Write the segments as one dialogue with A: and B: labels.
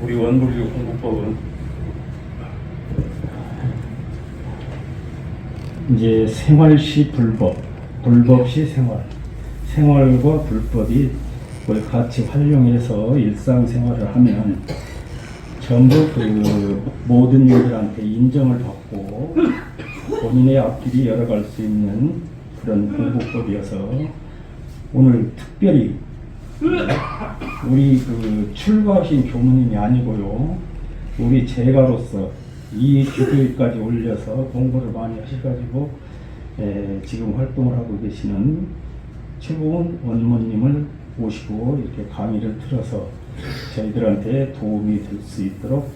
A: 우리 원불교 공부법은 이제 생활시 불법, 불법시 생활, 생활과 불법이 그걸 같이 활용해서 일상생활을 하면 전부 그 모든 이들한테 인정을 받고 본인의 앞길이 열어갈 수 있는 그런 공부법이어서 오늘 특별히 우리 그 출가하신 교무님이 아니고요, 우리 제가로서 이 기도까지 올려서 공부를 많이 하셔가지고 지금 활동을 하고 계시는 최고원 원모님을 모시고 이렇게 강의를 들어서 저희들한테 도움이 될 수 있도록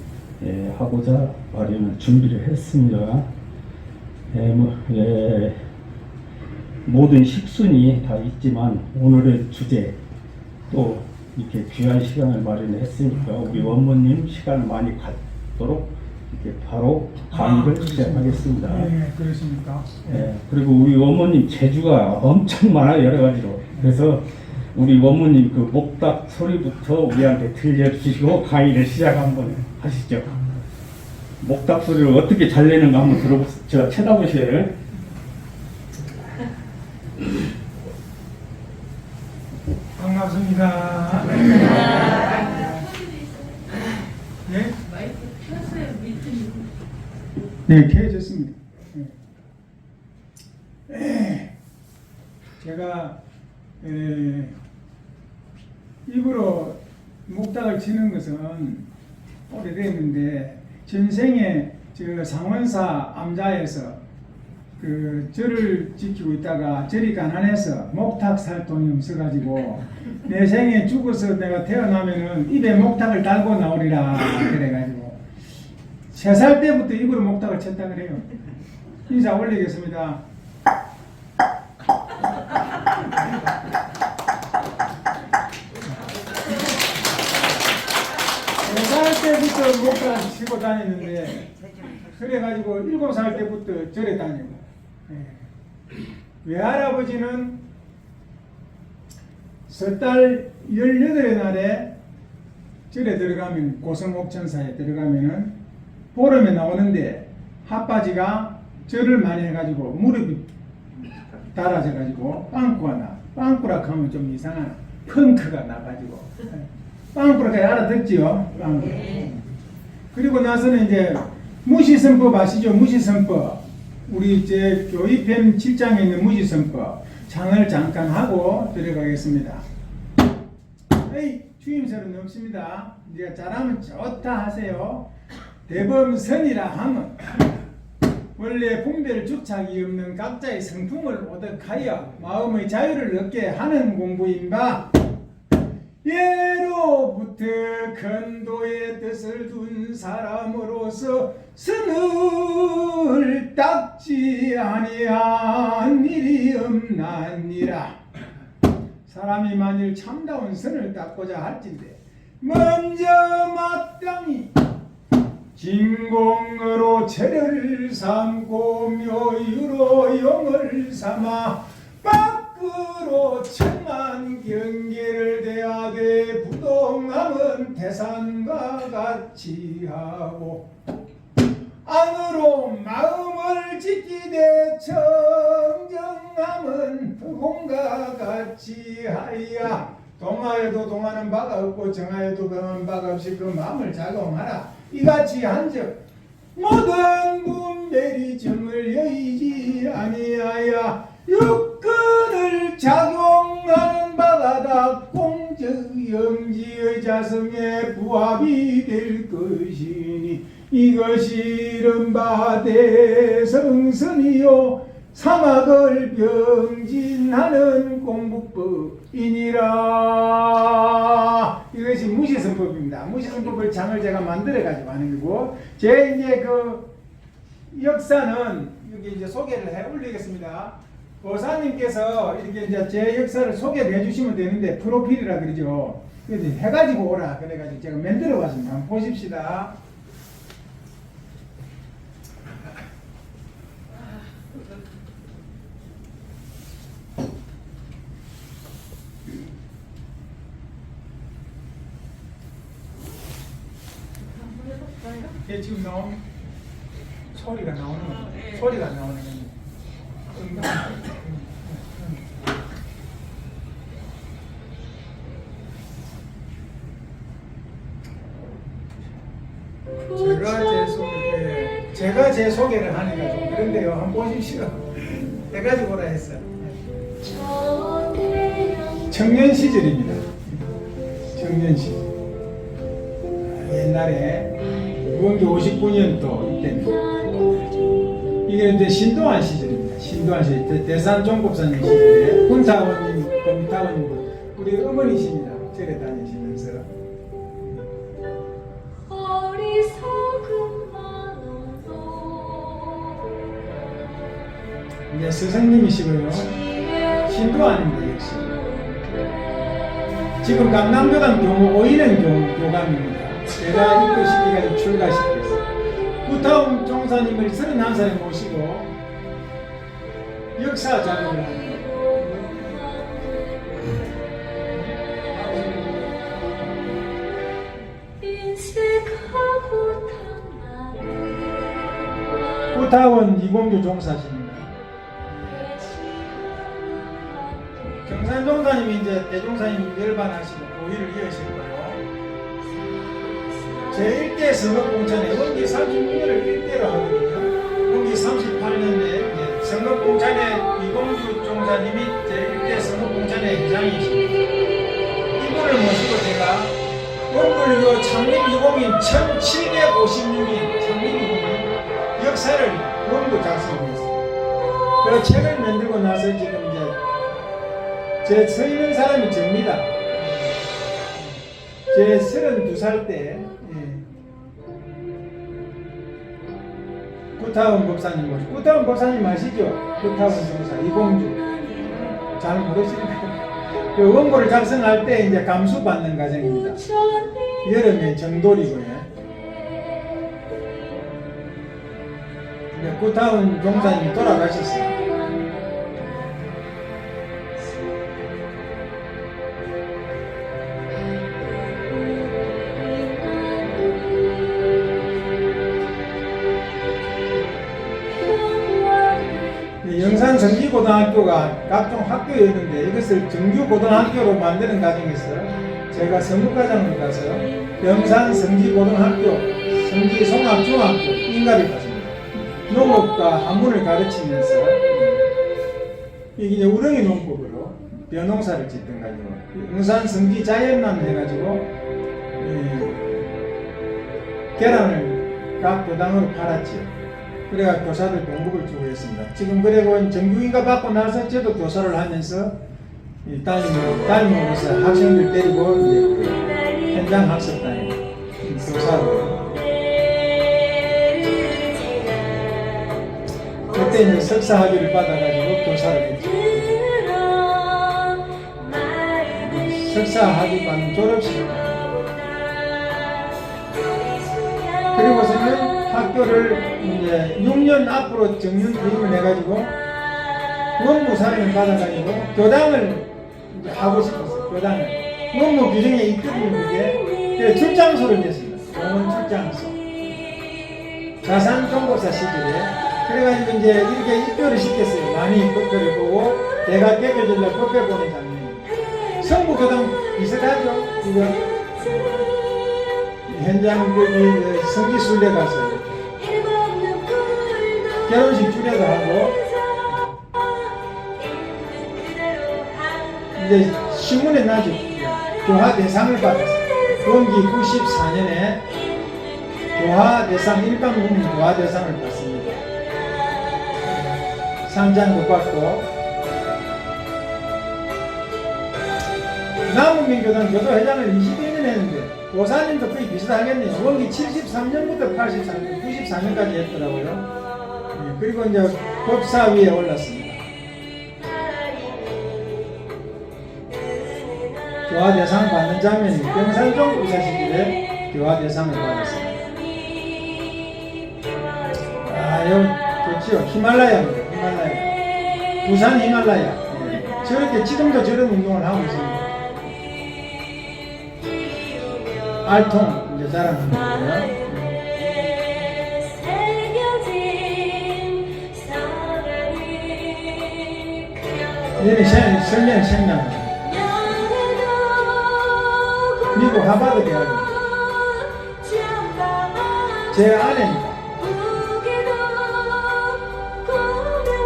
A: 하고자 마련을 준비를 했습니다. 모든 식순이 다 있지만 오늘의 주제 또 이렇게 귀한 시간을 마련했으니까 우리 원모님 시간을 많이 갖도록 이렇게 바로 강의를 시작하겠습니다.
B: 네, 그렇습니까?
A: 그리고 우리 원모님 재주가 엄청 많아요, 여러 가지로. 그래서 우리 원모님 그 목닥 소리부터 우리한테 들려주시고 강의를 시작 한번 하시죠. 목닥 소리를 어떻게 잘 내는가 한번 들어보세요. 제가 쳐다보세요.
B: 반갑습니다. 네? 네, 켜졌습니다. 제가 입으로 목닥을 치는 것은 오래됐는데 전생에 저 상원사 암자에서 그 절을 지키고 있다가 절이 가난해서 목탁 살 돈이 없어가지고 내 생에 죽어서 내가 태어나면은 입에 목탁을 달고 나오리라 그래가지고 3살 때부터 입으로 목탁을 쳤다 그래요. 인사 올리겠습니다. 4살 때부터 목탁을 치고 다녔는데 그래가지고 7살 때부터 절에 다니고 외할아버지는 설달 18의 날에 절에 들어가면 고성옥천사에 들어가면은 보름에 나오는데 핫바지가 절을 많이 해가지고 무릎이 달아져가지고 빵꾸가 나. 빵꾸라 하면 좀 이상한 펑크가 나가지고 빵꾸라까지 알아듣지요? 빵꾸. 그리고 나서는 이제 무시선법 아시죠? 무시선법. 우리 제 교의편 7장에 있는 무시선법 장을 잠깐 하고 들어가겠습니다. 에이, 주임설은 없습니다. 네가 잘하면 좋다 하세요. 대범선이라 하면 원래 분별 주착이 없는 각자의 성품을 오덕하여 마음의 자유를 얻게 하는 공부인바 예로부터 근도의 뜻을 둔 사람으로서 선을 닦지 아니한 일이 없나니라. 사람이 만일 참다운 선을 닦고자 할진대 먼저 마땅히 진공으로 체를 삼고 묘유로 용을 삼아 밖으로 청한 경계를 대하되 부동함은 태산과 같이 하고 안으로 마음을 지키되 정정함은 흑홍과 같이 하여 동하여도 동하는 바가 없고 정하여도 정하는 바가 없이 그 마음을 작용하라. 이같이 한즉 모든 분별이 정을 여의지 아니하여 육근을 작용하는 바가 다 공적영지의 자성에 부합이 될 것이니 이것이 이른바 대성선이요 사막을 병진하는 공부법이니라. 이것이 무시선법입니다. 무시선법을 장을 제가 만들어가지고 하는 거고, 제 이제 그 역사는 여기 이제 소개를 해 올리겠습니다. 보사님께서 이렇게 이제 제 역사를 소개를 해주시면 되는데 프로필이라 그러죠. 그래서 해가지고 오라 그래가지고 제가 만들어 왔습니다. 한번 보십시다. 이게 지금 나온 소리가 나오는 겁니다. 소리가 나오는 겁니다. 제가 제 소개를 하니까 좀 그런데요. 한번 보십시오. 해가지고 오라 했어요. 청년 시절입니다. 청년 시절. 옛날에 무언기 59년도 이때입니다. 이게 이제 신도한 시절입니다. 신도한 시절. 대산 종법사님 시절에 군사원님, 검타원님, 우리 어머니십니다. 절에 다니시면서. 이제 스승님이시고요. 신도아닙니다, 역시. 지금 강남교단 경우 5인은 교감입니다. 제가 입교시키기까지 출가시켰어요. 구타움 종사님을 31살에 모시고 역사 작업을 합니다. 구타원 이공주 종사십니다. 경산 종사님이 이제 대종사님 열반하시고 고위를 이으실 거예요. 제1대 성업공찬에 원기 36년을 1대로 하거든요. 원기 38년에 성업공찬에 이공주 종사님이 제1대 성업공찬의 회장이십니다. 이분을 모시고 제가 원불교 창립 유공인 1756인 창립 유공인 역사를 원고 작성했어요. 그래서 책을 만들고 나서 지금 제 서 있는 사람이 접니다. 제 32살 때 구타원 법사님 모시고, 구타원 법사님 아시죠? 구타원 종사 이공주 잘 모르시니까 그 원고를 작성할 때 이제 감수 받는 과정입니다. 여름에 정돌이고요. 구타원 종사님이 돌아가셨어요. 영산성지고등학교가 각종 학교였는데 이것을 정규고등학교로 만드는 과정에서 제가 선무과장을 가서 영산성지고등학교, 성지송학중학교 인가를 받습니다. 농업과 학문을 가르치면서 이게 이제 우렁이 농법으로 벼농사를 짓던 가지고 영산성지자연만 해가지고 계란을 각 교당으로 팔았지요. 그래가 교사들 공급을 주고 있습니다. 지금 그리고 정규인가 받고 나서 저도 교사를 하면서 따님으로서 학생들 데리고 이제 현장 학습 다니고 교사로. 그때 이제 석사 학위를 받아가지고 교사를 했죠. 석사 학위 받는 졸업식. 그리고서는 학교를 이제 6년 앞으로 정년 퇴임을 해가지고 원무사령을 받아가지고 교당을 이제 하고 싶었어요. 교당을 원무 규정에 있거든요. 그게 출장소를 냈습니다. 원문 출장소. 자산 종고사 시절에 그래가지고 이제 이렇게 입교를 시켰어요. 많이 법회를 보고 대가 개교절날 법회 보는 장면입니다. 성부교당 비슷하죠. 이거 현장 성지순례 가서 결혼식 주례도 하고 이제 신문에 나죠. 교화 대상을 받았어요. 원기 94년에 교화 대상 일반국민 교화 대상을 받습니다. 상장도 받고 남은민교당 교도회장을 22년 했는데 보사님도 거의 비슷하겠네요. 원기 73년부터 84년, 94년까지 했더라고요. 그리고 이제 법사위에 올랐습니다. 교화 대상 받는 장면이 경산종 의사 시절에 교화 대상을 받았습니다. 아, 좋지요. 히말라야입니다. 히말라야. 부산 히말라야. 저렇게 지금도 저런 운동을 하고 있습니다. 알통 이제 자랑하는 거예요. 얘는 성년 생명. 미국 하버드 대학입니다. 제 아내입니다.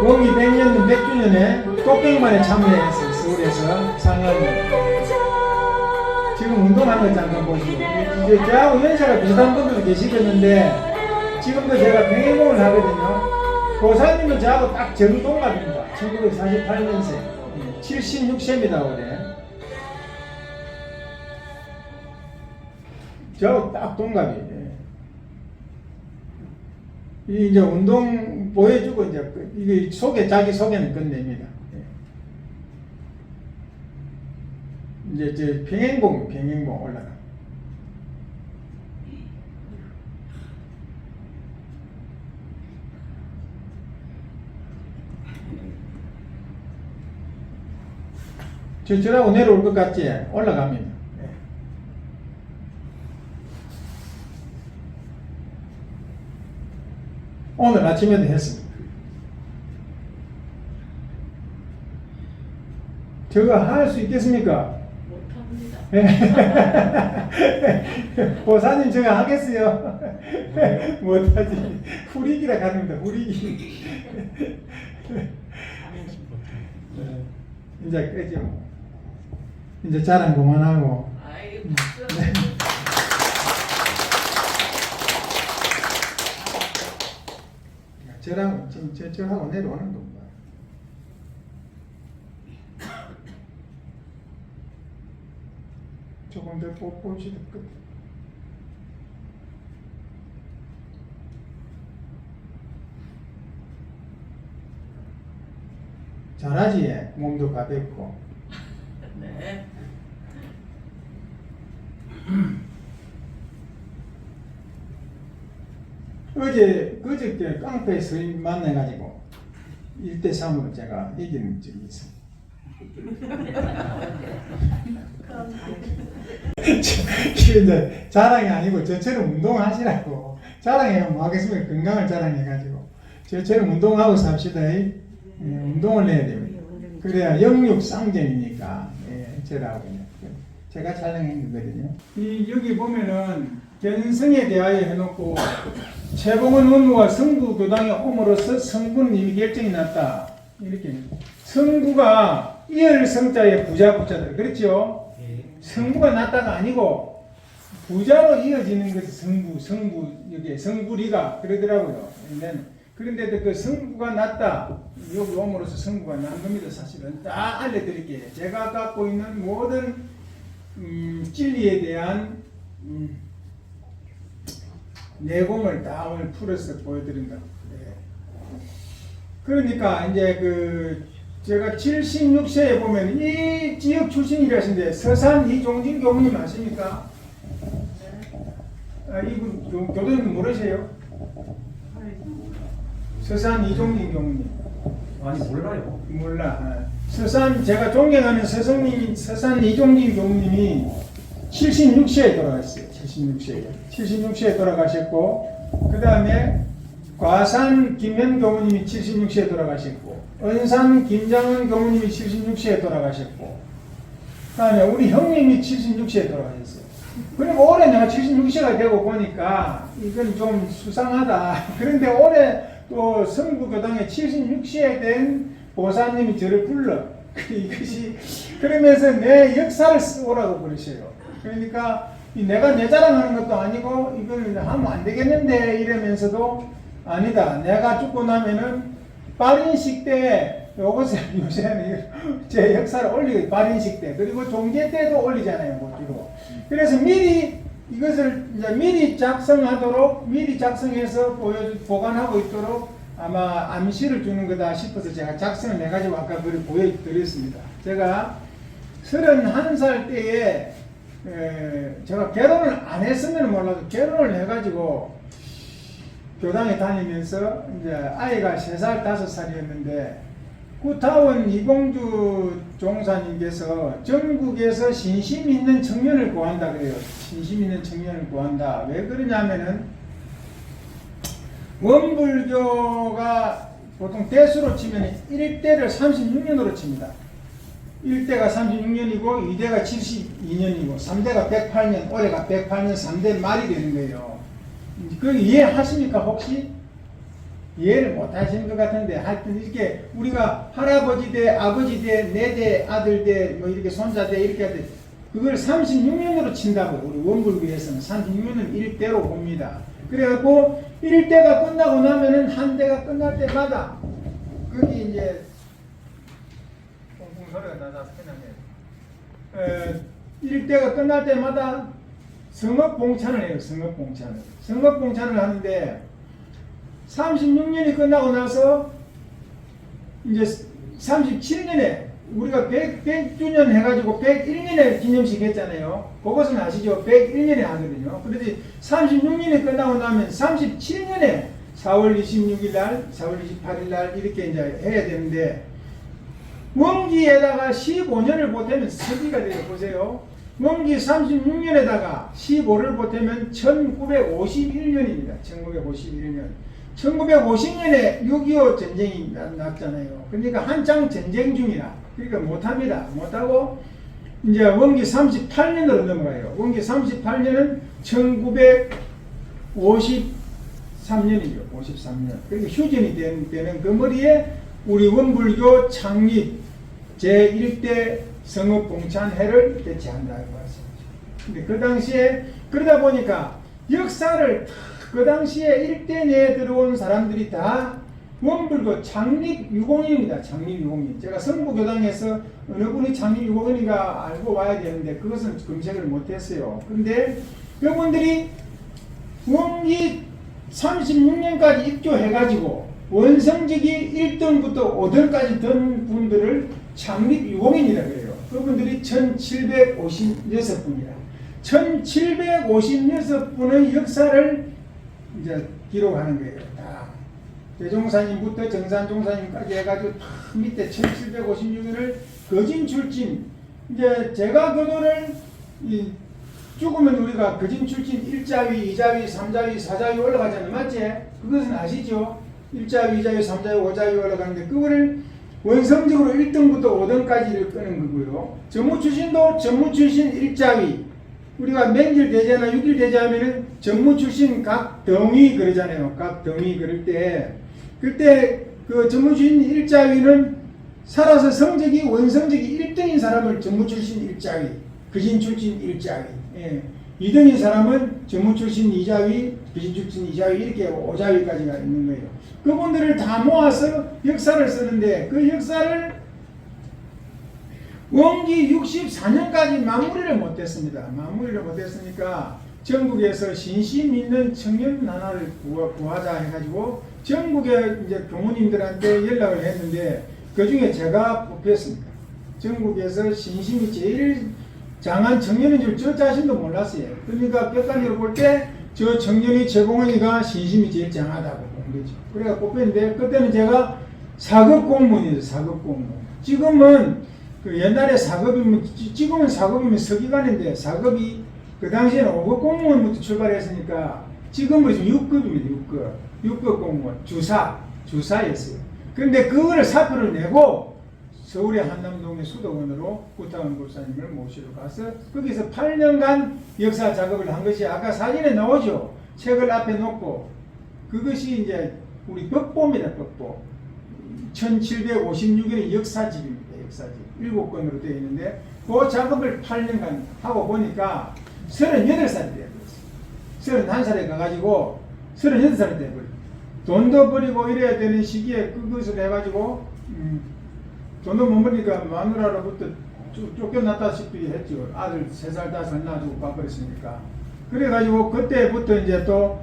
B: 공이 100년, 100주년에 꽃갱만에 참여했어요. 서울에서 상암. 지금 운동하는 거 잠깐 보시고. 이제 저하고 연세가 비슷한 분들도 계시겠는데, 지금도 제가 병행공을 하거든요. 보사님은 저하고 딱 정동갑입니다. 1948년생. 76세입니다, 올해. 저하고 딱 동갑이에요. 이제 운동 보여주고 이제 이게 자기 소개는 끝냅니다. 이제 저 평행봉 올라가. 저라고 내려올 것 같지? 올라갑니다. 오늘 아침에도 했습니다. 저거 할 수 있겠습니까? 못합니다. 보사님 저거 하겠어요? 못하지. 후리기라 가는데 후리기. 이제 끄죠. 이제 자랑 그만하고. 저랑 지금 저하고 내려오는 겁니다. 조금 더 봅시다. 끝. 잘하지? 몸도 가볍고. 네. 그저께 깡패에서 만나가지고 1대3으로 제가 이기는 적이 있어요. 이제 자랑이 아니고 저처럼 운동하시라고. 자랑하면 뭐 하겠습니까? 건강을 자랑해가지고 저처럼 운동하고 삽시다. 운동을 해야 됩니다. 그래야 영육 쌍전이니까. 저라고 제가 촬영한 거거든요. 여기 보면은 견성에 대하여 해놓고 최봉원 원무와 성구 교당의 홈으로서 성부는 이미 결정이 났다. 이렇게 성구가 이열성자의 부자다. 그렇죠? 성부가 났다가 아니고 부자로 이어지는 것이 성부 여기 성부리가 그러더라고요. 그런데 그 성부가 났다. 여기 옴으로써 성부가 난 겁니다. 사실은 다 알려드릴게요. 제가 갖고 있는 모든 진리에 대한 내공을 다 오늘 풀어서 보여드린다. 네. 그러니까 이제 제가 76세에 보면 이 지역 출신이라신데 서산 이종진 교무님 아십니까? 이분 교도님 모르세요? 서산 이종진 교무님.
C: 아니 몰라요.
B: 몰라. 제가 존경하는 서산 이종진 교무님이 76세에 돌아갔어요. 76세에 돌아가셨고, 그 다음에 과산 김현 교무님이 76세에 돌아가셨고, 은산 김장은 교무님이 76세에 돌아가셨고, 그 다음에 우리 형님이 76세에 돌아가셨어요. 그리고 올해 내가 76세가 되고 보니까 이건 좀 수상하다. 그런데 올해 또 성부교당에 76세에 된 보사님이 저를 불러. 이것이 그러면서 내 역사를 오라고 그러셔요. 그러니까 내가 내 자랑하는 것도 아니고 이걸 하면 안 되겠는데 이러면서도 아니다. 내가 죽고 나면은 발인식 때 요새는 제 역사를 올리고 발인식 때 그리고 종제 때도 올리잖아요. 뭐 그래서 미리 이것을 이제 미리 작성해서 보관하고 있도록 아마 암시를 주는 거다 싶어서 제가 작성을 해가지고 아까 그걸 보여드렸습니다. 제가 31살 때에 제가 결혼을 안 했으면 몰라도 결혼을 해가지고 교당에 다니면서 이제 아이가 3살, 5살이었는데 구타원 이봉주 종사님께서 전국에서 신심 있는 청년을 구한다 그래요. 신심 있는 청년을 구한다. 왜 그러냐면은 원불교가 보통 대수로 치면 1대를 36년으로 칩니다. 1대가 36년이고 2대가 72년이고 3대가 108년, 올해가 108년 3대 말이 되는 거예요. 그 이해하십니까 혹시? 이해를 못 하시는 것 같은데 하여튼 이렇게 우리가 할아버지 대 아버지 대 내 대 아들 대 뭐 이렇게 손자 대 이렇게 할 때 그걸 36년으로 친다고요. 우리 원불교에서는 36년을 1대로 봅니다. 그래갖고 1대가 끝나고 나면은 한 대가 끝날 때마다 거기 이제 꽁꽁 소리가 나서 끝나네요. 1대가 끝날 때마다 성업봉찬을 해요. 성업봉찬을. 성업봉찬을 하는데 36년이 끝나고 나서 이제 37년에 우리가 100주년 해가지고 101년에 기념식 했잖아요. 그것은 아시죠? 101년에 하거든요. 그런데 36년이 끝나고 나면 37년에 4월 26일 날, 4월 28일 날 이렇게 이제 해야 되는데 원기에다가 15년을 보태면 서기가 돼요. 보세요. 원기 36년에다가 15를 보태면 1951년입니다. 1951년. 1950년에 6.25 전쟁이 났잖아요. 그러니까 한창 전쟁 중이라. 그러니까 못합니다. 못하고 이제 원기 38년으로 넘어가요. 원기 38년은 1953년이죠. 53년. 그러니까 휴전이 되는 그 머리에 우리 원불교 창립 제1대 성업봉찬회를 개최한다고 했습니다. 근데 그 당시에 그러다 보니까 역사를 그 당시에 1대 내에 들어온 사람들이 다 원불교 창립 유공인입니다. 창립 유공인. 제가 성부교당에서 어느 분이 창립 유공인인가 알고 와야 되는데 그것은 검색을 못했어요. 그런데 그분들이 원기 36년까지 입조해가지고 원성직이 1등부터 5등까지 든 분들을 창립 유공인이라고 해요. 그분들이 1756분이라. 1756분의 역사를 이제 기록하는 거예요. 다 대종사님부터 정산종사님까지 해가지고 다 밑에 1756년을 거진 출진. 이제 제가 교도를 죽으면 우리가 거진 출진 1자위, 2자위, 3자위, 4자위 올라가잖아요. 맞지? 그것은 아시죠? 1자위, 2자위, 3자위, 5자위 올라가는데 그거를 원성적으로 1등부터 5등까지를 끄는 거고요. 전무출신도 전무출신 1자위. 우리가 맹길 대제나 6일 대제하면은 전무출신 각 덩이 그러잖아요. 각 덩이 그럴 때 그때 그 전무출신 1자위는 살아서 성적이 원성적이 1등인 사람을 전무출신 1자위, 거진출신 1자위. 예. 2등인 사람은 전무출신 2자위, 거진출신 2자위 이렇게 5자위까지가 있는 거예요. 그분들을 다 모아서 역사를 쓰는데 그 역사를 원기 64년까지 마무리를 못했습니다. 마무리를 못했으니까 전국에서 신심 있는 청년 하나를 구하자 해가지고 전국의 이제 교무님들한테 연락을 했는데 그 중에 제가 뽑혔습니다. 전국에서 신심이 제일 장한 청년인 줄 저 자신도 몰랐어요. 그러니까 뼈가니로 볼 때 저 청년이 제공원이가 신심이 제일 장하다고 본 거죠. 그래가 뽑혔는데 그때는 제가 4급 공무원이죠. 4급 공무원. 지금은 그 옛날에 4급이면 지금은 4급이면 서기관인데 4급이 그 당시에는 5급 공무원부터 출발했으니까 지금은 6급입니다. 6급 공무원 주사였어요. 그런데 그거를 사표를 내고 서울의 한남동의 수도원으로 구타원 골사님을 모시러 가서 거기서 8년간 역사 작업을 한 것이 아까 사진에 나오죠. 책을 앞에 놓고 그것이 이제 우리 법보입니다. 법보 1756년의 역사집입니다. 역사집 7권으로 되어 있는데 그 작업을 8년간 하고 보니까 38살이 되어버렸어요. 31살에 가가지고 38살이 되어버렸어요. 돈도 버리고 이래야 되는 시기에 그것을 해가지고 돈도 못 버리니까 마누라로부터 쫓겨났다시피 했죠. 아들 3살 5살 낳아주고 가버렸으니까. 그래가지고 그때부터 이제 또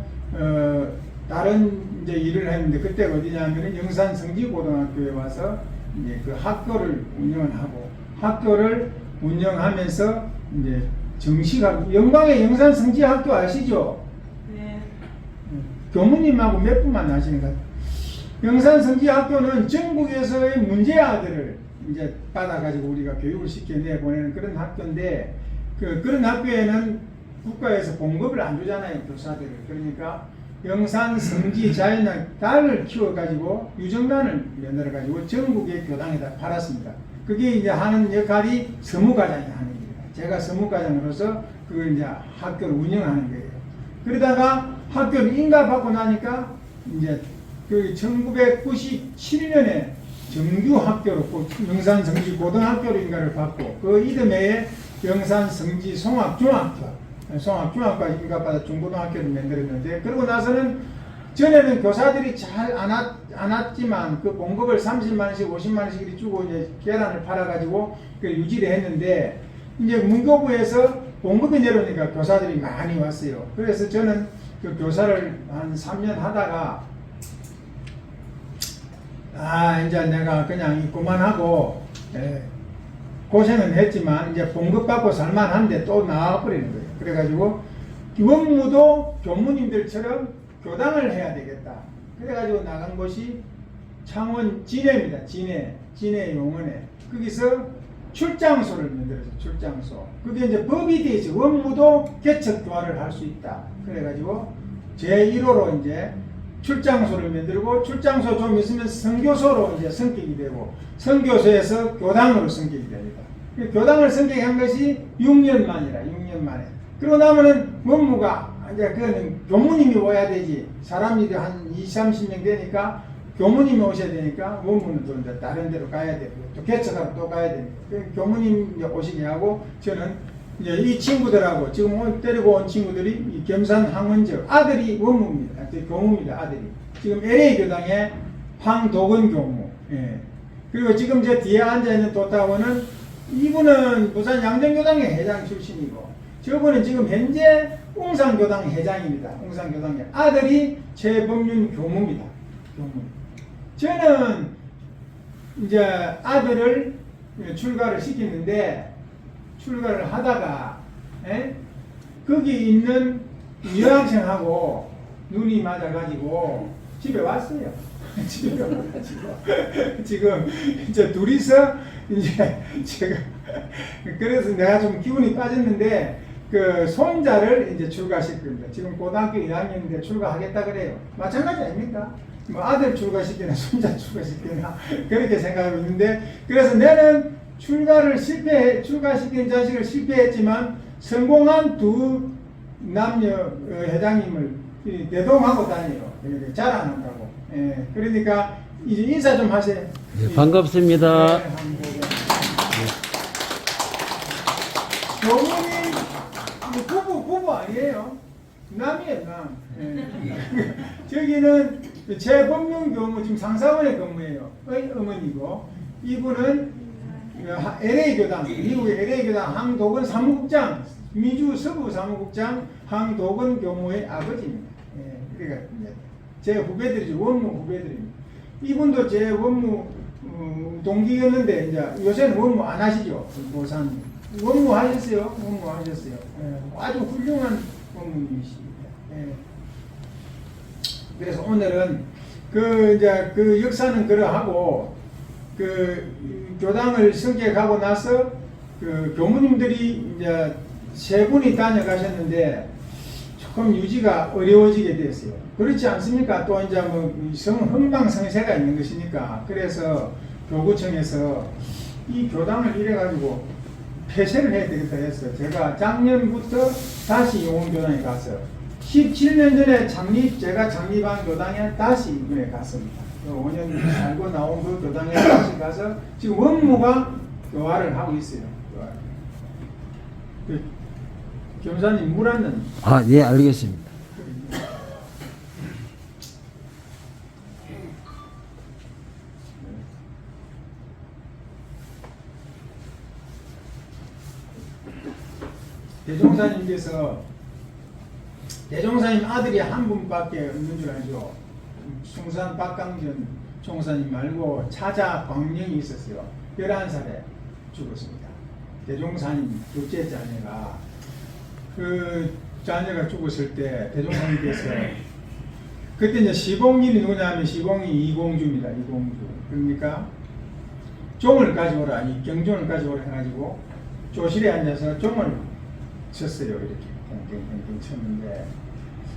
B: 다른 이제 일을 했는데 그때 어디냐면은 영산 성지고등학교에 와서 이제 그 학교를 운영을 하고 학교를 운영하면서 이제 정식하고 영광의 영산 성지학교 아시죠?
D: 네.
B: 교무님하고 몇 분만 아시는 것 같아요. 영산 성지학교는 전국에서의 문제아들을 이제 받아가지고 우리가 교육을 시켜내 보내는 그런 학교인데 그런 학교에는 국가에서 봉급을 안 주잖아요. 교사들을. 그러니까 영산, 성지, 자연양 달을 키워가지고 유정란을 만들어가지고 전국의 교당에다 팔았습니다. 그게 이제 하는 역할이 서무과장이 하는 일입니다. 제가 서무과장으로서 그걸 이제 학교를 운영하는 거예요. 그러다가 학교를 인가받고 나니까 이제 그 1997년에 정규 학교로 영산 성지 고등학교로 인가를 받고 그 이듬해에 영산 성지 송악중학과 인가받아 중고등학교를 만들었는데 그러고 나서는 전에는 교사들이 잘 안 왔지만 그 봉급을 30만 원씩 50만 원씩 이렇게 주고 이제 계란을 팔아가지고 그 유지를 했는데 이제 문교부에서 봉급이 내려오니까 교사들이 많이 왔어요. 그래서 저는 그 교사를 한 3년 하다가 이제 내가 그냥 그만하고 고생은 했지만 이제 봉급 받고 살만한데 또 나와버리는 거예요. 그래가지고 원무도 교무님들처럼 교당을 해야 되겠다. 그래가지고 나간 곳이 창원 진해입니다. 진해 용원에 거기서 출장소를 만들었어요. 출장소. 그게 이제 법이 돼 있어요. 원무도 개척 교화를 할 수 있다. 그래가지고 제1호로 이제 출장소를 만들고 출장소 좀 있으면 선교소로 이제 성격이 되고 선교소에서 교당으로 성격이 됩니다. 교당을 성격한 것이 6년 만이라 6년 만에. 그러고 나면은 원무가 이제 그거는 교무님이 오야 되지. 사람이 한 20-30명 되니까 교무님이 오셔야 되니까 원무는 또 이제 다른 데로 가야 되고 또 개척하러 또 가야 되니까 교무님 이제 오시게 하고 저는 이제 이 친구들하고 지금 데리고 온 친구들이 이 겸산 황원적 아들이 원무입니다. 교무입니다. 아들이. 지금 LA 교당의 황도근 교무. 예. 그리고 지금 제 뒤에 앉아있는 도타원은 이분은 부산 양정교당의 회장 출신이고 저분은 지금 현재 웅산교당 회장입니다. 웅산교당의 아들이 최범윤 교무입니다. 교무. 저는 이제 아들을 출가를 시키는데 출가를 하다가 거기 있는 여학생하고 눈이 맞아가지고 집에 왔어요. 집에 와가지고 지금 이제 둘이서 이제 제가 그래서 내가 좀 기분이 빠졌는데 그 손자를 이제 출가시킬 겁니다. 지금 고등학교 1학년인데 출가하겠다 그래요. 마찬가지 아닙니까? 뭐 아들 출가시키나 손자 출가시키나 그렇게 생각하고 있는데 그래서 나는 출가시킨 자식을 실패했지만 성공한 두 남녀 회장님을 대동하고 다녀요. 자랑한다고. 예, 그러니까 이제 인사 좀 하세요.
D: 네, 반갑습니다.
B: 교무님 부부 아니에요. 남이에요, 남. 예. 저기는 최범용 교무 지금 상사원에 근무해요. 어머니고 이분은 LA 교당 미국의 LA 교당 황도근 사무국장 미주 서부 사무국장 황도근 교무의 아버지입니다. 예. 그러니까 제 후배들이죠. 원무 후배들입니다. 이분도 제 원무 동기였는데 이제 요새는 원무 안 하시죠. 고사님. 원무 하셨어요. 원무 하셨어요. 예. 아주 훌륭한 원무님이십니다. 예. 그래서 오늘은 이제 그 역사는 그러하고 그 교당을 성격하고 나서 그 교무님들이 이제 세 분이 다녀가셨는데 조금 유지가 어려워지게 됐어요. 그렇지 않습니까? 또 이제 뭐 흥방성쇠가 있는 것이니까. 그래서 교구청에서 이 교당을 이래가지고 폐쇄를 해야 되겠다 해서 제가 작년부터 다시 용원교당에 가서 17년 전에 제가 창립한 교당에 다시 이번에 갔습니다. 5년 살고 나온 그 교당에 다시 가서 지금 원무가 교화를 하고 있어요. 그 교사님 물 한 잔.
D: 아, 예, 알겠습니다.
B: 대종사님 아들이 한 분밖에 없는 줄 알죠. 숭산 박강전 총사님 말고 차자 광령이 있었어요. 11살에 죽었습니다. 대종사님 둘째 자녀가 그 자녀가 죽었을 때 대종사님께서 그때 이제 시봉인이 누구냐면 시봉이 이공주입니다. 이공주. 그러니까 종을 가져오라, 이 경종을 가져오라 해가지고 조실에 앉아서 종을 쳤어요. 이렇게 땡땡땡땡 쳤는데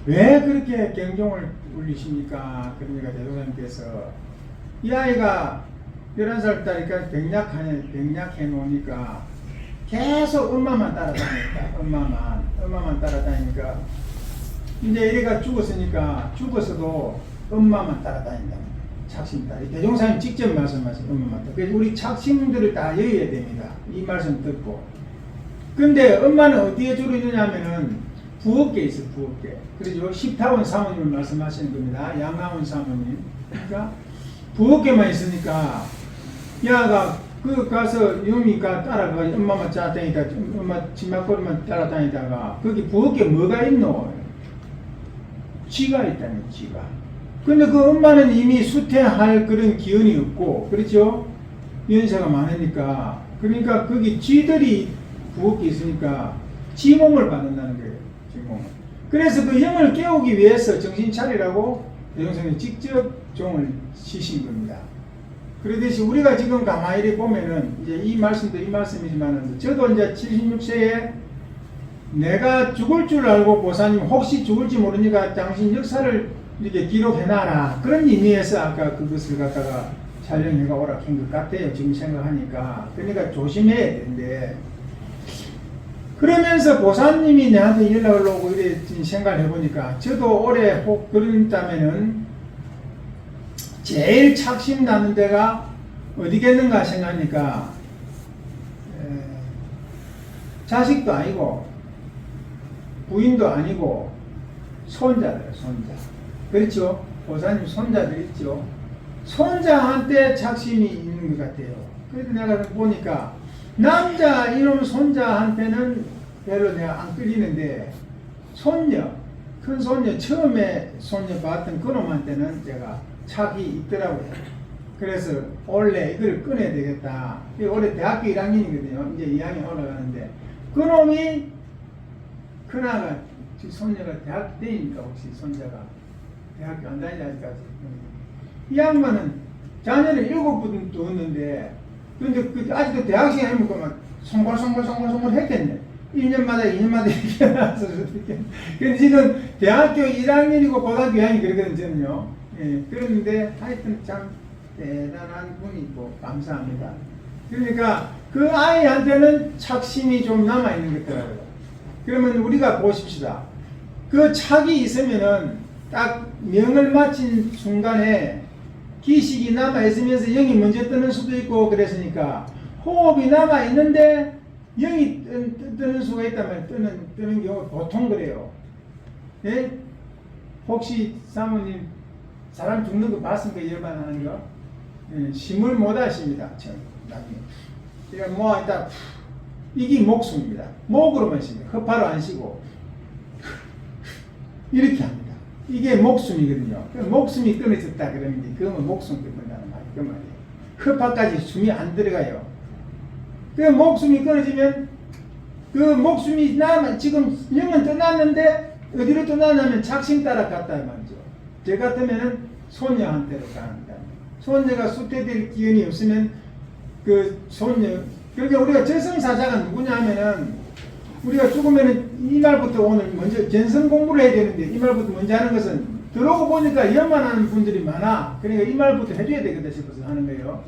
B: 왜 그렇게 경종을 울리십니까? 그러니까 대종사님께서 이 아이가 11살 딸이니까 병약해 놓으니까 계속 엄마만 따라다녔다. 엄마만 따라다니니까 이제 얘가 죽었어도 엄마만 따라다닌다. 착심딸. 대종사님 직접 말씀하신 엄마만 따라. 그래서 우리 착심들을 다 여의야 됩니다. 이 말씀 듣고. 근데 엄마는 어디에 주로 있느냐면은 부엌에 있어, 부엌에. 그래서 십타원 사모님을 말씀하시는 겁니다. 양나원 사모님. 그러니까 부엌에만 있으니까 야가 그 가서 영미가 따라가 엄마만 따라다니다 엄마 치마거리만 따라다니다가 거기 부엌에 뭐가 있노? 쥐가 있다니, 쥐가. 근데 그 엄마는 이미 수태할 그런 기운이 없고, 그렇죠? 연세가 많으니까. 그러니까 거기 쥐들이 부엌에 있으니까 쥐 몸을 받는다는 거예요. 쥐 몸을. 그래서 그 영을 깨우기 위해서 정신 차리라고 대종사님이 직접 종을 치신 겁니다. 그러듯이 우리가 지금 가만히 보면은 이제 이 말씀도 이 말씀이지만 저도 이제 76세에 내가 죽을 줄 알고 보사님 혹시 죽을지 모르니까 당신 역사를 이렇게 기록해놔라 그런 의미에서 아까 그것을 갖다가 촬영해가 오라 한 것 같아요. 지금 생각하니까. 그러니까 조심해야 되는데 그러면서 보사님이 내한테 연락을 오고 이래 생각을 해보니까 저도 올해 혹 그런다면은 제일 착심 나는 데가 어디겠는가 생각하니까 자식도 아니고 부인도 아니고 손자래요. 손자. 그렇죠? 보사님 손자들 있죠? 손자한테 착심이 있는 것 같아요. 그래서 내가 보니까 남자 이놈 손자한테는 별로 내가 안 끌리는데 손녀, 큰 손녀, 처음에 손녀 봤던 그놈한테는 제가 착이 있더라고요. 그래서 원래 이걸 끊어야 되겠다. 올해 대학교 1학년이거든요. 이제 2학년 올라가는데 그놈이 큰아가 손녀가 대학 때니까 혹시 손자가 대학교 안 다니지 아직까지. 이 양반은 자녀를 7분 두었는데 근데 그 아직도 대학 시간이면 그만 송골 했겠네. 1년마다 2년마다 이렇게 나와서 근데 지금 대학교 1학년이고 고등학교 2학년이 그러거든요. 저는요. 예, 그런데 하여튼 참 대단한 분이고 감사합니다. 그러니까 그 아이한테는 착심이 좀 남아있는 것 같더라고요. 그러면 우리가 보십시다. 그 착이 있으면은 딱 명을 마친 순간에 기식이 남아있으면서 영이 먼저 뜨는 수도 있고 그랬으니까 호흡이 남아있는데 영이 뜨는 수가 있다면 뜨는 경우 보통 그래요. 예? 혹시 사모님 사람 죽는 거 봤습니까? 열반 하는 거? 예, 심을 못 하십니다. 그러니까 뭐 일단 이게 목숨입니다. 목으로만 쉽니다. 허파로 안 쉬고 이렇게 합니다. 이게 목숨이거든요. 목숨이 끊어졌다 그러면 그러면 목숨 끊는다는 말이에요. 그 말이에요. 허파까지 숨이 안 들어가요. 그 목숨이 끊어지면 그 목숨이 지금 영은 떠났는데 어디로 떠나냐면 착심 따라 갔다 말이죠. 저 같으면은 손녀한테로 가는다. 손녀가 수태될 기운이 없으면 그 손녀 그러니까 우리가 저승사자가 누구냐 하면은 우리가 죽으면은 이 말부터 오늘 먼저 견성 공부를 해야 되는데 이 말부터 먼저 하는 것은 들어오고 보니까 연만하는 분들이 많아. 그러니까 이 말부터 해줘야 되겠다 싶어서 하는 거예요.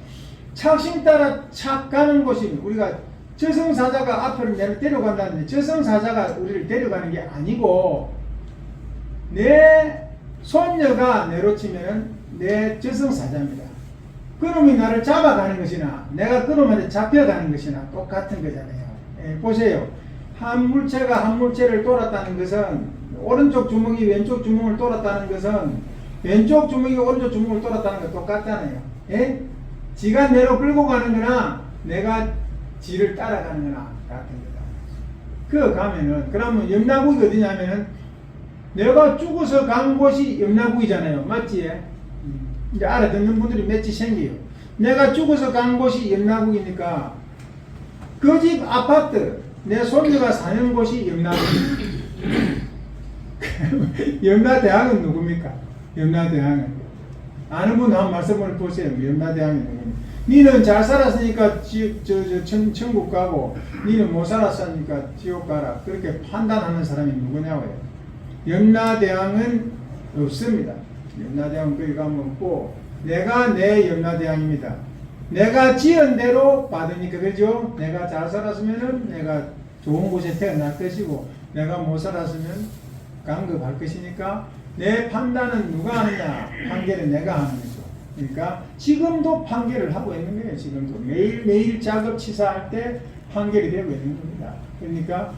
B: 착심 따라 착 가는 곳이 우리가 저승사자가 앞으로 내를 데려간다는데 저승사자가 우리를 데려가는 게 아니고 내 손녀가 내로 치면 내 저승사자입니다. 그놈이 나를 잡아가는 것이나 내가 그놈한테 잡혀가는 것이나 똑같은 거잖아요. 예, 보세요. 한 물체가 한 물체를 돌았다는 것은 오른쪽 주먹이 왼쪽 주먹을 돌았다는 것은 왼쪽 주먹이 오른쪽 주먹을 돌았다는 거 똑같잖아요. 예? 지가 내로 끌고 가는 거나 내가 지를 따라가는 거나 같은 거다. 그 가면은 그러면 염라국이 어디냐면은 내가 죽어서 간 곳이 염라국이잖아요. 맞지? 이제 알아듣는 분들이 몇지 생겨요. 내가 죽어서 간 곳이 염라국이니까 그 집 아파트 내 손녀가 사는 곳이 염라국. 염라대왕은 누굽니까? 염라대왕은 아는 분 한번 말씀을 보세요. 염라대왕이 누굽니까? 니는 잘 살았으니까 천국 가고 니는 못 살았으니까 지옥 가라. 그렇게 판단하는 사람이 누구냐고요. 염라대왕은 없습니다. 염라대왕은 거기 가면 없고 내가 내 염라대왕입니다. 내가 지은 대로 받으니까 그죠? 내가 잘 살았으면은 내가 좋은 곳에 태어날 것이고 내가 못 살았으면 강급할 것이니까 내 판단은 누가 하느냐? 판결은 내가 하는 거죠. 그러니까 지금도 판결을 하고 있는 거예요. 지금도 매일매일 작업치사할 때 판결이 되고 있는 겁니다. 그러니까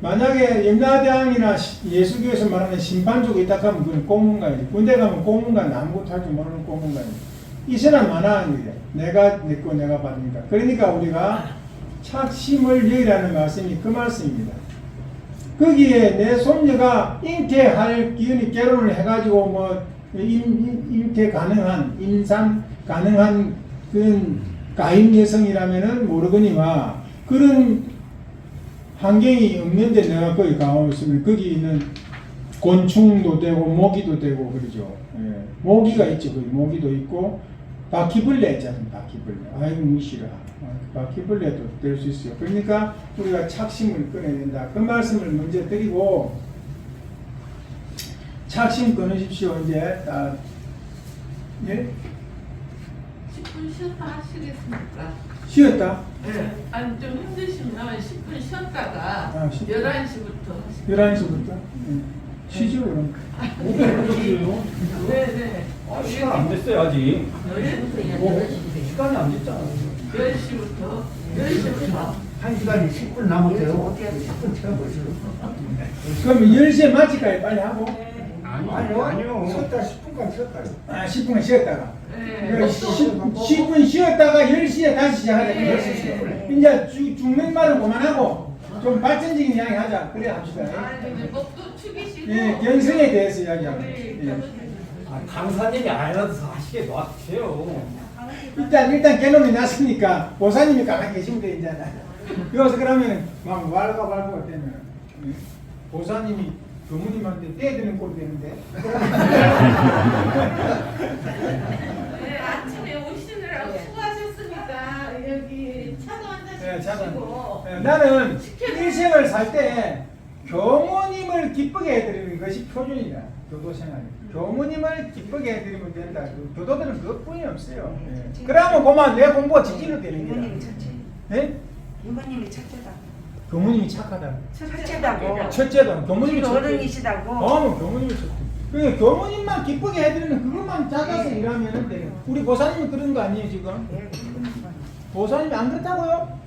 B: 만약에 염라대왕이나 예수교에서 말하는 심판족이 있다 하면 그건 공문가이지. 군대 가면 공문가는 아무것도 할 줄 모르는 공문가이지. 이 사람 많아하는 거예요. 내가 내거 내가 받으니까. 그러니까 우리가 착심을 여의라는 말씀이 그 말씀입니다. 거기에 내 손녀가 잉태할 기운이 결혼을 해가지고 뭐 잉태 가능한 임산 가능한 그런 가임 여성이라면은 모르거니와 그런 환경이 없는데 내가 거기 가있으면 거기 있는 곤충도 되고 모기도 되고 그러죠. 예. 모기가 있죠. 거기 모기도 있고 바퀴벌레 있잖아요. 바퀴벌레. 아이고 무시라. 바퀴벌레도 될 수 있어요. 그러니까 우리가 착심을 끊어야 된다. 그 말씀을 먼저 드리고 착심 끊으십시오. 이제 예?
E: 10분 쉬었다 하시겠습니까?
B: 쉬었다.
E: 네. 아니 좀 힘드시면 10분 쉬었다가
B: 10분.
E: 11시부터 하시고.
B: 11시부터 쉬죠 그럼.
C: 오늘요?
E: 네네.
C: 시간 안 됐어요 아직. 시간이 안 됐잖아.
E: 10시부터 10시부터.
F: 1시간이 10분 남았어요. 10분 채워보시죠.
B: 그럼 10시에 마치까지 빨리 하고
F: 아니요. 쉬었다 10분간 쉬었다요.
B: 10분 쉬었다가
E: 네.
B: 10분 쉬었다가 10시에 다시 시작하자. 10시. 이제 죽는 말을 그만하고 좀 발전적인 이야기 하자. 그래 합시다.
E: 아니 근데 목도 축이시고.
B: 예, 견성에 대해서 이야기하고. 예.
C: 강사님이 아니라도 하시게 놔주세요.
B: 일단 개놈이 났으니까 보사님이 가만히 계시면 돼 이제. 여기서 그러면 막 왈가왈부가 되면 보사님이 교무님한테 떼드는 꼴이 되는데.
E: 네, 아침에 오시느라고 수고하셨으니까 여기 차도
B: 네,
E: 한잔
B: 차도.
E: 드시고.
B: 나는 일생을 살 때 교무님을 기쁘게 해드리는 것이 표준이다. 교도생활. 교무님을 기쁘게 해드리면 된다. 교도들은 그것뿐이 없어요. 예. 그러면 그만 내 공부가 지지로 되는
G: 이모님이
B: 거야.
G: 첫째.
B: 예?
G: 이모님이 첫째다.
B: 교무님이 착하다.
G: 첫째다고.
B: 첫째다. 교무님이
G: 지금
B: 첫째.
G: 어른이시다고.
B: 교무님이 첫째. 그러니까 교무님만 기쁘게 해드리는 그것만 찾아서 일하면 돼. 우리 보사님이 그런 거 아니에요 지금?
G: 네, 그러니까.
B: 보사님이 안 그렇다고요?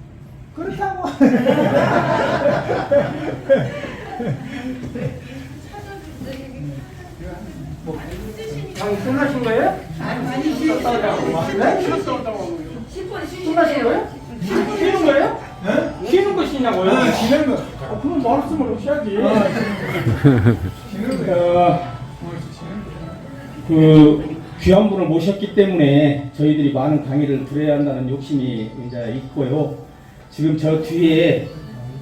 B: 그렇다고.
C: 끝나신 거예요?
E: 아니
B: 쉬었다 오자고.
E: 10분
C: 끝나신 거예요? 쉬는 거예요?
B: 네?
C: 쉬는 것이냐고요?
B: 쉬는 거.
C: 그럼 말씀을 하셔야지.
B: 쉬는 거야.
A: 그 귀한 분을 모셨기 때문에 저희들이 많은 강의를 들어야 한다는 욕심이 이제 있고요. 지금 저 뒤에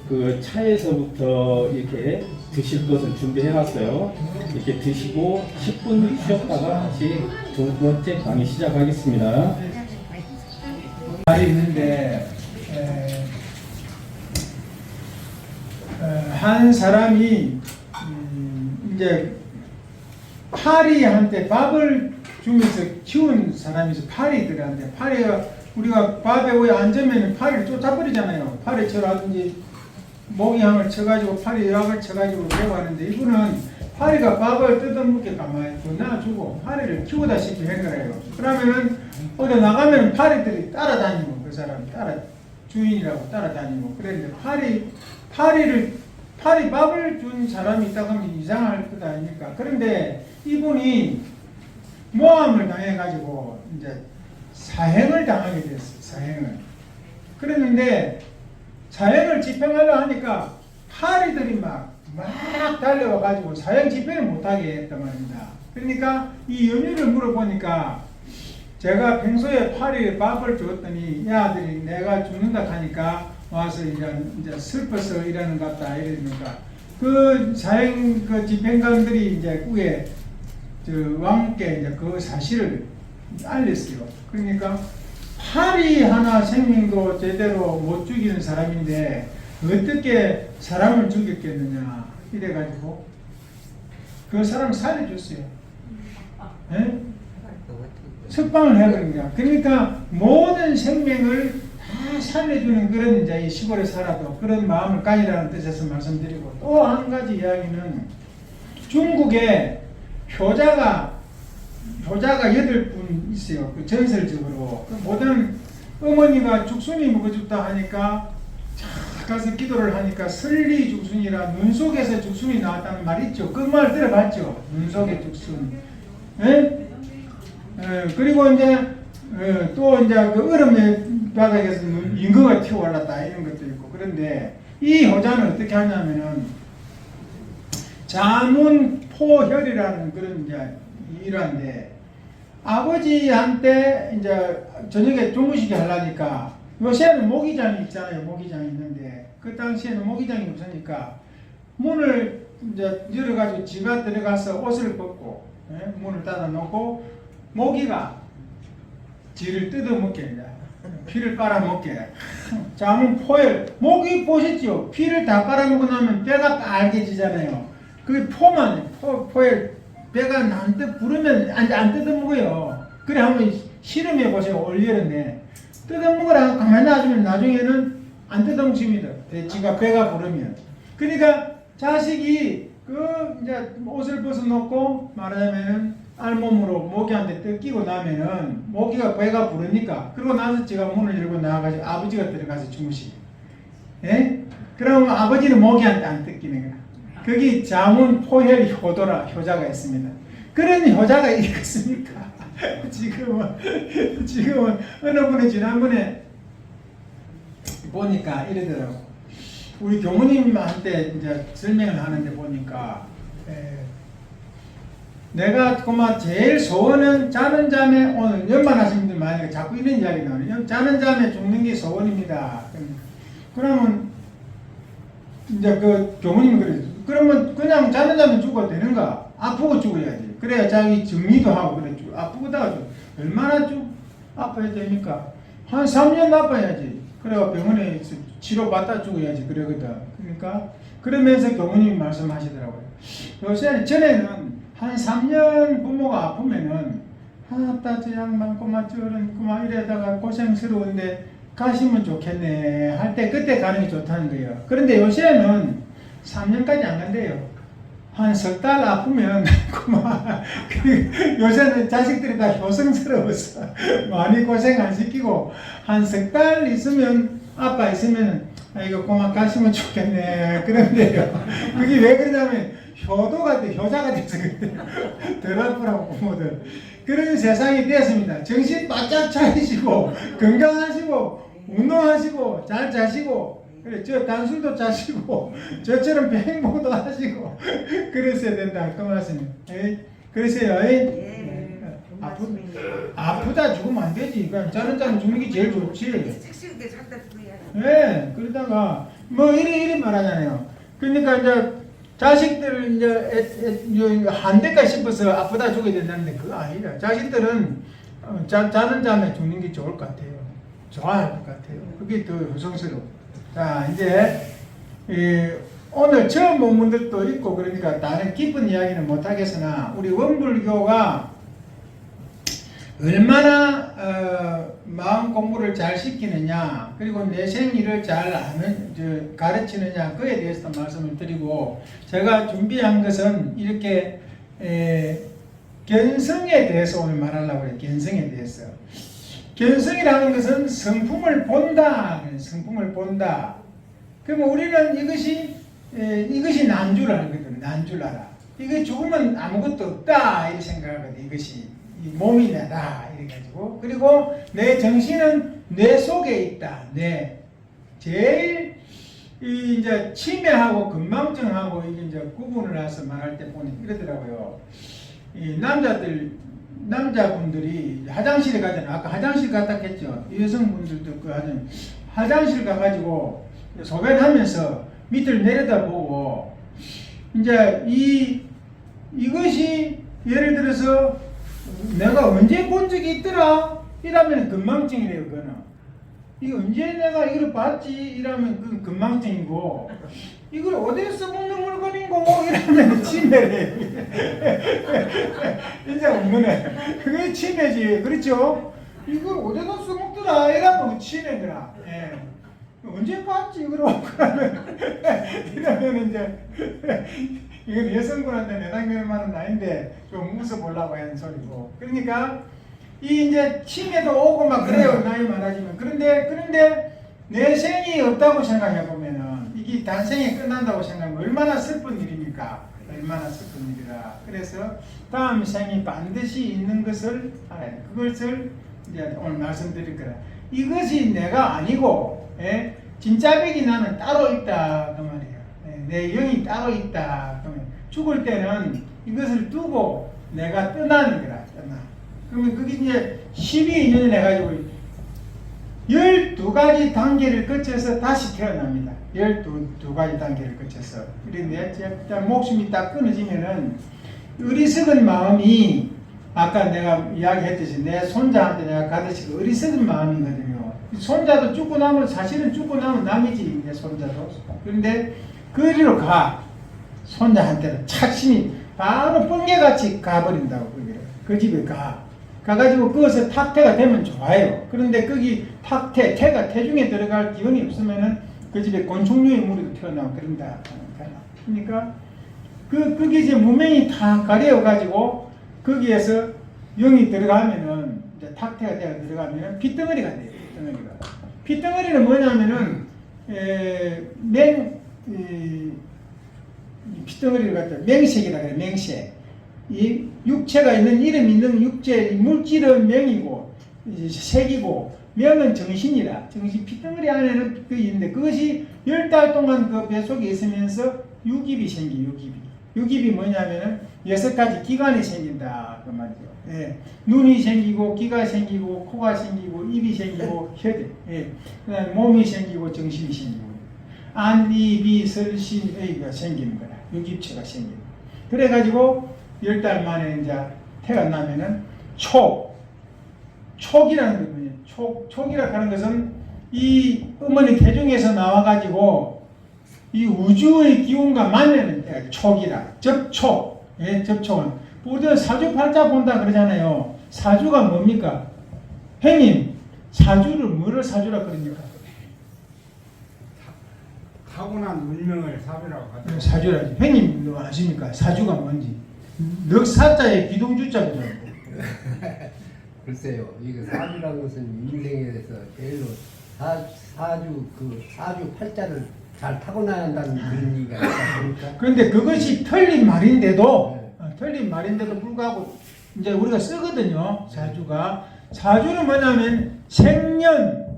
A: 그 차에서부터 이렇게 드실 것을 준비해 놨어요. 이렇게 드시고 10분 쉬었다가 다시 두 번째 강의 시작하겠습니다.
B: 말이 있는데 한 사람이 이제 파리한테 밥을 주면서 키운 사람이 있어. 파리들한테 파리가 우리가 밥에 위에 앉으면 파리를 쫓아버리잖아요. 파리 쳐라든지 모기향을 쳐가지고 파리 약을 쳐가지고 배워하는데 이분은 파리가 밥을 뜯어먹게 가만히 놔주고 파리를 키우다시피 한 거예요. 그러면은 어디 나가면 파리들이 따라다니고 그 사람 주인이라고 따라다니고 그랬는데 파리 밥을 준 사람이 있다고 하면 이상할 것 아닙니까? 그런데 이분이 모함을 당해가지고 이제 사형을 당하게 됐어요. 사형을. 그랬는데 사형을 집행하려 하니까 파리들이 막 달려와가지고 사형 집행을 못하게 했단 말입니다. 그러니까 이 연유를 물어보니까 제가 평소에 파리에 밥을 줬더니 이 아들이 내가 죽는다 하니까 와서 이제 슬퍼서 이러는 것 같다 이러니까 그 사형 그 집행관들이 이제 후에 저 왕께 이제 그 사실을 알렸어요. 그러니까 파리 하나 생명도 제대로 못 죽이는 사람인데 어떻게 사람을 죽였겠느냐 이래가지고 그 사람 살려줬어요. 예? 석방을 해버린 거야. 그러니까 모든 생명을 다 살려주는 그런 이제 이 시골에 살아도 그런 마음을 가지라는 뜻에서 말씀드리고, 또 한 가지 이야기는 중국에 효자가 8분 있어요. 그 전설적으로. 그 모든 어머니가 죽순이 먹어 죽다 하니까 가서 기도를 하니까 설리 죽순이라 눈 속에서 죽순이 나왔다는 말 있죠. 그 말 들어봤죠. 눈 속에 죽순. 예? 그리고 이제 또 이제 그 얼음 바닥에서 인거가 튀어올랐다 이런 것도 있고. 그런데 이 효자는 어떻게 하냐면은 자문포혈이라는 그런 이제 일화인데, 아버지한테 이제 저녁에 주무시게 하려니까, 요새는 모기장이 있잖아요. 모기장이 있는데 그 당시에는 모기장이 없으니까 문을 이제 열어가지고 지가 들어가서 옷을 벗고, 예? 문을 닫아 놓고 모기가 쥐를 뜯어먹게, 피를 빨아먹게. 자문포혈, 모기 보셨죠? 피를 다 빨아먹고 나면 뼈가 빨개지잖아요. 그 포혈, 뼈가 난뜻 부르면 안 뜯어먹어요. 그래 한번 실험해 보세요. 올여름에 뜯어먹으라 가만히 놔주면 나중에는 안 뜯어먹습니다. 지가 배가 부르면. 그러니까 자식이 그 이제 옷을 벗어놓고 말하자면은 알몸으로 모기한테 뜯기고 나면은 모기가 배가 부르니까, 그러고 나서 제가 문을 열고 나와가지고 아버지가 들어가서 주무시고, 예? 그러면 아버지는 모기한테 안 뜯기는 거야. 거기 자문포혈 효자가 있습니다. 그런 효자가 있겠습니까? 지금은 어느 분이 지난번에 보니까 이러더라고. 우리 교무님한테 이제 설명을 하는데 보니까, 내가 그만 제일 소원은 자는 잠에, 오늘 연만하신 분들 많으니까 자꾸 이런 이야기 나오네요. 자는 잠에 죽는 게 소원입니다. 그러면 이제 그 교무님이 그래요. 그러면 그냥 자는 잠에 죽어도 되는가? 아프고 죽어야지. 그래야 자기 정리도 하고 그래. 아프고다가 얼마나 아파야 됩니까? 한 3년 아파야지. 그래야 병원에 치료받다 죽어야지. 그러거든. 그러니까 그러면서 교무님이 말씀하시더라고요. 요새 전에는 한 3년 부모가 아프면은 아따 저 양반 꼬마 저런 꼬마 이래다가 고생스러운데 가시면 좋겠네 할 때 그때 가는 게 좋다는 거예요. 그런데 요새는 3년까지 안 간대요. 한 석 달 아프면 그만. 요새는 자식들이 다 효성스러워서 많이 고생 안 시키고 한 석 달 있으면, 아빠 있으면 이거 그만 가시면 좋겠네 그런데요. 그게 왜 그러냐면 효자가 돼서 그래요. 덜 아프라고 부모들. 그런 세상이 되었습니다. 정신 바짝 차리시고 건강하시고 운동하시고 잘 자시고, 그래 저 단술도 자시고 저처럼 행복도 하시고 그러셔야 된다 그 말씀이에요. 그러세요. 아프다 죽으면 안 되지. 그냥 자는 자는 죽는 게 제일 좋지.
G: 씩씩하게 살다 죽어야 돼.
B: 네, 그러다가 뭐 이리 말하잖아요. 그러니까 이제 자식들 이제 한대까 싶어서 아프다 죽어야 된다는데 그거 아니라, 자식들은 자는 잠에 죽는 게 좋을 것 같아요. 좋아할 것 같아요. 그게 더 효성스러워. 자, 이제 오늘 처음 온 분들도 있고 그러니까 다른 깊은 이야기는 못 하겠으나, 우리 원불교가 얼마나 마음 공부를 잘 시키느냐, 그리고 내 생일을 잘 가르치느냐, 그에 대해서 말씀을 드리고, 제가 준비한 것은 이렇게 견성에 대해서 오늘 말하려고 해요. 견성에 대해서. 견성이라는 것은 성품을 본다. 성품을 본다. 그러면 우리는 이것이 난주라는 거거든. 난주라라. 이거 죽으면 아무것도 없다 이렇게 생각하거든. 이것이 이 몸이 나다 이래가지고. 그리고 내 정신은 뇌 속에 있다. 뇌. 제일 이제 치매하고 건망증하고 이게 이제 구분을 해서 말할 때 보니 이러더라고요. 이 남자분들이 화장실에 가잖아요. 아까 화장실 갔다 했죠. 여성분들도 그 화장실 가가지고 소변하면서 밑을 내려다보고, 이제 이것이 예를 들어서 내가 언제 본 적이 있더라? 이러면 건망증이래요. 그거는. 이거 언제 내가 이걸 봤지? 이러면 그 건망증이고, 이걸 어디서 먹는 물건인고? 이러면 치매래. 진짜 없네. 그게 치매지. 그렇죠? 이걸 어디다 써먹더라? 이러면 치매인 거라. 예. 언제 봤지? 그러면 이러면 이제 이건 여성분한테 내당되는 말은 아닌데 좀 웃어보려고 하는 소리고. 그러니까 이 이제 치매도 오고 막 그래요. 나이 많아지면. 그런데 내 생이 없다고 생각해 보면은 이게 단생이 끝난다고 생각하면 얼마나 슬픈 일입니까? 얼마나 슬픈 일이라. 그래서 다음 생이 반드시 있는 것을 알아야 돼. 그것을 이제 오늘 말씀드릴 거라. 이것이 내가 아니고, 예? 진짜백이 나는 따로 있다 그 말이에요. 예? 내 영이 따로 있다. 그러면 죽을 때는 이것을 두고 내가 떠나는 거라. 떠나. 그러면 그게 이제 12인연을 해가지고 12가지 단계를 거쳐서 다시 태어납니다. 12가지 단계를 거쳐서. 그런데 일단 목숨이 딱 끊어지면은 어리석은 마음이 아까 내가 이야기했듯이 내 손자한테 내가 가르치고 어리석은 마음이거든요. 손자도 죽고 나면 사실은 죽고 나면 남이지 내 손자도. 그런데 그리로 가. 손자한테는 착신이 바로 번개같이 가버린다고. 그 집에 가. 가가지고 거기서 탁태가 되면 좋아요. 그런데 거기 탁태, 태가 태중에 들어갈 기운이 없으면은 그 집에 곤충류의 무리도 태어나고 그런다. 그러니까 그게 이제 무명이 다 가려가지고 거기에서 영이 들어가면은 이제 탁태가 되어 들어가면은 핏덩어리가 돼요. 핏덩어리가. 핏덩어리는 뭐냐면은 핏덩어리를 갖다 맹색이라 그래. 맹색. 이 육체가 있는 이름 있는 육체 물질은 명이고 색이고 명은 정신이라. 정신 핏덩어리 안에는 그 있는데 그것이 10달 동안 그 뱃속에 있으면서 유깁이 생기. 유깁이 뭐냐면은 6가지 기관이 생긴다 그 말이죠. 예. 눈이 생기고 귀가 생기고 코가 생기고 입이 생기고 혀대. 예. 그다음에 몸이 생기고 정신이 생기고 안, 이, 비, 설, 신, 의가 생기는 거라. 유깁체가 생기는 거라. 그래가지고 10달 만에 이제 태어나면은 촉이라는 거거든요. 촉이라고 하는 것은 이 어머니 태중에서 나와가지고 이 우주의 기운과 만나는 때가 촉이라. 접촉. 예, 접촉은. 우리는 사주팔자 본다 그러잖아요. 사주가 뭡니까? 형님, 사주를 뭐를 사주라 그럽니까?
F: 타고난 운명을 사주라고 하죠.
B: 사주라지. 형님, 너 아십니까? 사주가 뭔지. 넉사자의 기둥주자거든요.
H: 글쎄요, 이거 사주라는 것은 인생에 대해서 제일로 사주 팔자를 잘 타고나야 한다는 그런 얘기가 있지 않습니까?
B: 그런데 그것이 틀린 말인데도 불구하고 이제 우리가 쓰거든요. 사주는 뭐냐면 생년.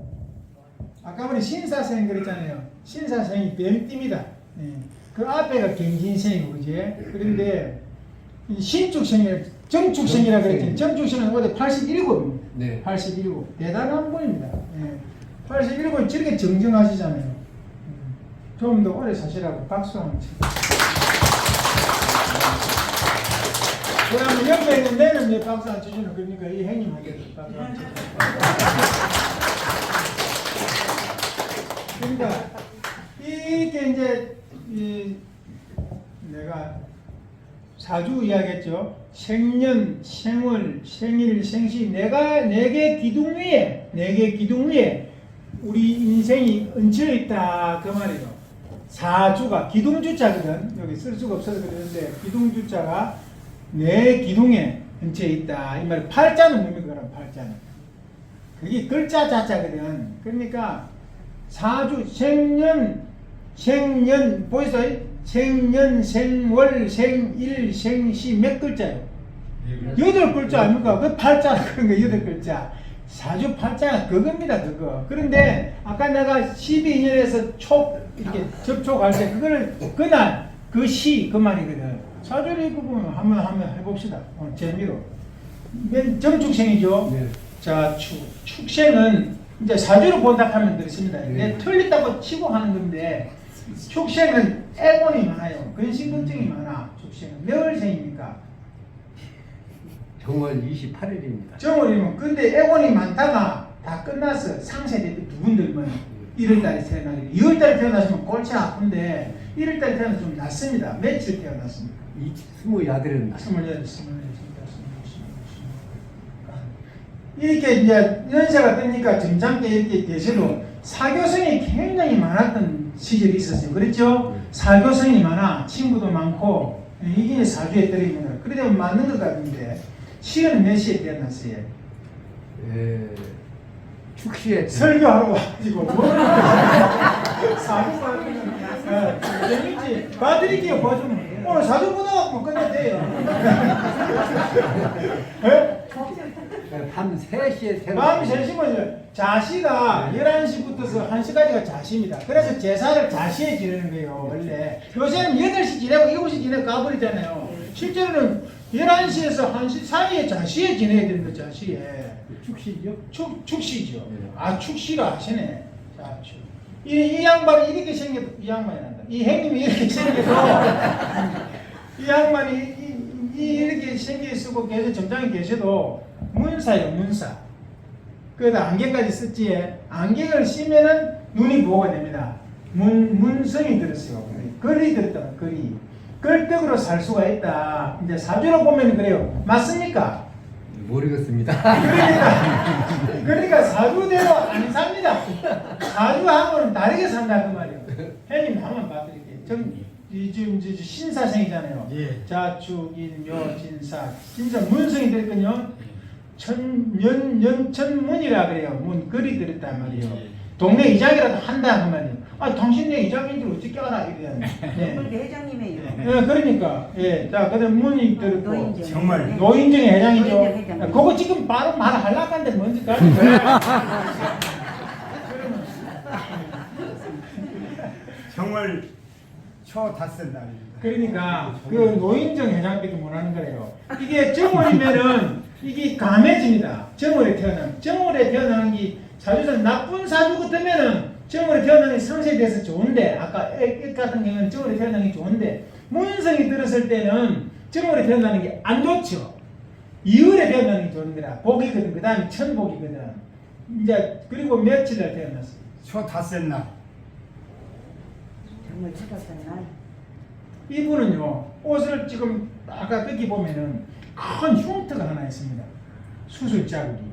B: 아까 우리 신사생 그랬잖아요. 신사생이 뱀띠입니다. 예. 그 앞에가 경진생이고 그지? 그런데 신축생이라 정축생이라 그랬더니 정축생은 어디 87입니다.
H: 네.
B: 87. 대단한 분입니다. 예. 87은 저렇게 정정하시잖아요. 좀 더 오래 사시라고 박수 한번 치고. 그러면 옆에 있는 내는 왜 박수 안 치시는 겁니까? 이 형님한테 박수 안 치시는 그러니까 이게 이제 내가 사주 이야기했죠. 생년, 생월, 생일, 생시 네 개 기둥 위에 우리 인생이 얹혀 있다 그 말이에요. 사주가 기둥주자거든. 여기 쓸 수가 없어서 그러는데 기둥주자가 네 기둥에 얹혀 있다 이 말. 팔자는 뭡니까? 그럼 팔자는 그게 글자 자자거든. 그러니까 사주 생년 보이세요? 생년, 생월, 생일, 생시 몇 글자예요? 8글자 아닙니까? 그 팔자 그런 거 8글자. 사주 팔자가 그겁니다, 그거. 그런데 아까 내가 12인연에서 이렇게 접촉할 때 그거를 그날 그 말이거든. 사주를 보면 한번 해봅시다. 오늘 재미로. 정축생이죠.
H: 네.
B: 자, 축생은 이제 사주로 본다 하면 그렇습니다.
H: 네.
B: 틀렸다고 치고 하는 건데 축생은 애곤이 많아요. 근심걱정이 많아. 축생은 몇 월생입니까?
H: 정월 28일입니다.
B: 정월이면 근데 애곤이 많다가 다 끝났어. 상세대 두 분들만 1월달에 태어나게. 2월달에 태어나시면 골치 아픈데 1월달에 태어나서 좀 낫습니다. 며칠 태어났습니까?
H: 이 28은
B: 28, 28, 28, 28. 이렇게 이제 연세가 뜨니까 점잖게 이렇게 계셔도 사교성이 굉장히 많았던 시절이 있었어요. 그렇죠? 사교성이 많아. 친구도 많고 이게 사주에 떨어집니다. 그래도 맞는 것 같은데 시는 몇 시에 태어났어요?
H: 축시에
B: 설교하러 와가지고 사주 받으면 재밌지. 봐드릴게요. 봐주면 오늘 사주 보다가 끝내도 돼요. 예?
H: 밤 3시에 태어났어요.
B: 마음이 세시면 자시가 11시부터서 1시까지가 자시입니다. 그래서 제사를 자시에 지내는 거예요. 원래 요새는 8시 지내고 7시 지내고 가버리잖아요. 실제로는 11시에서 1시 사이에 자시에 지내야 되는 거. 자시에
H: 축시죠?
B: 축시죠. 아 축시가 하시네. 자, 이 양반이 이렇게 생겨도 이 양반이 난다. 이 형님이 이렇게 생겨도 이 양반이 이렇게 생겨 쓰고 계셔 점장에 계셔도 문사예요. 문사. 그래도 안경까지 썼지. 안경을 쓰면은 눈이 보호가 됩니다. 문성이 들었어요. 글이 들었다. 글이. 글떡으로 살 수가 있다. 이제 사주로 보면 그래요. 맞습니까?
H: 모르겠습니다.
B: 그러니까 사주대로 안 삽니다. 사주하고는 다르게 산다 그 말이에요. 형님 한번 봐드릴게요. 지금 신사생이잖아요.
F: 예.
B: 자축인 묘진사. 진짜 문성이 들거든요. 연천문이라 그래요. 문 글이 들었단 말이에요. 동네 이장이라도 한다 그 말이에요. 아 당신네 이장인 줄 어떻게 알아 이래요. 예.
G: 우리 회장님이에요.
B: 예, 그러니까 예, 자 그다음 문이 들었고
G: 노인정.
F: 정말
B: 노인정의 회장이죠.
G: 노인정 회장.
B: 그거 지금 바로 말하려고 하는데 먼저 가지.
F: 정말 초닷새 날입니다.
B: 그러니까 그 노인정 회장밖에 못하는 거래요. 이게 정월이면은 이게 감해집니다. 정월에 태어나면 정월에 태어나는 게 사주상 나쁜 사주 같으면은 정월에 태어나는 게 상세돼서 좋은데 아까 액 같은 경우는 정월에 태어나는 게 좋은데 문성이 들었을 때는 정월에 태어나는 게 안 좋죠. 2월에 태어나는 게 좋은 거라 복이거든. 그 다음에 천복이거든. 이제 그리고 며칠날 태어났어.
F: 초닷새 날.
G: 정말 찾았던 날.
B: 이분은요 옷을 지금 아까 뺏기 보면은 큰 흉터가 하나 있습니다. 수술 자국이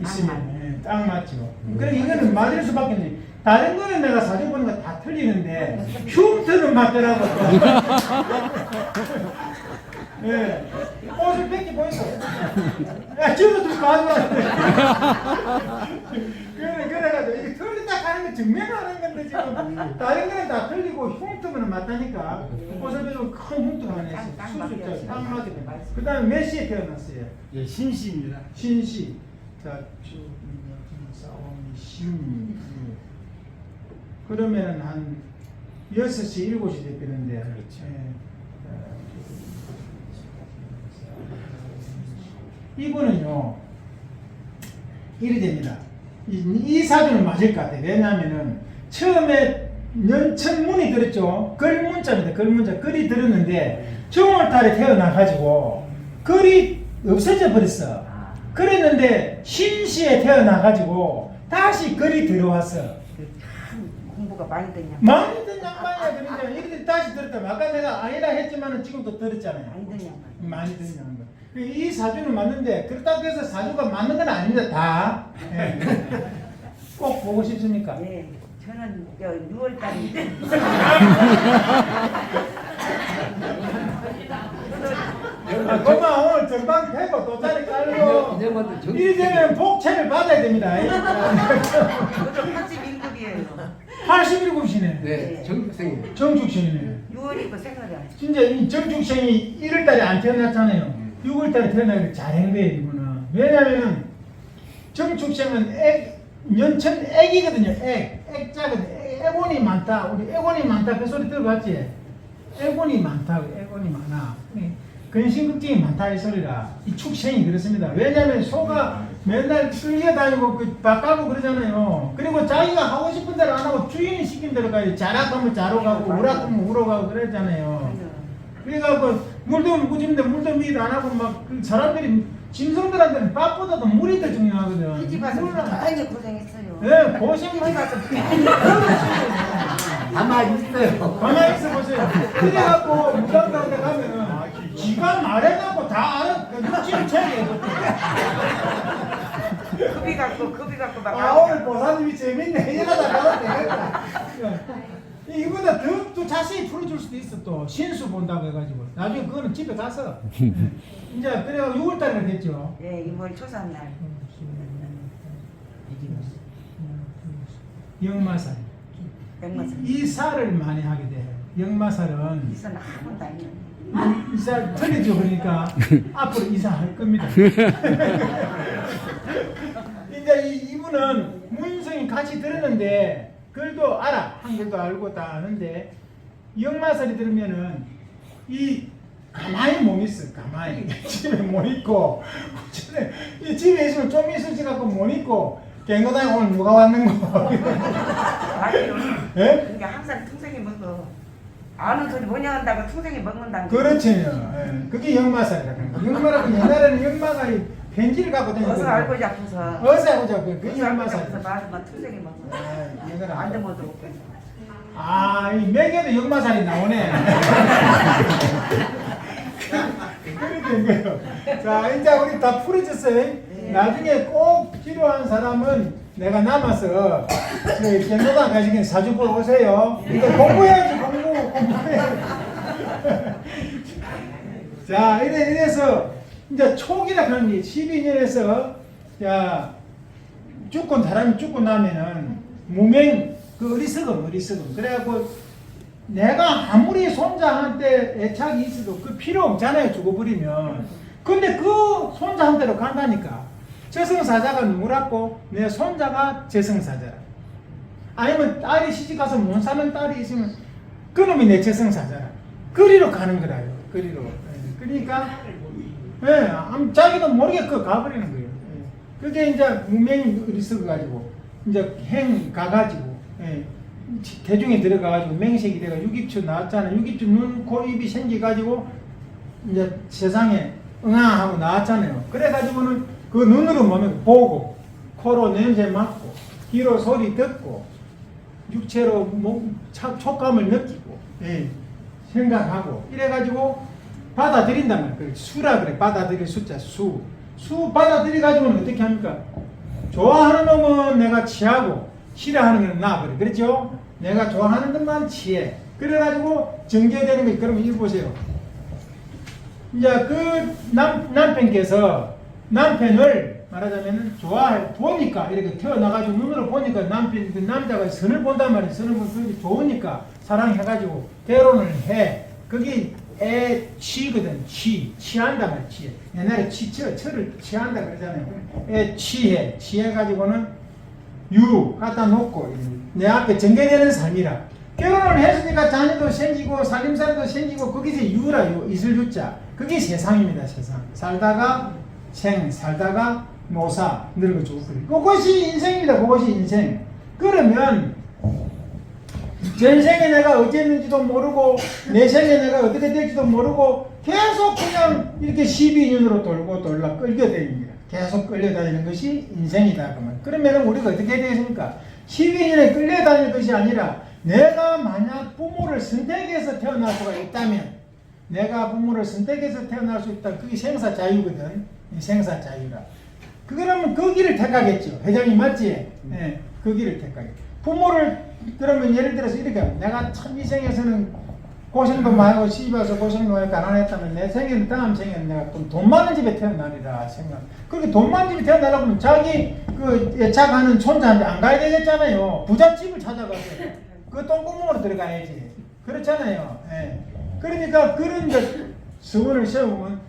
B: 있으면 딱 맞죠. 그래 이거는 맞을 수밖에 없네. 다른 거는 내가 사진 보는 거 다 틀리는데 흉터는 맞더라고. 예, 옷을 뺏기 보이소. 야 지금 좀 가져와. 그래가지고 이게 틀리다 하는 거 증명하는 건데 지금 다른 거는 다 틀리고 흉터는 맞다니까. 옷을 뺏고 큰 흉터가 하나 있어. 수술자 딱 맞게 돼. 그 다음에 몇 시에 태어났어요?
F: 예, 신시입니다.
B: 신시. 자, 싸움이 신. 그러면은 한 6시, 7시 됐겠는데.
F: 그렇죠.
B: 이분은요, 이리 됩니다. 이 사주는 맞을 것 같아요. 왜냐하면은 처음에 연천문이 들었죠. 글문자입니다. 글문자. 글이 들었는데 정월달에 태어나가지고 글이 없어져 버렸어. 그랬는데 신시에 태어나가지고 다시 글이 들어왔어.
G: 참 공부가 많이 됐냐.
B: 많이 든 양반이야. 그러니까 이들이 다시 들었다면 아까 내가 아니라 했지만은 지금도 들었잖아요.
G: 많이 든 양반.
B: 많이 든 양반. 이 사주는 맞는데 그렇다고 해서 사주가 맞는 건 아닙니다. 다. 예. 꼭 보고 싶습니까?
G: 네, 저는 6월달인데.
B: 그만 오늘 전방 패고 돗자리 깔고
H: 이제 먼저 정-
B: 이리 되면 복채를 받아야 됩니다.
G: 저도 81급이에요.
B: 87시네.
H: 네, 정육생이에요.
B: 정축생이네.
G: 6월이고 생활이야.
B: 진짜 이 정축생이 1월달에 안 태어났잖아요. 6월달에 태어나기 잘한 거예요, 이거는. 왜냐면은 정축생은 연천 액이거든요. 액자거든. 애곤이 많다. 우리 애곤이 많다. 그 소리 들어봤지? 애곤이 많다. 애곤이 많아. 근심걱정이 많다 이 소리라. 이 축생이 그렇습니다. 왜냐하면 소가 맨날 끌려다니고 밥 가고 그러잖아요. 그리고 자기가 하고 싶은 대로 안 하고 주인이 시킨 대로 가야지. 자락하면 자러 가고 우락하면 우러 가고 그러잖아요. 그래갖고 물도 묻는데 물도 미를 안 하고 막 사람들이 짐승들한테는 밥보다도 물이 더 중요하거든.
G: 이집 와서
B: 물은
G: 많이 고생했어요.
B: 네, 고생
G: 이집
B: 많이
G: 와서
H: 가만히 있어요.
B: 가만히 있어 보세요. 그래갖고 무당들한테 가면은 지가 말해갖고 다 알아. 눈치를 채야 돼.
G: 급이 갖고 막.
B: 아, 오늘 보사님이 재밌네. 이러다 가도 되겠다. 이거보다 더 자세히 풀어줄 수도 있어. 또 신수 본다고 해가지고 나중에 그거는 집에 가서 이제 그래가 6월달에 됐죠.
G: 예, 이월 초산 날.
B: 역마살.
G: 백마산.
B: 이사를 많이 하게 돼요. 역마살은
G: 이선 한 번도 안 했는데.
B: 이사 틀리죠. 그러니까 앞으로 이사할 겁니다. 이제 이분은 문성이 같이 들었는데 글도 알아. 한글도 알고 다 아는데 역마살이 들으면은 이 가만히 못 있어. 가만히 집에 못 있고 이 집에 있으면 좀 있을지 갖고 못 있고 갱고당에 오늘 누가 왔는 거.
G: 아니요.
B: 예?
G: 그러니까 항상 퉁생이 먹어. 아는 소리 뭐냐 한다고 퉁생이 먹는다는 거.
B: 그렇죠. 예. 그게 역마살이라는 거. 역마라고 옛날에는 역마가 이 편지를 갖고 다녔거든요.
G: 어서 알고 잡고서.
B: 어서 알고 잡고 그게
G: 어서 알고 잡고서
B: 역마살.
G: 말만 퉁생이 먹어.
B: 아, 이건
G: 안
B: 안 돼.
G: 되면 도
B: 아, 이 맥에도 역마살이 나오네. 그렇게 된 거예요. 자, 이제 우리 다 풀어졌어요. 나중에 꼭 필요한 사람은 내가 남아서 저희 견도당 가시긴 사주 보러 오세요. 이거 공부해야지, 공부해야지. 자, 이래서 이제 촉이라 하는 게 12년에서 자, 사람이 죽고 나면은 무명, 그 어리석음. 그래갖고 내가 아무리 손자한테 애착이 있어도 그 필요 없잖아요, 죽어버리면. 근데 그 손자한테로 간다니까. 저승사자가 누구라고? 내 손자가 저승사자라. 아니면 딸이 시집가서 못 사는 딸이 있으면 그놈이 내 저승사자라. 그리로 가는 거라요. 그리로. 그러니까 자기도 모르게 그 가버리는 거예요. 그게 이제 무명이 어리석어가지고 이제 행 가가지고 대중에 들어가가지고 맹색이 돼가 유깁추 나왔잖아요. 유깁추 눈, 코, 입이 생겨가지고 이제 세상에 응아하고 나왔잖아요. 그래가지고는 그 눈으로 몸을 보고, 코로 냄새 맡고, 귀로 소리 듣고, 육체로 촉감을 느끼고, 생각하고, 이래가지고 받아들인단 말이에요. 수라 그래. 받아들일 숫자, 수. 수 받아들여가지고는 어떻게 합니까? 좋아하는 놈은 내가 취하고, 싫어하는 건 나. 그래. 그렇죠? 내가 좋아하는 것만 취해. 그래가지고 정제되는 거, 그러면 이거 보세요. 이제 그 남편께서 남편을 말하자면 보니까 이렇게 태어나가지고 눈으로 보니까 그 남자가 선을 본단 말이에요. 선을 보면 그게 좋으니까 사랑해가지고 결혼을 해. 그게 취거든. 취한단 말이에요. 취해. 옛날에 철을 취한다 그러잖아요. 취해가지고는 갖다 놓고 내 앞에 전개되는 삶이라. 결혼을 했으니까 자녀도 생기고 살림살이도 생기고 거기서 이슬 유자. 그게 세상입니다. 세상. 살다가 살다가 노사 늙어 죽고 그것이 인생입니다. 그것이 인생. 그러면 전생에 내가 어쨌는지도 모르고 내 생에 내가 어떻게 될지도 모르고 계속 그냥 이렇게 12년으로 돌고 돌라 끌려다닙니다. 계속 끌려다니는 것이 인생이다. 그러면 우리가 어떻게 되겠습니까? 12년에 끌려다닐 것이 아니라 내가 만약 부모를 선택해서 태어날 수가 있다면 내가 부모를 선택해서 태어날 수 있다. 그게 생사 자유거든. 생사 자유라. 그러면 그 길을 택하겠죠. 회장님 맞지? 네, 그 길을 택하겠죠. 부모를 그러면 예를 들어서 이렇게 내가 참 이 생에서는 고생도 많이 하고 시집와서 고생도 많이 가난했다면 내 생에는 다음 생에는 내가 좀 돈 많은 집에 태어나리라 생각. 그렇게 돈 많은 집에 태어나려고 하면 자기 그 애착하는 손자한테 안 가야 되겠잖아요. 부잣집을 찾아가서 그 똥구멍으로 들어가야지. 그렇잖아요. 예. 그러니까 그런 서원을 세우면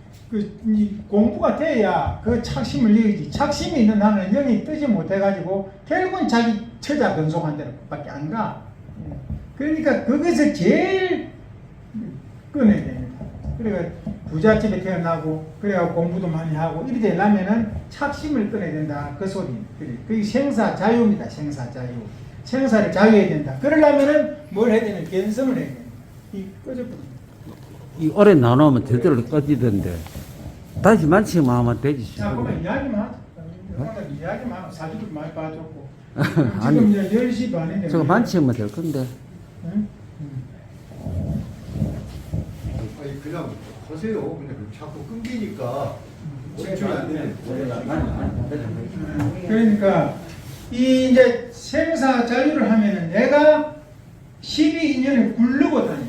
B: 공부가 돼야 그 착심을 이기지. 착심이 있는 한은 영이 뜨지 못해가지고 결국은 자기 처자 근속한 대로 밖에 안 가. 그러니까 그것을 제일 끊어야 됩니다. 그러니까 부잣집에 태어나고 그래야 공부도 많이 하고 이래 되려면은 착심을 끊어야 된다. 그 소리. 그게 생사 자유입니다. 생사 자유. 생사를 자유해야 된다. 그러려면은 뭘 해야 되는 견성을 해야 됩니다. 이 꺼져버립니다.
D: 이 오래 나누면 제대로 꺼지던데. 다시 만치면 하면 되지.
B: 자, 그러면 이야기만 하자. 오늘 이야기만 하고 사주도 많이 봐줬고.
D: 아니,
B: 지금 이제 10시 반인데.
D: 저거 만치면 될 건데.
B: 응?
I: 아니 그냥 하세요. 그냥 자꾸 끊기니까 집중이 안 되네.
B: 그러니까 이 이제 생사 자유를 하면은 내가 12인연을 굴르고 다녀.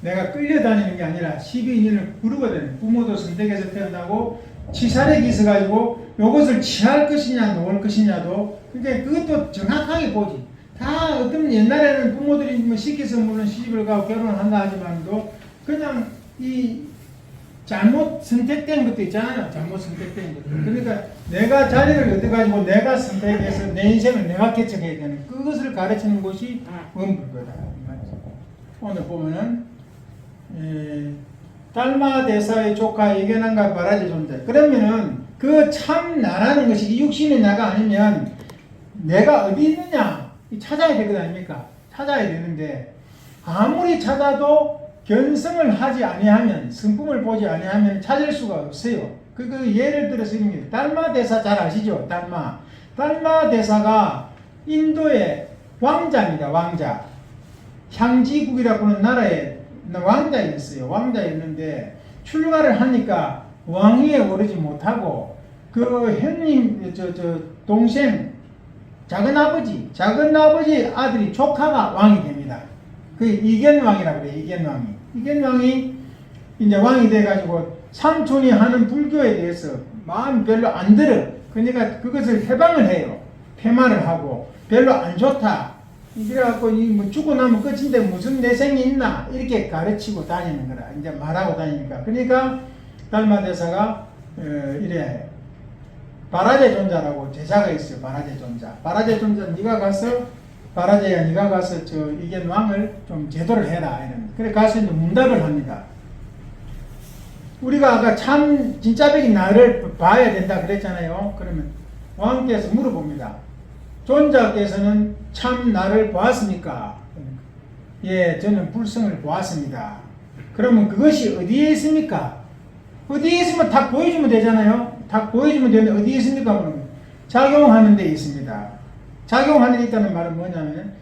B: 내가 끌려다니는 게 아니라 12인연을 굴르고 다녀. 부모도 선택해서 태어나고 치사력이 있어가지고 요것을 취할 것이냐 놓을 것이냐도 그러니까 그것도 정확하게 보지. 다 어떤 옛날에는 부모들이 뭐 시켜서 물론 시집을 가고 결혼을 한다 하지만도 그냥 이 잘못 선택된 것도 있잖아요. 잘못 선택된 것도. 그러니까 내가 자리를 얻어가지고 내가 선택해서 내 인생을 내가 개척해야 되는 그것을 가르치는 것이 원불교다. 오늘 보면은 달마 대사의 조카 예견한가 바라지 존재. 그러면은 그 참 나라는 것이 이 육신의 나가 아니면 내가 어디 있느냐 찾아야 되거든 아닙니까? 찾아야 되는데 아무리 찾아도 견성을 하지 아니하면 성품을 보지 아니하면 찾을 수가 없어요. 그 예를 들어서 달마 대사 잘 아시죠? 달마 대사가 인도의 왕자입니다. 왕자. 향지국이라고 하는 나라에 왕자였어요. 왕자였는데 출가를 하니까 왕위에 오르지 못하고 그 형님 동생 작은아버지 아들이 조카가 왕이 됩니다. 그 이견왕이라고 그래요. 이견왕이 이제 왕이 돼가지고 삼촌이 하는 불교에 대해서 마음이 별로 안 들어. 그러니까 그것을 해방을 해요. 폐마를 하고 별로 안 좋다. 그래갖고 뭐 죽고 나면 끝인데 무슨 내생이 있나 이렇게 가르치고 다니는 거라. 이제 말하고 다니니까. 그러니까 달마 대사가 이래 바라제 존자라고 제자가 있어요. 바라제 존자 네가 가서 바라제야 네가 가서 저 이견 왕을 좀 제도를 해라 이런. 그래 가서 이제 문답을 합니다. 우리가 아까 참 진짜백인 나를 봐야 된다 그랬잖아요. 그러면 왕께서 물어봅니다. 존자께서는 참 나를 보았습니까? 예, 저는 불성을 보았습니다. 그러면 그것이 어디에 있습니까? 어디에 있으면 딱 보여주면 되잖아요. 딱 보여주면 되는데 어디에 있습니까? 그러면 작용하는 데 있습니다. 작용하는 데 있다는 말은 뭐냐면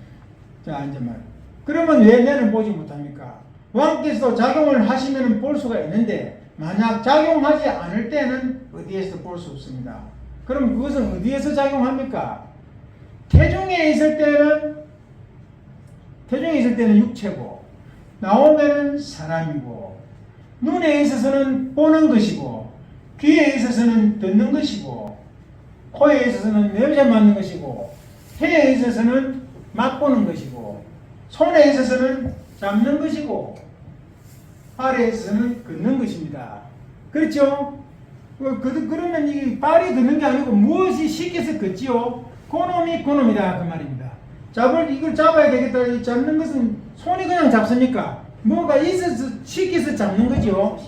B: 자 이제 말. 그러면 왜 나는 보지 못합니까? 왕께서도 작용을 하시면 볼 수가 있는데 만약 작용하지 않을 때는 어디에서 볼 수 없습니다. 그럼 그것은 어디에서 작용합니까? 태중에 있을 때는 육체고 나오면은 사람이고 눈에 있어서는 보는 것이고 귀에 있어서는 듣는 것이고 코에 있어서는 냄새 맡는 것이고 혀에 있어서는 맛보는 것이고 손에 있어서는 잡는 것이고 발에 있어서는 걷는 것입니다. 그렇죠? 그러면 이 발이 걷는 게 아니고 무엇이 시켜서 걷지요? 그놈이 그놈이다 그 말입니다. 이걸 잡아야 되겠다. 이 잡는 것은 손이 그냥 잡습니까? 뭐가 있어서 시켜서 잡는 거죠.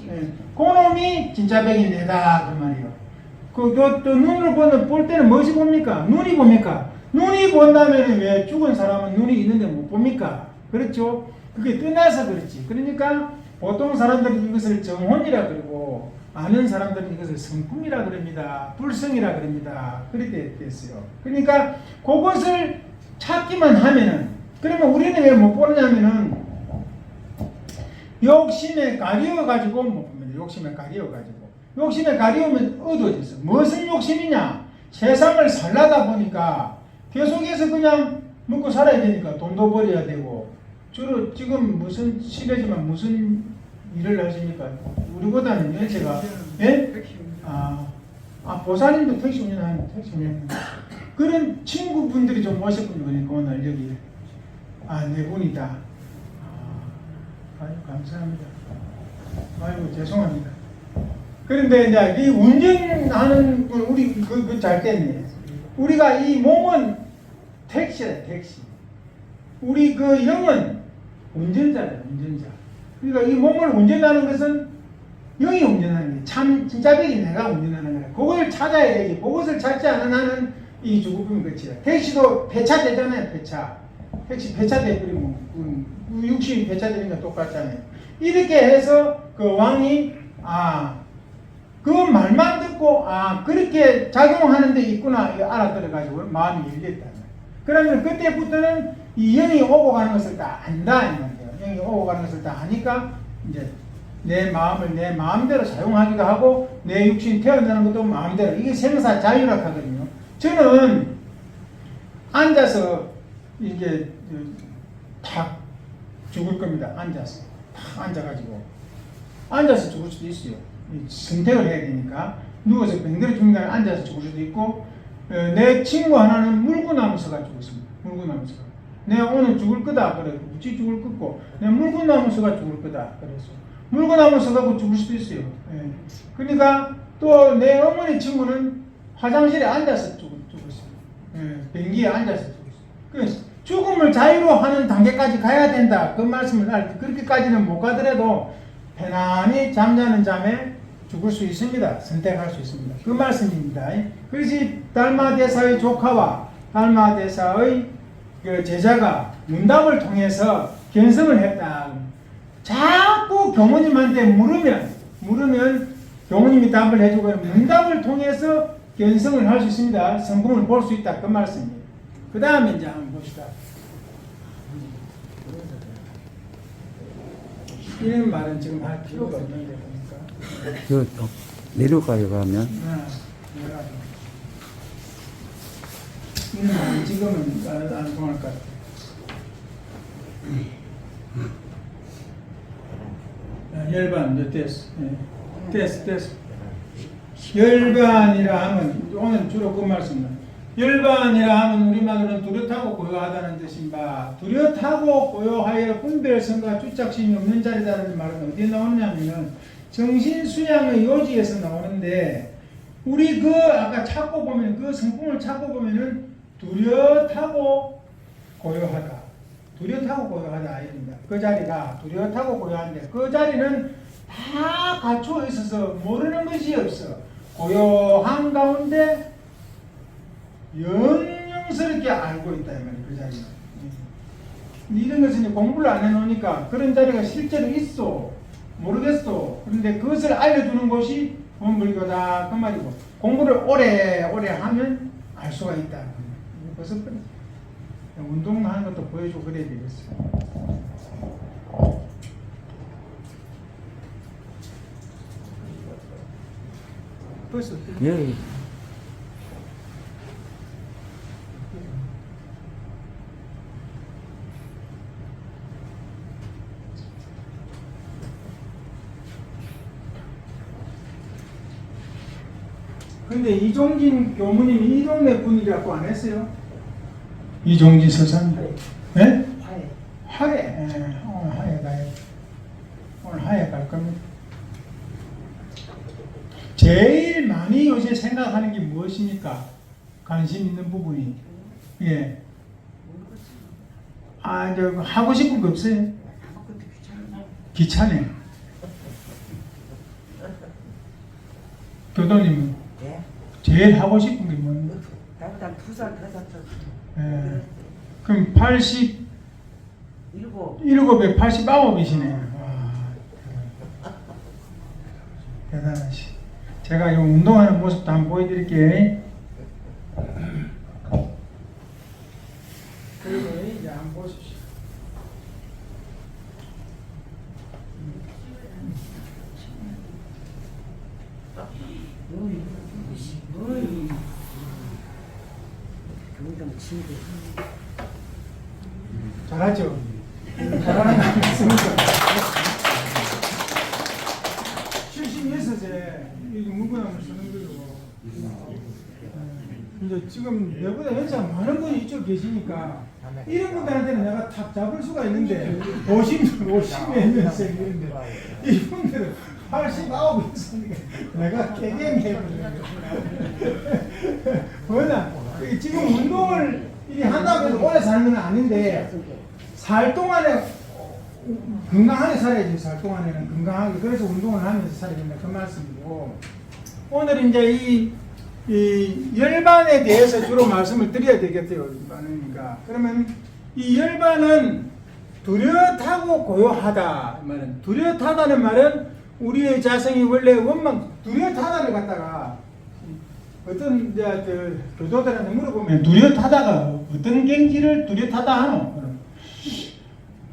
B: 그놈이 진짜 백인이다 그 말이에요. 또 눈을 볼 때는 무엇이 봅니까? 눈이 봅니까? 눈이 본다면 왜 죽은 사람은 눈이 있는데 못 봅니까? 그렇죠? 그게 떠나서 그렇지. 그러니까 보통 사람들은 이것을 정혼이라 그러고 아는 사람들은 이것을 성품이라 그럽니다. 불성이라 그럽니다. 그렇게 됐어요. 그러니까 그것을 찾기만 하면은 그러면 우리는 왜 못 보느냐면은 욕심에 가리워가지고 못 봅니다. 욕심에 가리우면 어두워졌어. 무슨 욕심이냐? 세상을 살라다 보니까 계속해서 그냥 먹고 살아야 되니까 돈도 벌어야 되고 주로 지금 무슨 시대지만 무슨 일을 하십니까? 우리보다는 연세가 예? 보살님도 택시 운전하는 그런 친구분들이 좀 오셨군요. 그러니까 오늘 여기 네 분이다. 아유 감사합니다. 아이고 죄송합니다. 그런데 이제 이 운전하는 분 우리 그 잘 됐네. 우리가 이 몸은 택시다 택시. 우리 그 영은 운전자다 운전자. 그러니까 이 몸을 운전하는 것은 영이 운전하는 거야. 참 진짜 백이 내가 운전하는 거야. 그걸 찾아야 되지. 그것을 찾지 않은 한은 이 죽음이 끝이야. 택시도 폐차되잖아요. 택시 폐차되버리면 육신이 폐차되는 거 똑같잖아요. 이렇게 해서 그 왕이 그 말만 듣고 아 그렇게 작용하는 데 있구나 이거 알아들어가지고 마음이 열렸다. 그러면 그때부터는 이 영이 오고 가는 것을 다 안다 이 말이에요. 영이 오고 가는 것을 다 아니까 이제 내 마음을 내 마음대로 사용하기도 하고 내 육신 태어나는 것도 마음대로 이게 생사 자유락하거든요. 저는 앉아서 이게 탁 죽을 겁니다. 앉아서 탁 앉아가지고 앉아서 죽을 수도 있어요. 선택을 해야 되니까 누워서 뱅대로 죽는 게 아니라 앉아서 죽을 수도 있고 내 친구 하나는 물구나무 서가 죽었습니다. 물구나무 서가 내가 오늘 죽을 거다 그래 어찌 죽을 거고 내가 물구나무 서가 죽을 거다 그래서 물구나무 서가고 죽을 수도 있어요. 예. 그러니까 또 내 어머니 친구는 화장실에 앉아서 죽었어요. 예. 변기에 앉아서 죽었어요. 죽음을 자유로 하는 단계까지 가야 된다. 그 말씀을 그렇게까지는 못 가더라도 편안히 잠자는 잠에 죽을 수 있습니다. 선택할 수 있습니다. 그 말씀입니다. 그래서 달마대사의 조카와 달마대사의 그 제자가 문답을 통해서 견성을 했다. 자꾸 경호님한테 물으면 경호님이 답을 해주고 문답을 통해서 견성을 할 수 있습니다. 성공을 볼 수 있다. 그 말씀입니다. 그 다음에 이제 한번 봅시다. 이런 말은 지금 할 필요가 없는데 보니까.
D: 내려가요 가면.
B: 이런 말은 지금은 안 통할 것 같아. 열반 몇 됐어? 됐어. 열반이라 하면 오늘 주로 그 말씀은 열반이라 하면 우리말로는 뚜렷하고 고요하다는 뜻인 바 뚜렷하고 고요하여 분별성과 주착심이 없는 자리다는 말은 어디에 나오느냐면 정신수양의 요지에서 나오는데 우리 그 아까 찾고 보면 그 성품을 찾고 보면은 뚜렷하고 고요하다. 뚜렷하고 고요하다 이럽니다. 그 자리가 뚜렷하고 고요한데 그 자리는 다 갖추어 있어서 모르는 것이 없어. 고요한 가운데 영영스럽게 알고 있다 이 말이에요. 그 자리는. 이런 것은 이제 공부를 안 해놓으니까 그런 자리가 실제로 있어. 모르겠어. 그런데 그것을 알려주는 것이 원불교다 그 말이고 공부를 오래 하면 알 수가 있다. 벌써 운동하는 것도 보여주고 그래야 되겠어요. 벌써
D: 예.
B: 근데 이종진 교무님이 이 동네 분이라고 안 했어요? 이종진 서사님. 네? 하회. 예, 오늘 하회 가요. 오늘 하회 갈 겁니다. 제일 많이 요새 생각하는 게 무엇입니까? 관심 있는 부분이. 예. 아, 이제 하고 싶은 거 없어요? 귀찮아요. 교도님은?
G: 예?
B: 제일 하고 싶은 게 뭐예요?
G: 나보다 2살 더 잤죠.
B: 예. 그럼 87에
G: 일곱.
B: 89이시네요. 대단하시. 제가 이 운동하는 모습도 한번 보여드릴게요. 그리고 이제 한번 보십시오. 잘하죠? 잘하는 거 아니겠습니까? 실심이 있어서 이게 물구나무 쓰는 거고. 이제 지금 내보다 연차 많은 분이 이쪽 계시니까 이런 분들한테는 내가 탁 잡을 수가 있는데 50몇 년생 이런데 이분들은 89 있으니까 내가 개개해버려요. 뭐냐 지금 운동을 한다고 해서 오래 사는 건 아닌데 살 동안에 건강하게 살아야지. 살 동안에는 건강하게. 그래서 운동을 하면서 살아야 된다 그 말씀이고 오늘 이제 이 열반에 대해서 주로 말씀을 드려야 되겠어요. 열반이니까. 그러면 이 열반은 뚜렷하고 고요하다. 말은 뚜렷하다는 말은 우리의 자성이 원래 원망 두려타다를 갖다가 어떤 이제 교도들한테 물어보면 두려타다가 어떤 경지를 두려타다 하노?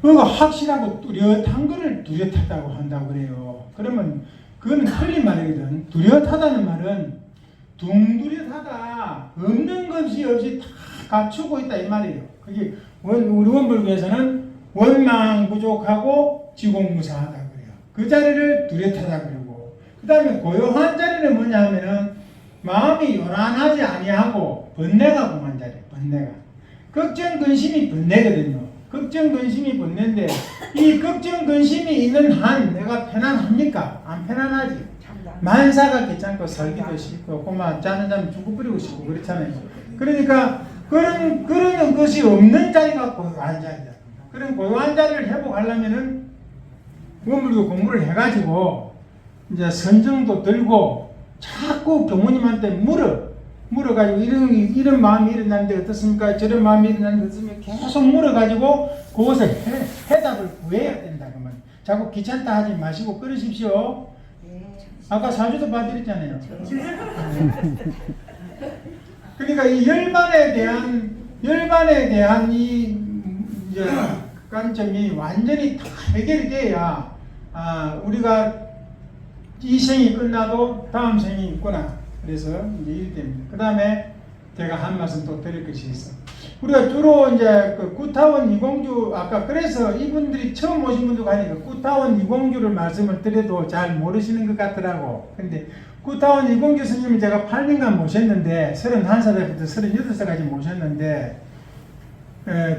B: 그거 확실하고 뚜렷한 거를 두려타다고 한다고 그래요. 그러면 그거는 틀린 말이거든. 두려타다는 말은 둥두려하다 없는 것이 없이 다 갖추고 있다 이 말이에요. 그게 우리 원불교에서는 원망부족하고 지공무사하다 그래요. 그 자리를 두려하다 그러고, 그 다음에 고요한 자리는 뭐냐 하면은 마음이 요란하지 아니하고 번뇌가 공한 자리. 번뇌가 걱정 근심이 번뇌거든요. 걱정 근심이 번뇌인데 이 걱정 근심이 있는 한 내가 편안합니까? 안 편안하지. 만사가 귀찮고 살기도 싫고 고마 짜는 잠 죽고 뿌리고 싶고 그렇잖아요. 그러니까 그런 것이 없는 자리가 고요한 자리다. 그런 고요한 자리를 회복하려면은 원불교 공부를 해가지고 이제 선정도 들고 자꾸 교무님한테 물어가지고 이런 마음이 일어나는데 어떻습니까? 저런 마음이 일어나는데 어떻습니까? 계속 물어가지고 그것을 해답을 구해야 된다. 그러면 자꾸 귀찮다 하지 마시고 끊으십시오. 아까 사주도 봐드렸잖아요. 그러니까 이 열반에 대한 이 이제 관점이 완전히 다 해결이 돼야 우리가 이 생이 끝나도 다음 생이 있구나. 그래서 이제 이렇게 됩니다. 그 다음에 제가 한 말씀 또 드릴 것이 있어. 우리가 주로 이제 그 구타원 이공주 아까 그래서 이분들이 처음 오신 분도 가니까 구타원 이공주를 말씀을 드려도 잘 모르시는 것 같더라고. 근데 구타원 이공주 스님을 제가 8년간 모셨는데 31살부터 38살까지 모셨는데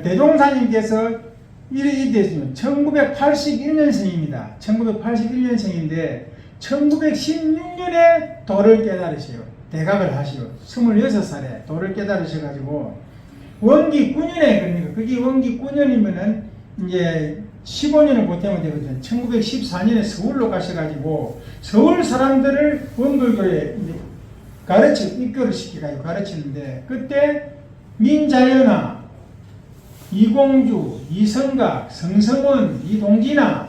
B: 대종사님께서 이래 됐으면 1981년생입니다. 1981년생인데 1916년에 도를 깨달으시오. 대각을 하시오. 26살에 도를 깨달으셔가지고 원기 9년에 그러니까 그게 원기 9년이면은 이제 15년을 보태면 되거든요. 1914년에 서울로 가셔가지고 서울 사람들을 원불교에 이제 입교를 시켜가지고 가르치는데 그때 민자연아, 이공주, 이성각, 성성원, 이동진아,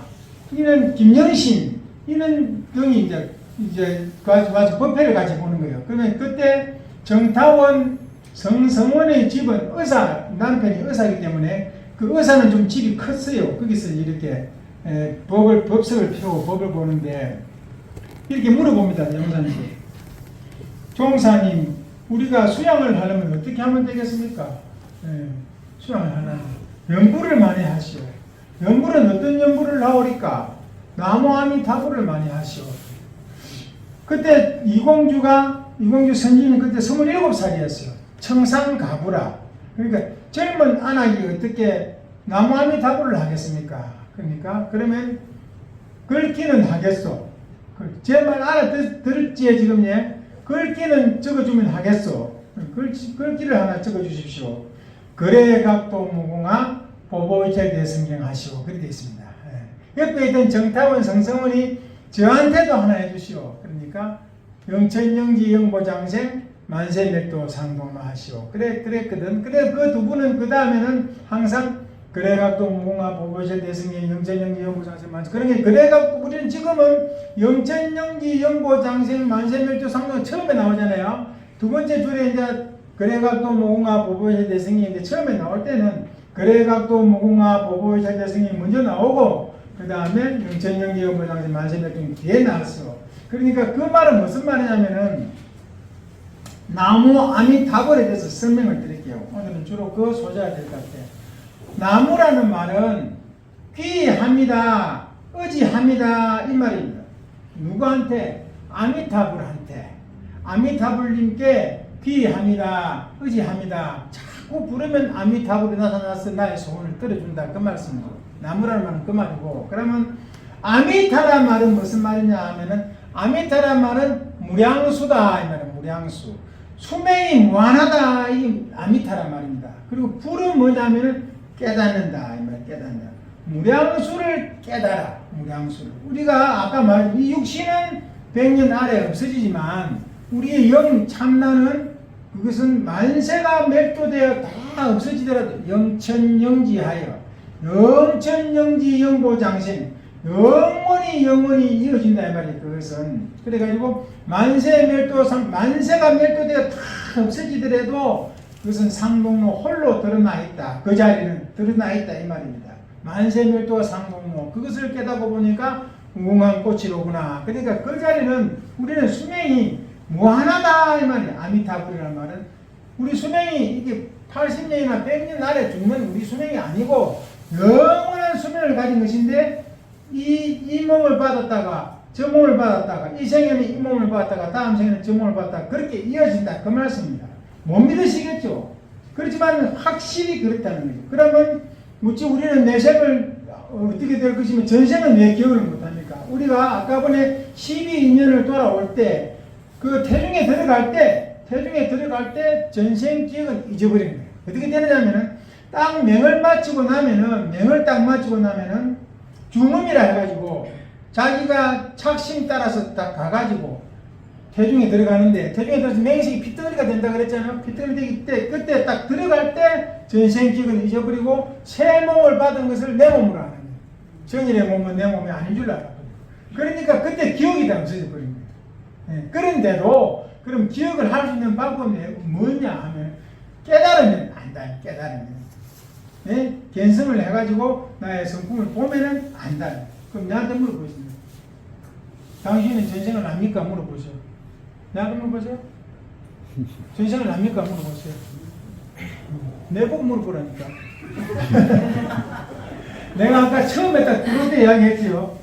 B: 이는 김영신, 이는 등이 이제 와서 법회를 같이 보는 거예요. 그러면 그때 정타원 성성원의 집은 남편이 의사이기 때문에 그 의사는 좀 집이 컸어요. 거기서 이렇게 법석을 펴고 법을 보는데 이렇게 물어봅니다. 영사님, 종사님, 우리가 수양을 하려면 어떻게 하면 되겠습니까? 수양을 하려면 연부를 많이 하시오. 연부는 어떤 연부를 하오리까? 나무아미타불을 많이 하시오. 그때 이공주 선생님이 그때 27살이었어요. 청상가부라. 그러니까 젊은 안악이 어떻게 나무아미타불을 하겠습니까? 그러니까 그러면 글귀는 하겠소. 제 말 알아들을지에 지금 글귀는 적어주면 하겠소. 글귀를 하나 적어주십시오. 거래각도 무궁화 보보이체 대성경 하시오. 그렇게 되어 있습니다. 옆에 있던 정타원 성성원이 저한테도 하나 해주시오. 그러니까 영천영지 영보장생 만세멸도 상동마 하시오. 그랬거든. 그래 그 두 분은 그 다음에는 항상 그래갖고 무궁화 보보이체 대성경 영천영지 영보장생 만세. 그러니까 그래갖고 우리는 지금은 영천영지 영보장생 만세멸도 상동 처음에 나오잖아요. 두 번째 줄에 이제 그래갖고 무궁화 보보이체 대성경인데 처음에 나올 때는 그래갖고 무궁화 보보이체 대성경이 먼저 나오고 그 다음에 영천영지 영보장생 만세멸도 뒤에 나왔어. 그러니까 그 말은 무슨 말이냐면은 나무 아미타불에 대해서 설명을 드릴게요. 오늘은 주로 그 소재가 될 것 같아요. 나무라는 말은 귀합니다, 의지합니다 이 말입니다. 누구한테? 아미타불한테. 아미타불님께 귀합니다, 의지합니다. 자꾸 부르면 아미타불이 나타나서 나의 소원을 들어준다 그 말씀이죠. 나무라는 말은 그 말이고, 그러면 아미타란 말은 무슨 말이냐 하면은 아미타란 말은 무량수다 이 말이에요. 무량수. 수명이 무한하다 이 아미타란 말입니다. 그리고 불은 뭐냐면은 깨닫는다 이 말. 깨닫는다. 무량수를 깨달아. 무량수를. 우리가 아까 말한 이 육신은 100년 아래 없어지지만 우리의 영 참나는 그것은 만세가 멸도되어 다 없어지더라도 영천영지하여 영천영지 영보장생 영원히 이어진다 이 말이에요. 그것은 그래가지고 만세가 멸도되어 다 없어지더라도 그것은 상동로 홀로 드러나 있다. 그 자리는 드러나 있다 이 말입니다. 만세 멸도와 상동로 그것을 깨닫고 보니까 무궁한 꽃이로구나. 그러니까 그 자리는 우리는 수명이 무한하다 이 말이에요. 아미타불이라는 말은 우리 수명이 이게 80년이나 100년 아래 죽는 우리 수명이 아니고 영원한 수명을 가진 것인데 이 몸을 받았다가 저 몸을 받았다가 이 생에는 이 몸을 받았다가 다음 생에는 저 몸을 받았다가 그렇게 이어진다 그 말씀입니다. 못 믿으시겠죠? 그렇지만 확실히 그렇다는 거죠. 그러면 무지 우리는 내생을 어떻게 될 것이면 전생은 왜 기억을 못합니까? 우리가 아까 전에 12인연을 돌아올 때 그 태중에 들어갈 때 전생 기억은 잊어버리는 거예요. 어떻게 되느냐면은 딱 명을 마치고 나면은 중음이라 해가지고 자기가 착심 따라서 딱 가가지고 태중에 들어가는데 태중에 들어서 맹식이 핏덩어리가 된다 그랬잖아요. 핏덩어리 되기 때 그때 딱 들어갈 때 전생 기억은 잊어버리고 새 몸을 받은 것을 내 몸으로 하는 거예요. 정일의 몸은 내 몸이 아닌 줄 알았거든요. 그러니까 그때 기억이 다 없어져 버린 거예요. 네. 그런데도 그럼 기억을 할 수 있는 방법이 뭐냐 하면 깨달으면 안다. 깨달으면 네? 견성을 해가지고 나의 성품을 보면은 안다. 그럼 나한테 물어보십니다. 당신은 전생을 압니까? 물어보세요. 나한테 물어보세요. 전생을 압니까? 물어보세요. 내보고 물어보라니까. 내가 아까 처음에 딱 들어올 때 이야기했지요.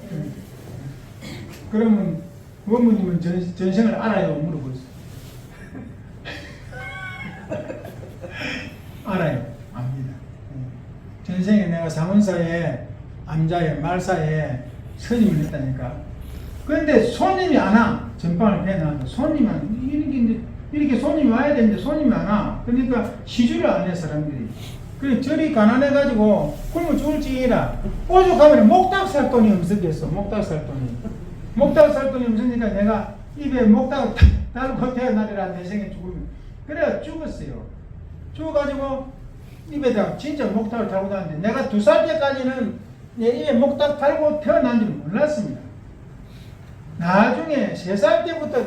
B: 그러면 원무님은 전생을 알아요? 물어보세요. 알아요. 압니다. 전생에 내가 상원사에 암자에 말사에 선임을 했다니까. 그런데 손님이 안 와. 전방을 배나도 손님이 안 이렇게 손님이 와야 되는데 손님이 안 와. 그러니까 시주를 안 해 사람들이. 그래 절이 가난해가지고 굶어 죽을지라 오죽하면 목닭 살 돈이 없었겠어. 목닭 살 돈이 없으니까 내가 입에 목닭을 달고 태어나리라 내 생에 죽으면 그래야 죽었어요. 죽어가지고 입에다가 진짜 목닭을 달고 다녔는데 내가 2살 때까지는 내 입에 목닭 달고 태어난 줄 몰랐습니다. 나중에 3살 때부터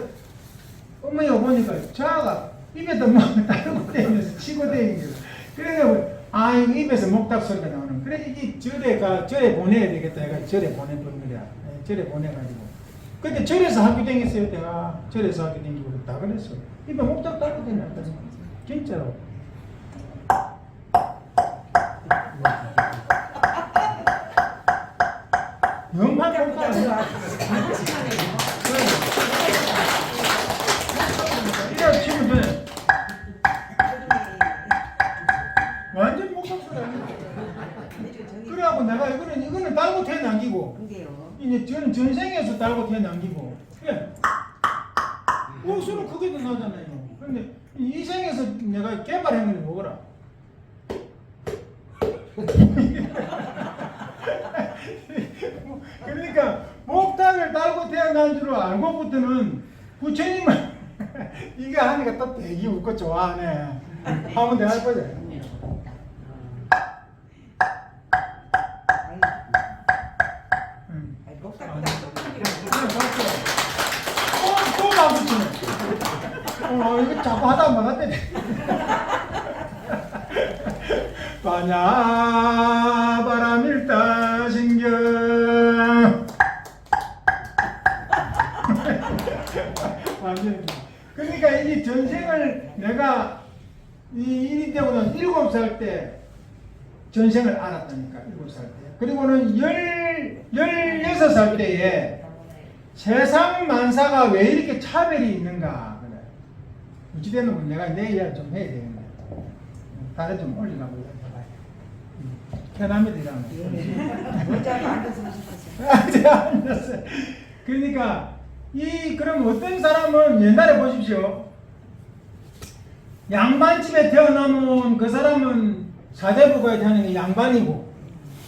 B: 어머니가 보니까 저아가 입에다 목 달고 다니면서 치고 다니는 거예요. 그래서 이거 입에서 목닭 소리가 나오는. 그래 이 절에 보내야 되겠다. 내가 절에 보내본 거야. 절에 보내가지고. 근데 절에서 학교 다녔어요. 내가 절에서 학교 다니고 다 그랬어. 입에 목닭 달고 다녔다. 진짜로. 영만 목닭. 이래 치면 돼. 완전 목탁 소리 아니야. 그래갖고 내가 이거는 달고 태어남기고 이제 전생에서 달고 태어남기고 그래. 목소리 크게도 나잖아요. 근데 이 생에서 내가 개발한 거는 뭐더라? 그러니까 목탁을 달고 태어난 줄 알고부터는 부처님은 이거 하니까 또 되게 웃고 좋아하네. 하면 내가 할 거지. 또 나붙이네. 이거 자꾸 하다 말았대. 바냐바람일다 신경. 그러니까 이 전생을 내가 이 일이 되고는 7살 때 전생을 알았다니까. 7살 때. 그리고는 16살 때에 세상 만사가 왜 이렇게 차별이 있는가. 그래. 어찌되는 건 내가 내 이야기 좀 해야 되겠네. 다른 좀 올리라고. 편합니다, 이러면.
G: 먼저 앉아서 하셨어요.
B: 앉았어요. 그러니까, 그럼 어떤 사람은 옛날에 보십시오. 양반집에 태어나면 그 사람은 사대부가에 태어나는 게 양반이고,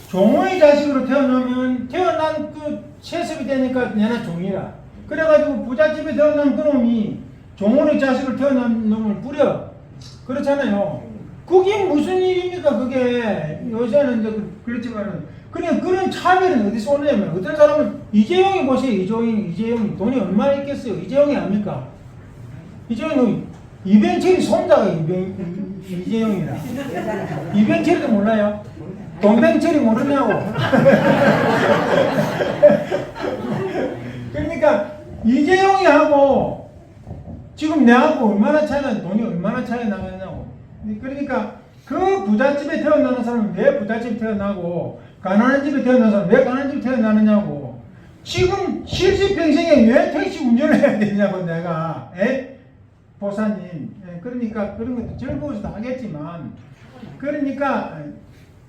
B: 종의 자식으로 태어나면 태어난 그 세습이 되니까 내나 종이라. 그래가지고 부잣집에 태어난 그 놈이 종의 자식으로 태어난 놈을 부려. 그렇잖아요. 그게 무슨 일입니까? 그게 요새는 이제 그렇지만은 그냥 그런 차별은 어디서 오냐면 어떤 사람은 이재용이 보세요. 이재용이 돈이 얼마 있겠어요? 이재용이 압니까? 이재용은 이병철이 손자가 이재용이라. 이병철도 몰라요? 동병철이 모르냐고. 그러니까 이재용이 하고 지금 내하고 얼마나 차이가 돈이 얼마나 차이 나겠냐고. 그러니까 그 부잣집에 태어나는 사람은 왜 부잣집에 태어나고 가난한 집에 태어나는 사람은 왜 가난한 집에 태어나느냐고. 지금 실수평생에 왜 택시 운전을 해야 되냐고 내가. 보사님. 그러니까 그런 것도 즐거워서도 하겠지만 그러니까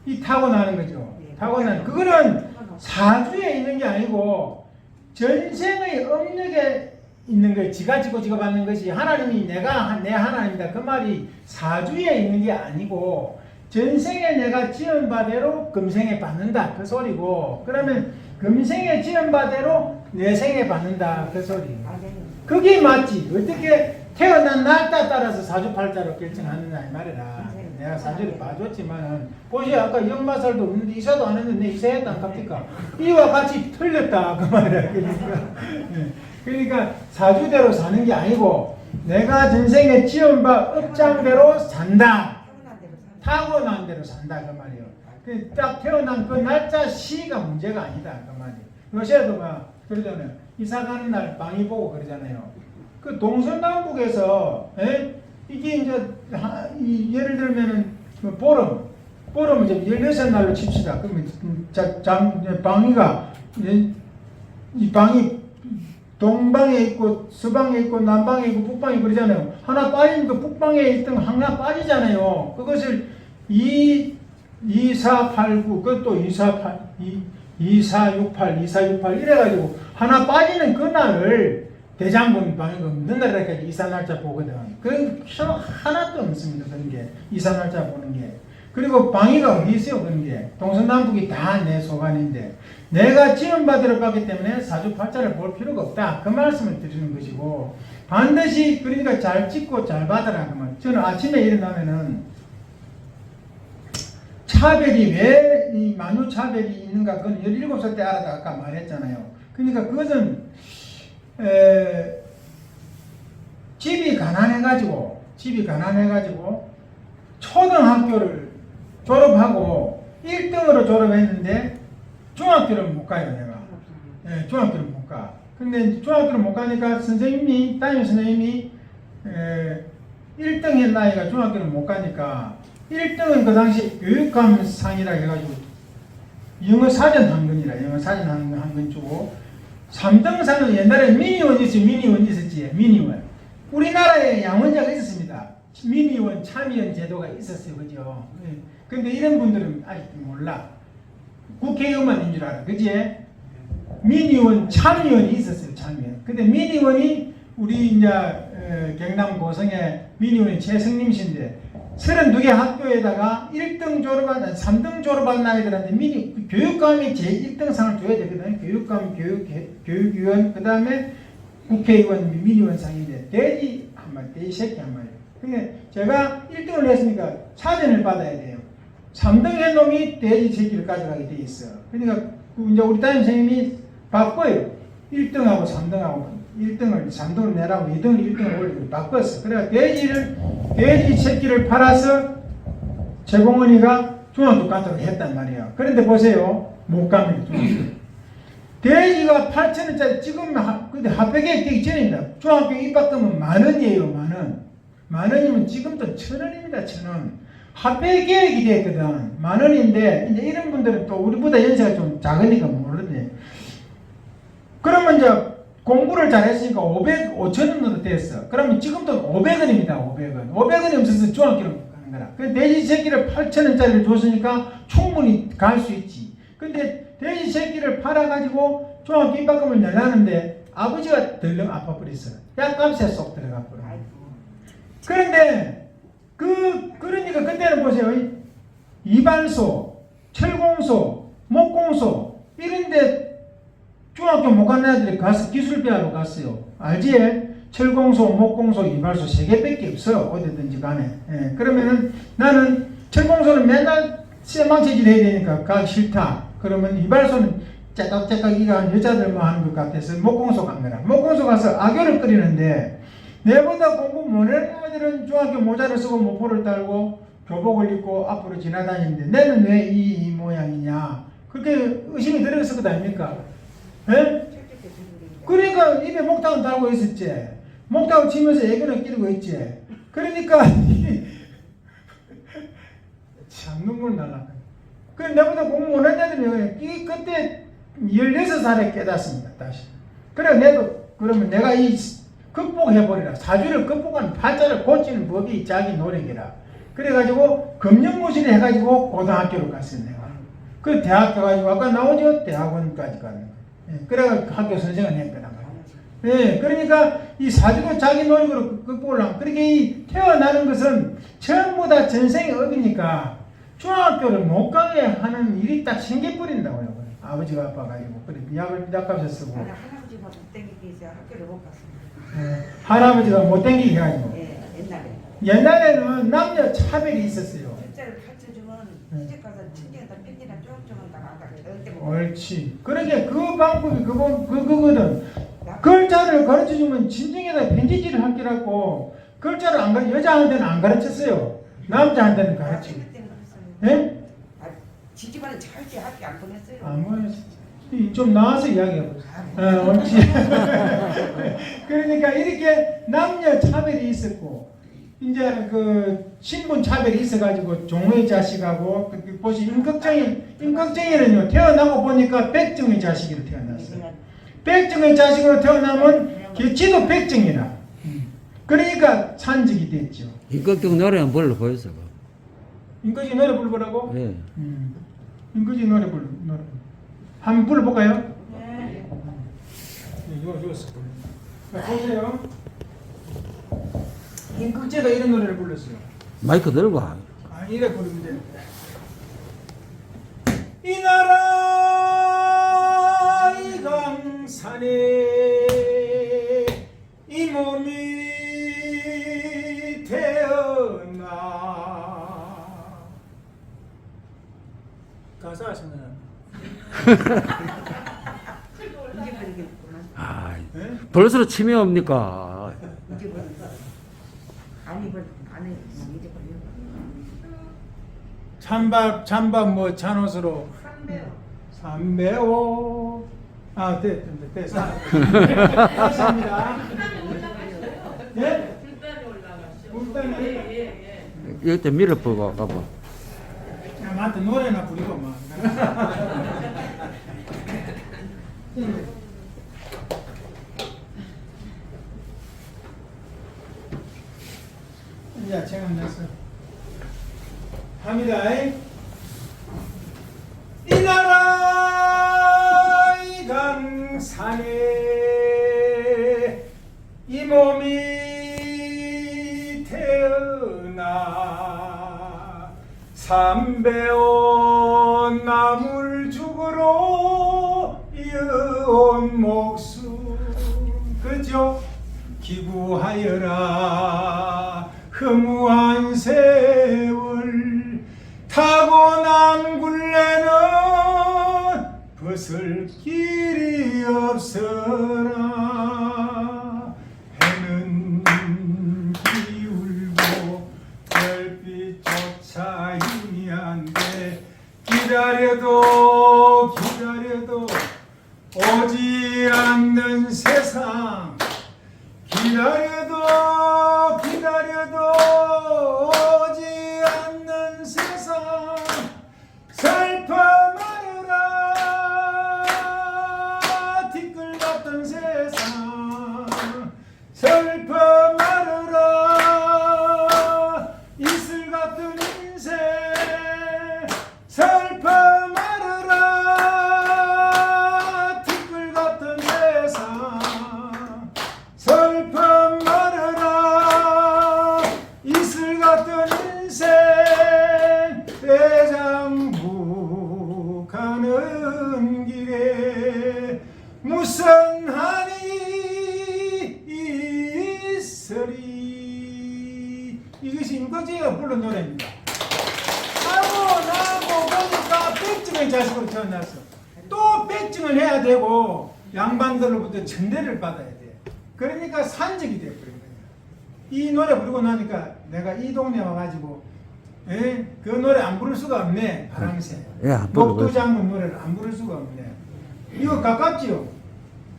B: 이 타고나는 거죠. 타고나는 그거는 사주에 있는 게 아니고 전생의 업력에 있는 거예요. 지가 짓고 지가 받는 것이 하나님이 내 하나님이다. 그 말이 사주에 있는 게 아니고 전생에 내가 지은 바대로 금생에 받는다. 그 소리고 그러면 금생에 지은 바대로 내생에 받는다. 그 소리. 그게 맞지. 어떻게 태어난 날짜 따라서 사주팔자로 결정하느냐 이 말이라. 내가 사주를 봐줬지만은 보시오 아까 역마살도 없는데 이사도 안 했는데 이사했다 안 갑니까? 이와 같이 틀렸다 그 말이야. 그러니까 사주대로 사는 게 아니고 내가 전생에 지은 바 업장대로 산다. 타고난 대로 산다 그 말이에요. 딱 태어난 그 날짜 시가 문제가 아니다 그 말이에요. 요새도 막 그러잖아요. 이사 가는 날 방이 보고 그러잖아요. 그 동서남북에서 이게 이제 예를 들면은 보름 이제 16날로 칩시다. 그러면 방위가 이 방이 동방에 있고 서방에 있고 남방에 있고 북방에 그러잖아요. 하나 빠지니까 북방에 있던 하나 빠지잖아요. 그것을 2489 그것도 2468 2468 이래가지고 하나 빠지는 그날을 대장군 방에 없는 날이라니까 이사 날짜 보거든. 그런 하나도 없습니다. 그런 게 이사 날짜 보는 게. 그리고 방위가 어디 있어요? 그런 게 동서남북이 다 내 소관인데 내가 지은 바대로 봤기 때문에 사주팔자를 볼 필요가 없다. 그 말씀을 드리는 것이고 반드시 그러니까 잘 찍고 잘 받아라 그 말. 저는 아침에 일어나면은 차별이 왜 이 만유 차별이 있는가 그건 17살 때 알아다 아까 말했잖아요. 그러니까 그것은 집이 가난해가지고 초등학교를 졸업하고 1등으로 졸업했는데 중학교를 못 가요 내가. 중학교를 못 가. 근데 중학교를 못 가니까 담임 선생님이 1등 했나 이가 중학교를 못 가니까 1등은 그 당시 교육감상이라 해가지고 영어 사전 한 건 주고 3등상은 옛날에 미니원 있었지. 미니원. 우리나라에 양원자가 있었습니다. 미니원, 참의원 제도가 있었어요. 그죠? 근데 이런 분들은 아직 몰라. 국회의원만인 줄 알아. 그지? 미니원, 참의원이 있었어요. 참의원. 근데 미니원이 우리 이제 경남 고성의 미니원이 최승림씨인데 32개 학교에다가 1등 졸업한, 3등 졸업한 아이들한테 교육감이 제1등상을 줘야 되거든요. 교육감, 교육위원, 그 다음에 국회의원, 미니원상인데, 돼지 한 마리, 돼지 새끼 한 마리. 근데 제가 1등을 했으니까 사전을 받아야 돼요. 3등 한 놈이 돼지 새끼를 가져가게 돼 있어. 그러니까 이제 우리 담임선생님이 바꿔요. 1등하고 3등하고. 1등을 3등을 내라고 2등을 1등을 올리고 바꿨어. 그래서 돼지 새끼를 팔아서 최봉원이가 중학교 가도록 했단 말이에요. 그런데 보세요. 못 갑니다. 중학교. 돼지가 8,000원짜리 지금 근데 합격이 되기 전입니다. 중학교 입학금은 10,000원이에요. 10,000원. 10,000원이면 지금도 1,000원입니다. 1,000원. 합격 계획이 됐거든. 10,000원인데 이제 이런 분들은 또 우리보다 연세가 좀 작으니까 모르네. 그러면 이제 공부를 잘했으니까 5,000원으로 됐어. 그러면 지금도 500원입니다. 500원. 500원이 없어서 중학교를 가는 거라. 그 돼지 새끼를 8,000원짜리를 줬으니까 충분히 갈 수 있지. 근데 돼지 새끼를 팔아가지고 중학교 입학금을 내려는데 아버지가 덜렁 아파버렸어. 약값에 쏙 들어가 버려. 그런데 그러니까 그때는 보세요. 이발소, 철공소, 목공소 이런데 중학교 못 간 애들이 가서 기술 배우러 갔어요. 알지? 철공소, 목공소, 이발소 3개밖에 없어. 어디든지 간에. 예, 그러면은 나는 철공소는 맨날 쇠망치질 해야 되니까 가기 싫다. 그러면 이발소는 째깍째깍 이가 여자들만 하는 것 같아서 목공소 간 거라. 목공소 가서 악교를 끓이는데 내보다 공부 못하는 애들은 중학교 모자를 쓰고 모포를 달고 교복을 입고 앞으로 지나다니는데 내는 왜 이 모양이냐. 그렇게 의심이 들었을 것 아닙니까? 예? 그러니까 입에 목탁은 달고 있었지. 목탁을 치면서 애교는 끼고 있지. 그러니까 참 눈물 날라. 그래 내보다 공부 못한 애들이 그때 16살에 깨닫습니다. 다시. 그래 그러면 내가 이 극복해버리라. 사주를 극복하는 팔자를 고치는 법이 자기 노력이라. 그래가지고 금년고시를 해가지고 고등학교로 갔어요. 내가. 그 대학교 가지고 아까 나오죠. 대학원까지 가는 거. 예, 그래가 학교 선생을 했거든. 예, 그러니까 이 사주도 자기 노력으로 극복을 하면 그렇게 이 태어나는 것은 전부 다 전생의 업이니까 중학교를 못 가게 하는 일이 딱 생겨버린다고요. 아버지가 아파가지고 그래 약값을 쓰고
G: 할아버지가 못 댕기기 해서 학교를 못 갔습니다.
B: 예, 할아버지가 못 댕기게 해가지고
G: 예, 옛날에.
B: 옛날에는 남녀 차별이 있었어요.
G: 숫자를 가르쳐주면 시집 가서 친구한테 편지나 쪼금쪼금 나가다가 절대 못
B: 옳지. 그러게 그 방법이 그거거든. 글자를 가르쳐주면 진정에다 편지지를 할 게라고 글자를 안 가르쳐 여자한테는 안 가르쳤어요. 남자한테는 가르치고. 예?
G: 지집안은 절대 학교 안 보냈어요.
B: 안 보냈어. 좀 나와서 이야기해보자. 옳지. 그러니까 이렇게 남녀 차별이 있었고 이제 그 신분 차별이 있어가지고 종의 자식하고 보시 임꺽정이는요 태어나고 보니까 백정의 자식으로 태어났어요. 백정의 자식으로 태어나면 지도 백정이라. 그러니까 산직이 됐죠.
D: 임꺽정 노래 한번 불러보였어.
B: 임꺽정 노래 불러보라고?
D: 네.
B: 임꺽정 노래 한번 불러볼까요?
G: 네.
B: 이거 보세요. 임꺽정가 이런 노래를 불렀어요.
D: 마이크 들고.
B: 이래 부르면 돼. 이 나라 이 강산에 이 몸이 태어나 가사가 생각나.
D: 아,
B: 네?
D: 벌써 치매 옵니까?
B: 찬밥 뭐 찬옷으로 삼배오 됐습니다. 예?
E: 불단이 올라가시오.
B: 불단이?
E: 예.
D: 이때 밀어보고 가봐.
B: 나한테 노래나 부르고 막. 이제 생각났어. 합니다. 이 나라 이 강산에 이 몸이 태어나 삼배온 나물 죽으러 이어온 목숨 그죠? 기구하여라 허무한 세월 타고난 굴레는 벗을 길이 없어라 해는 기울고 별빛조차 희미한데 기다려도 오지 않는 세상 기다려도 오지 않는 세상 슬퍼 말아라 티끌 같은 세상 슬퍼 말아라 이슬 같은 인생 슬퍼 말아라 티끌 같은 세상 슬퍼 말아라 이슬 같은 인생 대장부 가는 길에 무슨 한이 임금지가 부른 노래입니다. 하고 나고 보니까 백증의 자식으로 태어났어. 또 백증을 해야 되고 양반들로부터 천대를 받아야 돼. 그러니까 산적이 돼버린 거야. 이 노래 부르고 나니까 내가 이 동네 와가지고 그 노래 안 부를 수가 없네. 파랑새.
D: 예,
B: 녹두장군 노래를 안 부를 수가 없네. 이거 가깝지요?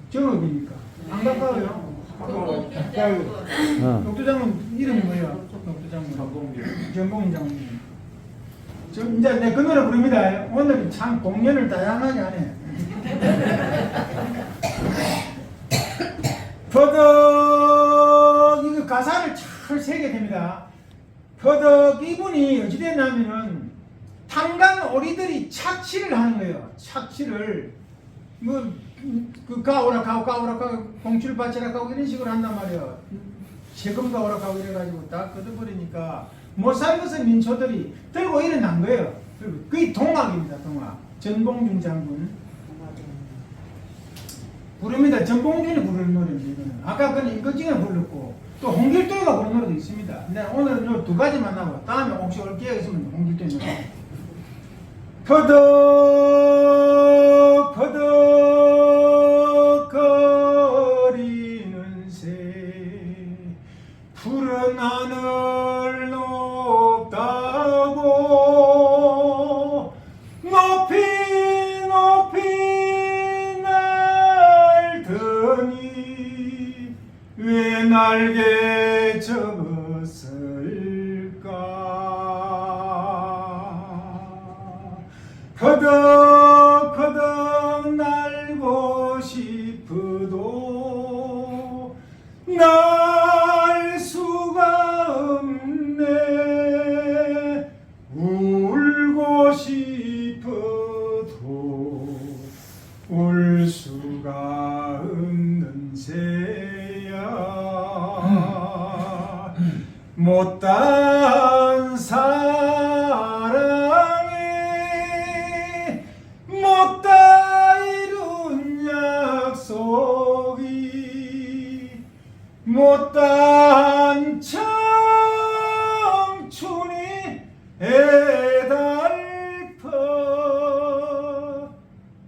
B: 정읍이니까. 안 가까워요? 가까워요. 녹두장군 이름이 뭐예요? 녹두장군. 전봉인 장군. 이제 내 그 노래 부릅니다. 오늘 참 공연을 다양하게 하네. 더덕 이거 가사를 잘 세게 됩니다. 더덕 이분이 어찌 됐냐면은 탄간 오리들이 착취를 하는 거예요. 착취를 뭐 그 가오락하고 공출 바치락하고 이런 식으로 한단 말이에요. 세금 가오락하고 이래가지고 다 걷어버리니까 못 살고서 민초들이 들고 일어난 거예요. 그게 동학입니다. 동학. 전봉준 장군 부릅니다. 전봉준이 부르는 노래입니다. 이거는. 아까 그는 임금지가 불렀고 또 홍길동이가 부르는 노래도 있습니다. 근데 오늘은 요 두 가지만 하고 다음에 혹시 올 기회가 있으면 홍길동이 노래. 퍼덕거리는 새 푸른 하늘 높다고 높이 날더니 왜 날개 접었을까. 퍼덕퍼덕 날고 싶어도 날 수가 없네. 울고 싶어도 울 수가 없는 새야. 못단 사랑에 못다 이룬 약속이 못단 청춘이 애달퍼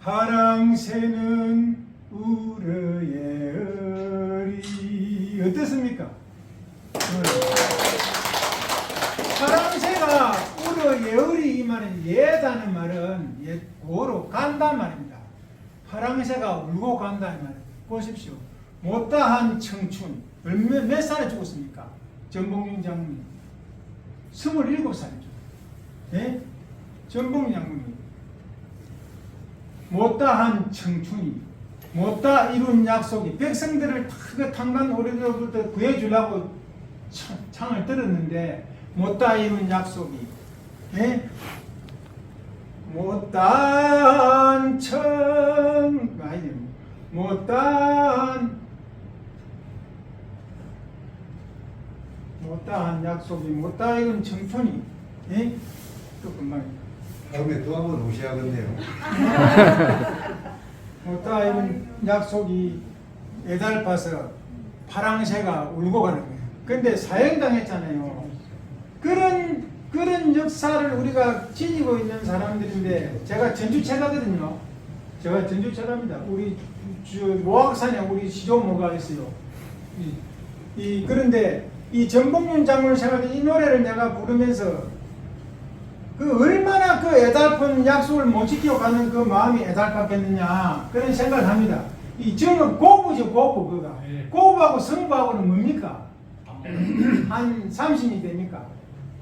B: 파랑새는 울어의 어리. 어떻습니까? 파랑새가 울어의 어리 이 말은 예다는 말은 고로 간단 말입니다. 파랑새가 울고 간다 이 말입니다. 보십시오. 못다한 청춘 몇 살에 죽었습니까? 전봉준 장군이 27살에 죽었어요. 예? 전봉준 장군이 못다한 청춘이 못다 이룬 약속이 백성들을 그 탄간 오리들로부터 구해주려고 창을 들었는데 못다 이룬 약속이 예? 못다한 못다한 약속이 못다 이룬 청춘이 예? 또 금방
I: 다음에 또 한번 오셔야겠네요.
B: 못다 이룬 약속이 애달파서 파랑새가 울고 가는 거예요. 근데 사형당했잖아요. 그런 역사를 우리가 지니고 있는 사람들인데 제가 전주체가거든요. 제가 전주체가입니다. 우리 모악산에 우리 시조모가 있어요. 그런데 이 전봉준 장군을 생각해 이 노래를 내가 부르면서 그 얼마나 그 애달픈 약속을 못 지키고 가는 그 마음이 애달팠겠느냐 그런 생각을 합니다. 이 정은 고부죠, 고부 그가. 고부하고 성부하고는 뭡니까? 한 30이 됩니까?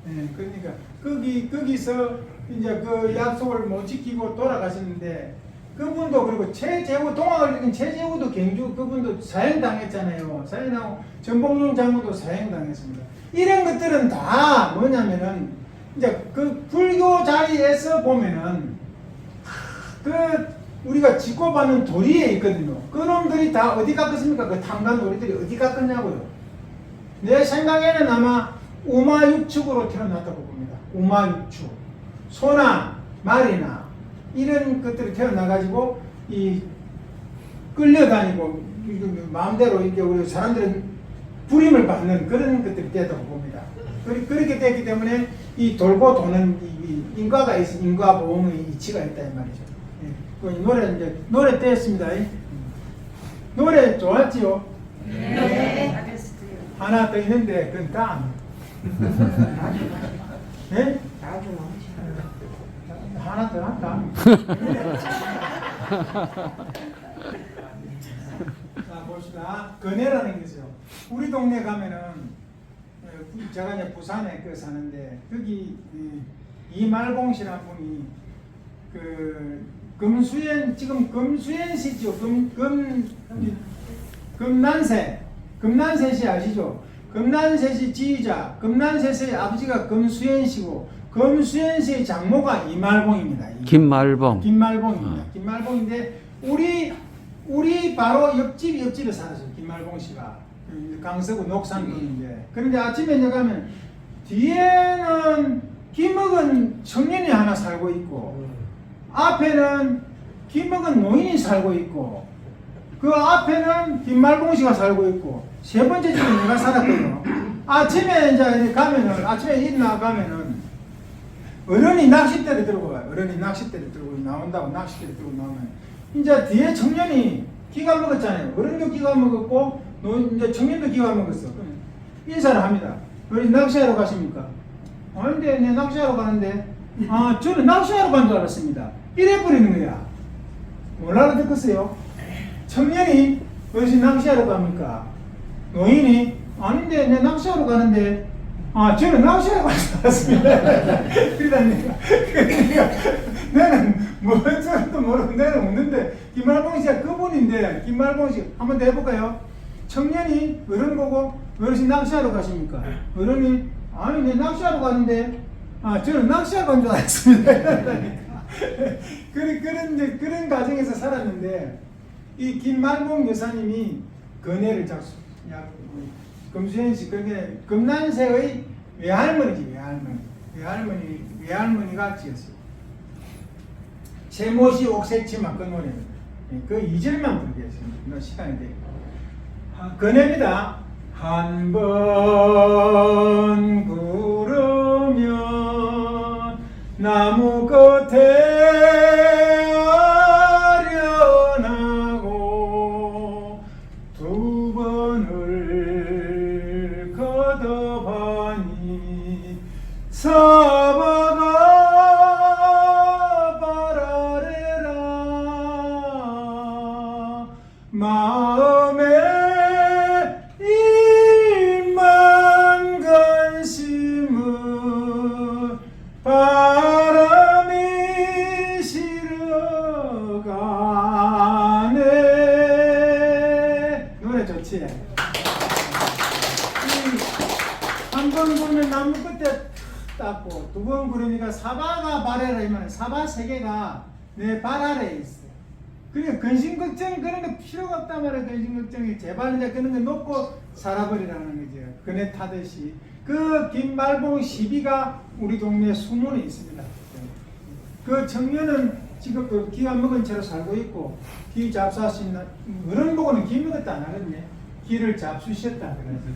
B: 예, 그러니까 거기서 이제 그 약속을 못 지키고 돌아가셨는데 그분도 그리고 동학을 이긴 최재우도 경주 그분도 사형당했잖아요. 사형당하고 전봉준 장군도 사형당했습니다. 이런 것들은 다 뭐냐면은 이제 그 불교 자리에서 보면은 그 우리가 짓고받는 도리에 있거든요. 그놈들이 다 어디 갔겠습니까? 그 탐관 도리들이 어디 갔겠냐고요. 내 생각에는 아마 우마육축으로 태어났다고 봅니다. 우마육축, 소나 말이나 이런 것들이 태어나가지고 이 끌려다니고 마음대로 이제 우리 사람들은 부림을 받는 그런 것들이 됐다고 봅니다. 그렇게 됐기 때문에 이 돌고 도는 이 인과가 있어, 인과보응의 이치가 있다 이 말이죠. 예. 그 노래 이제 노래 떼었습니다. 노래 좋았지요?
G: 네. 알겠어요.
B: 하나 더 있는데 그건 다음. 예?
G: 나중에
B: 하나 더 할까? 자 봅시다. 건해라는 것이요. 우리 동네 가면은 제가 이제 부산에 사는데 거기 이말봉 씨라는 분이 그 금수현 지금 금수현시죠. 금난세 씨 아시죠? 금난세 씨 지휘자, 금난세 씨의 아버지가 금수현 씨고 금수현 씨의 장모가 이말봉입니다.
D: 김말봉.
B: 김말봉입니다. 김말봉인데 우리 바로 옆집에 살았어요. 김말봉 씨가 강서구 녹산동인데 그런데 아침에 이제 가면 뒤에는 김먹은 청년이 하나 살고 있고 앞에는 김먹은 노인이 살고 있고 그 앞에는 김말봉 씨가 살고 있고 세 번째 집에 내가 살았거든요. 아침에 이제 가면은 아침에 일어나 가면은 어른이 낚싯대를 들고 와요. 어른이 낚싯대를 들고 나온다고 낚싯대를 들고 나오면 이제 뒤에 청년이 기가 먹었잖아요. 어른도 기가 먹었고 이제 청년도 기가 먹었어. 인사를 합니다. 왜 낚시하러 가십니까? 아닌데 내 낚시하러 가는데 아 저는 낚시하러 간 줄 알았습니다. 이래 버리는 거야. 뭘 알아듣겠어요? 청년이 어디서 낚시하러 갑니까? 노인이 아닌데 내 낚시하러 가는데 아 저는 낚시하러 간 줄 알았습니다. 그러니까 나는 뭔 소리도 모르고 나는 웃는데 김말봉 씨가 그분인데 김말봉 씨 한번 더 해볼까요? 청년이 어른 보고 어르신 낚시하러 가십니까? 어른이 아니 내 낚시하러 가는데 아 저는 낚시하러 간 줄 알았습니다. 그런 가정에서 살았는데 이 김말봉 여사님이 건해를 작수 금수현 씨 그게 금난세의 외할머니지 외할머니가 지었어요. 세모시 옥색치마 그 노래는 그 2절만 부르겠습니다. 시간이 되고 건해입니다. 한 번 부르면 나무 끝에 아련하고 두 번을 거듭하니 사바가 바라래라 마음에 일만 관심은 바람이 실어가네. 노래 좋지? 한 번 부르면 나무 끝에 닦고 두 번 부르니까 사바가 발해라 이면 사바 세 개가 내 발 아래에 있어. 그러니까 근심 걱정 그런 거 필요가 없단 말이야. 근심 걱정이 제발 이제 그런 거 놓고 살아버리라는 거죠. 그네 타듯이 그 김말봉 시비가 우리 동네에 수문에 있습니다. 그 청년은 지금 그 기가 먹은 채로 살고 있고 기 잡수하신 어른 보고는 기 먹었다 안 하겠네. 기를 잡수셨다 그러지.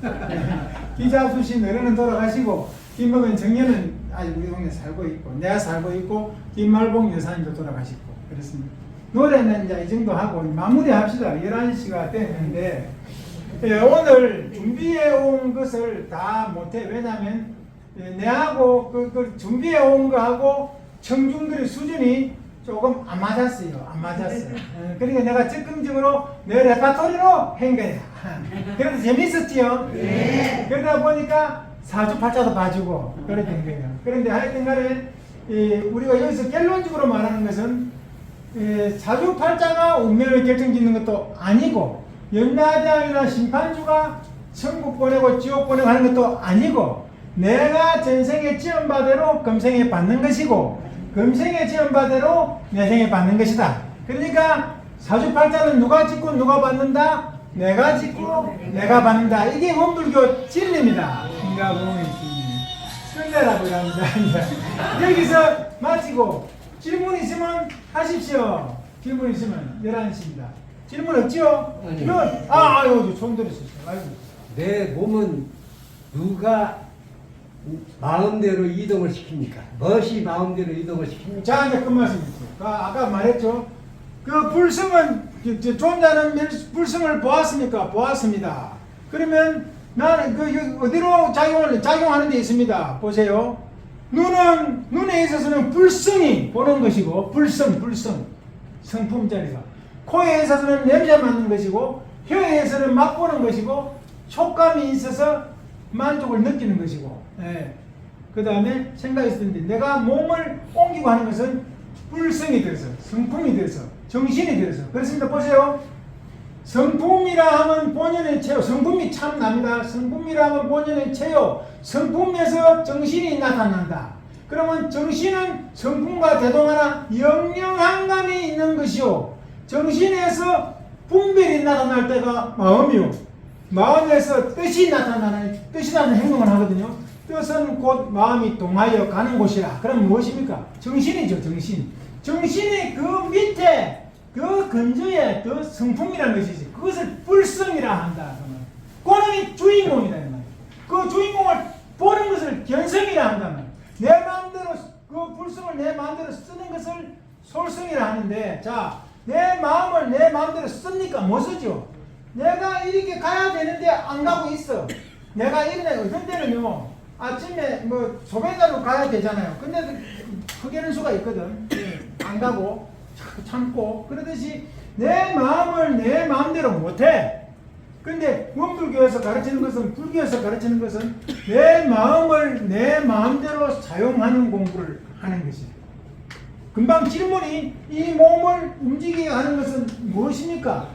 B: 기 잡수신 어른은 돌아가시고 기 먹은 청년은 아직 우리 동네에 살고 있고 내가 살고 있고 김말봉 여사님도 돌아가시고 그렇습니다. 노래는 이제 이 정도 하고 마무리 합시다. 11시가 됐는데 오늘 준비해 온 것을 다 못해. 왜냐면 내하고 그 준비해 온 거하고 청중들의 수준이 조금 안 맞았어요. 그러니까 내가 적극적으로 내 레파토리로 한 거야. 그래도 재밌었지요? 네. 그러다 보니까 사주팔자도 봐주고 그래 된 거예요. 그런데 하여튼 간에 우리가 여기서 결론적으로 말하는 것은 사주팔자가 운명을 결정짓는 것도 아니고 연마대왕이나 심판주가 천국 보내고 지옥 보내고 하는 것도 아니고 내가 전생에 지은바대로 금생에 받는 것이고 금생에 지은바대로 내생에 받는 것이다. 그러니까 사주팔자는 누가 짓고 누가 받는다? 내가 짓고 내가 받는다. 이게 원불교 진리입니다. 인가봉의 진리. 끝내라고 합니다. 여기서 마치고 질문 있으면 하십시오. 질문 있으면 11시입니다. 질문 없지요?
H: 아니.
B: 아유, 처음 들었어요. 아이고.
H: 내 몸은 누가 마음대로 이동을 시킵니까? 무엇이 마음대로 이동을 시킵니까?
B: 자, 이제 끝말씀이죠. 아까 말했죠. 그 불성은 좀 전에 불성을 보았습니까? 보았습니다. 그러면 나는 그 어디로 작용하는 데 있습니다. 보세요. 눈에 있어서는 불성이 보는 것이고, 불성 성품자리가. 코에 있어서는 냄새 맡는 것이고, 혀에서는 맛보는 것이고, 촉감이 있어서 만족을 느끼는 것이고, 예. 그 다음에 생각이 있었는데, 내가 몸을 옮기고 하는 것은 불성이 돼서, 성품이 돼서, 정신이 돼서. 그렇습니다. 보세요. 성품이라 하면 본연의 체요. 성품이 참 납니다. 성품이라 하면 본연의 체요. 성품에서 정신이 나타난다. 그러면 정신은 성품과 대동하나 영영한 감이 있는 것이요. 정신에서 분별이 나타날 때가 마음이요. 마음에서 뜻이 나타나는 행동을 하거든요. 뜻은 곧 마음이 동하여 가는 곳이라. 그럼 무엇입니까? 정신이죠. 정신이 그 밑에 그 근저에 그 성품이라는 것이지. 그것을 불성이라 한다. 그놈이 주인공이다. 그 주인공을 보는 것을 견성이라 한다. 내 마음대로 그 불성을 내 마음대로 쓰는 것을 솔성이라 하는데, 자, 내 마음을 내 마음대로 씁니까? 못 쓰죠. 내가 이렇게 가야 되는데 안 가고 있어. 내가 이런데 어떤 때는요, 아침에 뭐 소배자로 가야 되잖아요. 근데 그게는 수가 있거든. 안 가고 자꾸 참고. 그러듯이 내 마음을 내 마음대로 못해. 근데 원불교에서 가르치는 것은, 불교에서 가르치는 것은 내 마음을 내 마음대로 사용하는 공부를 하는 것이에요. 금방 질문이, 이 몸을 움직이게 하는 것은 무엇입니까?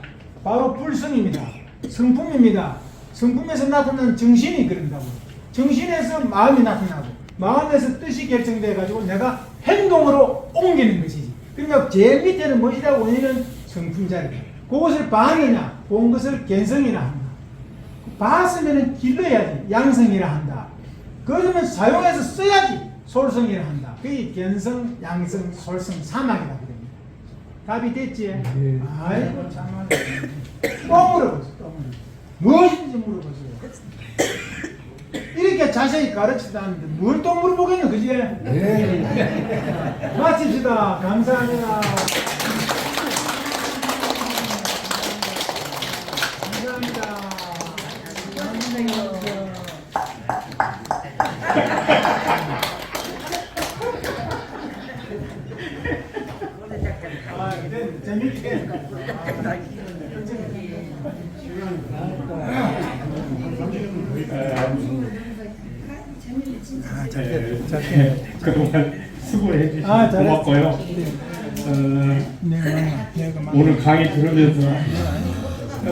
B: 바로 불성입니다. 성품입니다. 성품에서 나타나는 정신이 그런다고. 정신에서 마음이 나타나고, 마음에서 뜻이 결정돼 가지고 내가 행동으로 옮기는 것이지. 그러니까 제일 밑에는 무엇이라고? 원인은 성품자리다. 그것을 방이나 본 것을 견성이라 한다. 봤으면 길러야지 양성이라 한다. 그러면 사용해서 써야지 솔성이라 한다. 그게 견성, 양성, 솔성, 사막이라 그럽니다. 답이 됐지?
H: 네.
B: 아이고 참말로. 또 물어보세요. 무엇인지 물어보세요. 이렇게 자세히 가르치다는데 뭘 또 물어보겠노, 그지? 네. 마칩시다. 감사합니다. 재밌게.
A: 그동안 수고해 주셔서
B: 잘했어.
A: 고맙고요. 오늘 강의 들으면서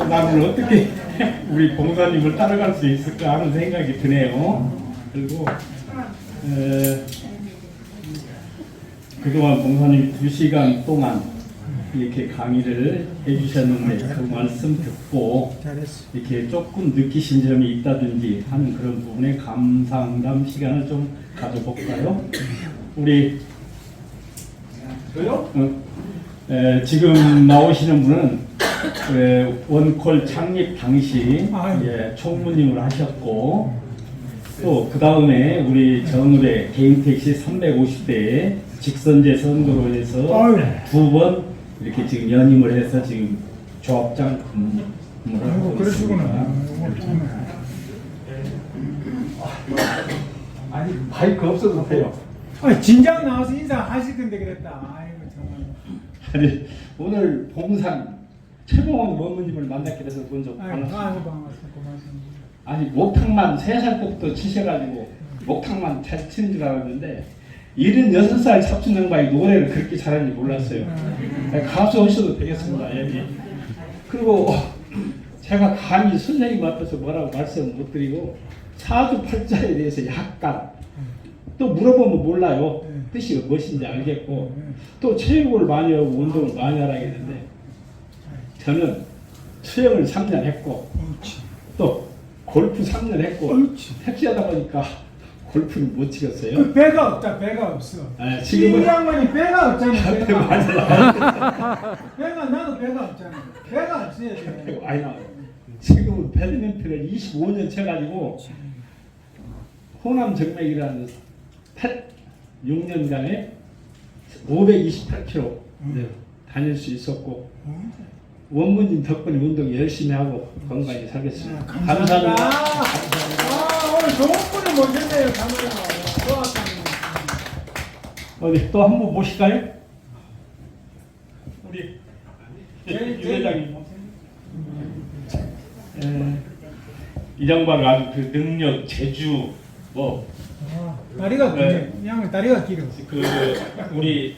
A: 나를 어떻게 우리 봉사님을 따라갈 수 있을까 하는 생각이 드네요. 그리고 그동안 봉사님 2시간 동안 이렇게 강의를 해주셨는데 그 말씀 듣고 이렇게 조금 느끼신 점이 있다든지 하는 그런 부분에 감상담 시간을 좀 가져볼까요? 우리 지금 나오시는 분은 원콜 창립 당시 총무님을 하셨고, 또 그 다음에 우리 정읍의 개인택시 350대에 직선제 선거로 해서 2번 이렇게 지금 연임을 해서 지금 조합장 근무를 하고 있습니다. 아니 마이크 없어도 돼요.
B: 진작 나와서 인사하실 건데 그랬다. 아이고 정말.
A: 아니 오늘 봉산 최봉원 원무님을 만났게 돼서 먼저
B: 반갑습니다.
A: 반갑습니다.
B: 고맙습니다.
A: 아니 목탁만 3살 때부터 치셔가지고 목탁만 잘 치는 줄 알았는데 76살 삽춘 양반이 노래를 그렇게 잘하는지 몰랐어요. 가수 하셔도 되겠습니다. 예. 그리고 제가 감히 선생님 앞에서 뭐라고 말씀 못 드리고 사주팔자에 대해서 약간 또 물어보면 몰라요. 뜻이 무엇인지 알겠고 또 체육을 많이 하고 운동을 많이 하라겠는데 저는 수영을 3년 했고 또 골프 3년 했고 택시하다 보니까 골프를 못 치겠어요.
B: 그 배가 없다. 배가 없어.
A: 지금은
B: 이 양반이 배가 없잖아. 배가.
A: 맞아요.
B: 배가 나도 배가 없잖아. 배가 없어야 돼.
A: 아니 지금은 배드민턴을 25년 쳐가지고
C: 호남 정맥이라는 6년간에 528km 다닐 수 있었고 원무님 덕분에 운동 열심히 하고 건강히 살겠습니다. 감사합니다.
B: 오늘 좋은 분을 모셨네요. 감사합니다.
C: 어디 또 한 분 모실까요? 우리 유 회장님. 이 양반 아주 그 능력, 재주 뭐
B: 다리가
C: 네.
B: 길어. 양은 다리가 길어.
C: 그 우리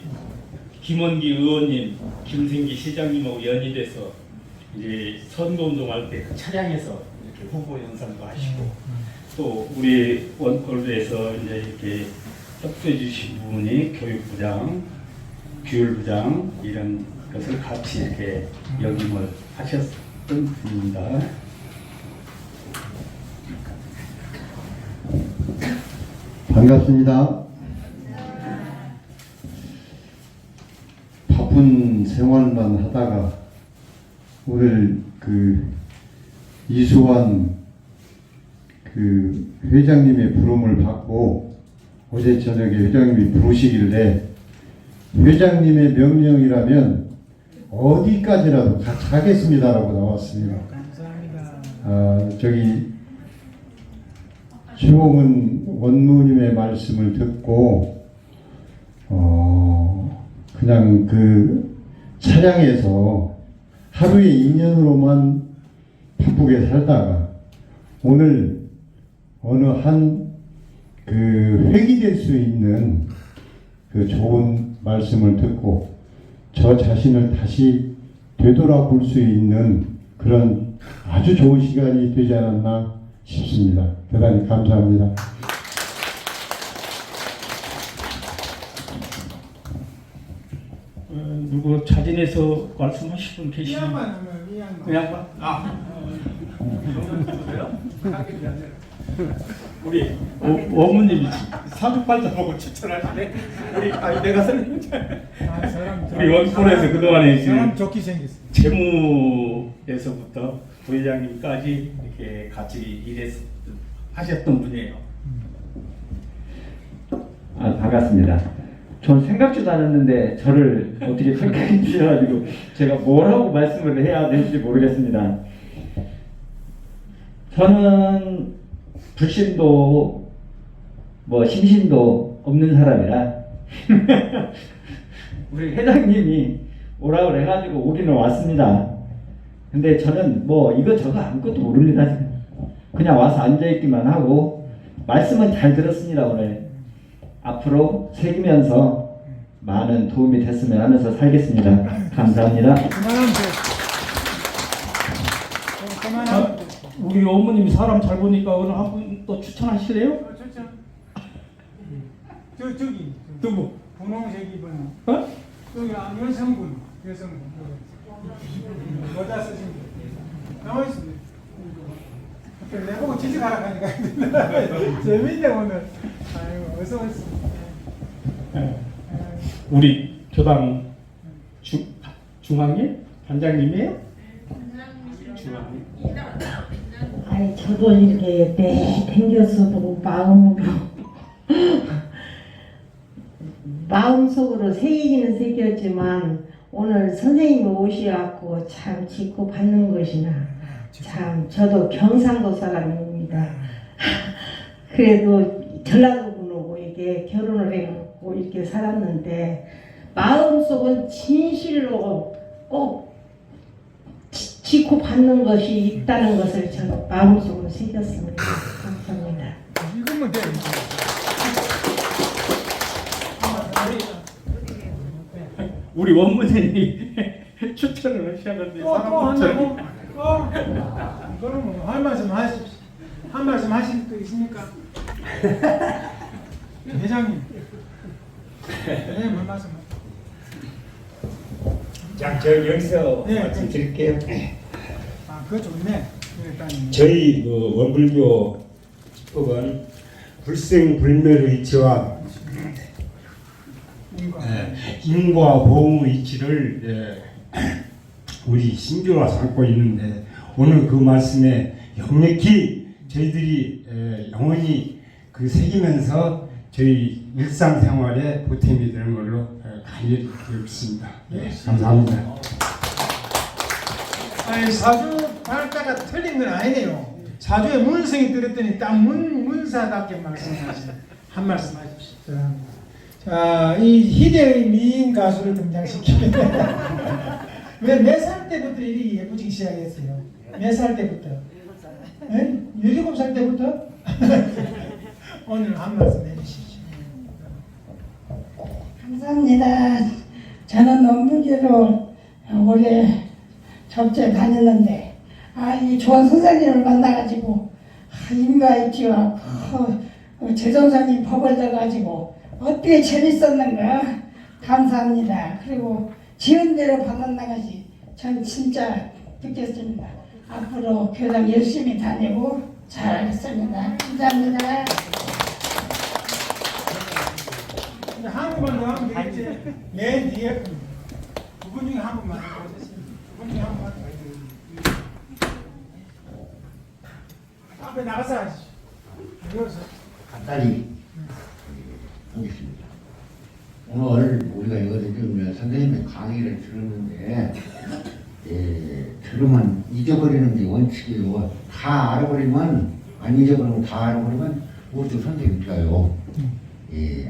C: 김원기 의원님, 김승기 시장님하고 연이돼서 이제 선거운동할 때 그 차량에서 이렇게 후보 연설도 하시고 또 우리 원골드에서 이제 이렇게 협조해 주신 분이 교육부장, 규율부장 이런 것을 같이 이렇게 역임을 하셨던 분입니다.
I: 반갑습니다. 바쁜 생활만 하다가 오늘 그 이수환 그 회장님의 부름을 받고 어제 저녁에 회장님이 부르시길래 회장님의 명령이라면 어디까지라도 같이 하겠습니다라고 나왔습니다.
B: 감사합니다.
I: 저기 최홍은 원무님의 말씀을 듣고 그냥 그 차량에서 하루에 2년으로만 바쁘게 살다가 오늘 어느 한 그 회귀될 수 있는 그 좋은 말씀을 듣고 저 자신을 다시 되돌아볼 수 있는 그런 아주 좋은 시간이 되지 않았나 싶습니다. 대단히 감사합니다.
C: 누구 자진해서 말씀하실 분
B: 이
C: 계시나요?
B: 양반 하면 이 양반.
C: 그 양반? 우리 어머님이 사주팔자보고 추천하시네. 우리 내가 설명.
B: 사람
C: 우리 원골에서 그동안에
B: 사람 좋게 생겼어.
C: 재무에서부터 부회장님까지 이렇게 같이 하셨던 분이에요.
J: 반갑습니다. 전 생각지도 않았는데 저를 어떻게 평가해 주셔가지고 제가 뭐라고 말씀을 해야 될지 모르겠습니다. 저는 불신도 뭐 신신도 없는 사람이라 우리 회장님이 오라고 해가지고 오기는 왔습니다. 근데 저는 뭐 이것저것 아무것도 모릅니다. 그냥 와서 앉아있기만 하고 말씀은 잘 들었습니다. 오늘 앞으로 새기면서 많은 도움이 됐으면 하면서 살겠습니다. 감사합니다.
B: 그만하면 돼.
C: 우리 어머님이 사람 잘 보니까 오늘 한 분 또 추천하실래요?
B: 추천. 저기
C: 누구?
B: 분홍색 입은
C: 어?
B: 저기 여성분. 모자 쓰신 분. 나와 있습니다. 내보고 지적하라 하니까 재밌네 오늘. 아이고 어서 오세요.
C: 우리 교당 중앙회 반장님이에요? 중앙회.
K: 아니 저도 이렇게 댕겨서 보고 마음속으로 새기기는 새겼지만 오늘 선생님이 오셔갖고 참 짓고 받는 것이나 참 저도 경상도 사람입니다. 그래도 전라도군하고 이게 결혼을 해갖고 이렇게 살았는데 마음속은 진실로 꼭 짓고 받는 것이 있다는 것을 저는 마음속으로 새겼습니다. 감사합니다.
B: 읽으면 돼.
C: 우리 원무님이 추천을 하셨는데 사람 추천.
B: 그럼 할 말씀 하십시오. 한 말씀 하실 거 있습니까? 회장님. 네, 한 말씀.
F: 자, 저 여기서
B: 네,
F: 말씀드릴게요.
B: 그거 좋네. 일단
F: 저희 그 원불교 법은 불생불멸의 이치와 인과 보응의 이치를 우리 신교가 삼고 있는데 오늘 그 말씀에 역력히 저희들이 영원히 그 새기면서 저희 일상생활에 보탬이 되는 걸로 간절히 기울습니다. 예, 감사합니다.
B: 아니, 사주 발자가 틀린 건 아니네요. 사주에 문성이 들었더니 딱 문사답게 말씀하시네. 한 말씀 하십시오. 자, 이 희대의 미인 가수를 등장시키는데 왜 몇 살 때부터 이리 예쁘기 시작했어요? 몇 살 때부터? 17살 때부터? 오늘 한 말씀 해주시죠.
K: 감사합니다. 저는 원불교로 올해 접재 다녔는데 이 좋은 선생님을 만나가지고 인바이티와 재정선님 법을 져가지고 어떻게 재밌었는가 감사합니다. 그리고 지은 대로 받아나가지 전 진짜 듣겠습니다. 앞으로 교장 열심히 다니고 잘하겠습니다. 감사합니다.
B: 한 번만 더 하면 되겠지. 맨 뒤에 두 분 중에 한 분만 하겠습니다. 두 분 중에 한 분만 앞에 나가서 하시죠. 이어서.
H: 간단히 하겠습니다. 오늘 우리가 이거를 들으면 선생님의 강의를 들었는데 들으면 잊어버리는 게 원칙이고 다 알아버리면 안 잊어버리고 다 알아버리면 우리도 선생님 좋아요.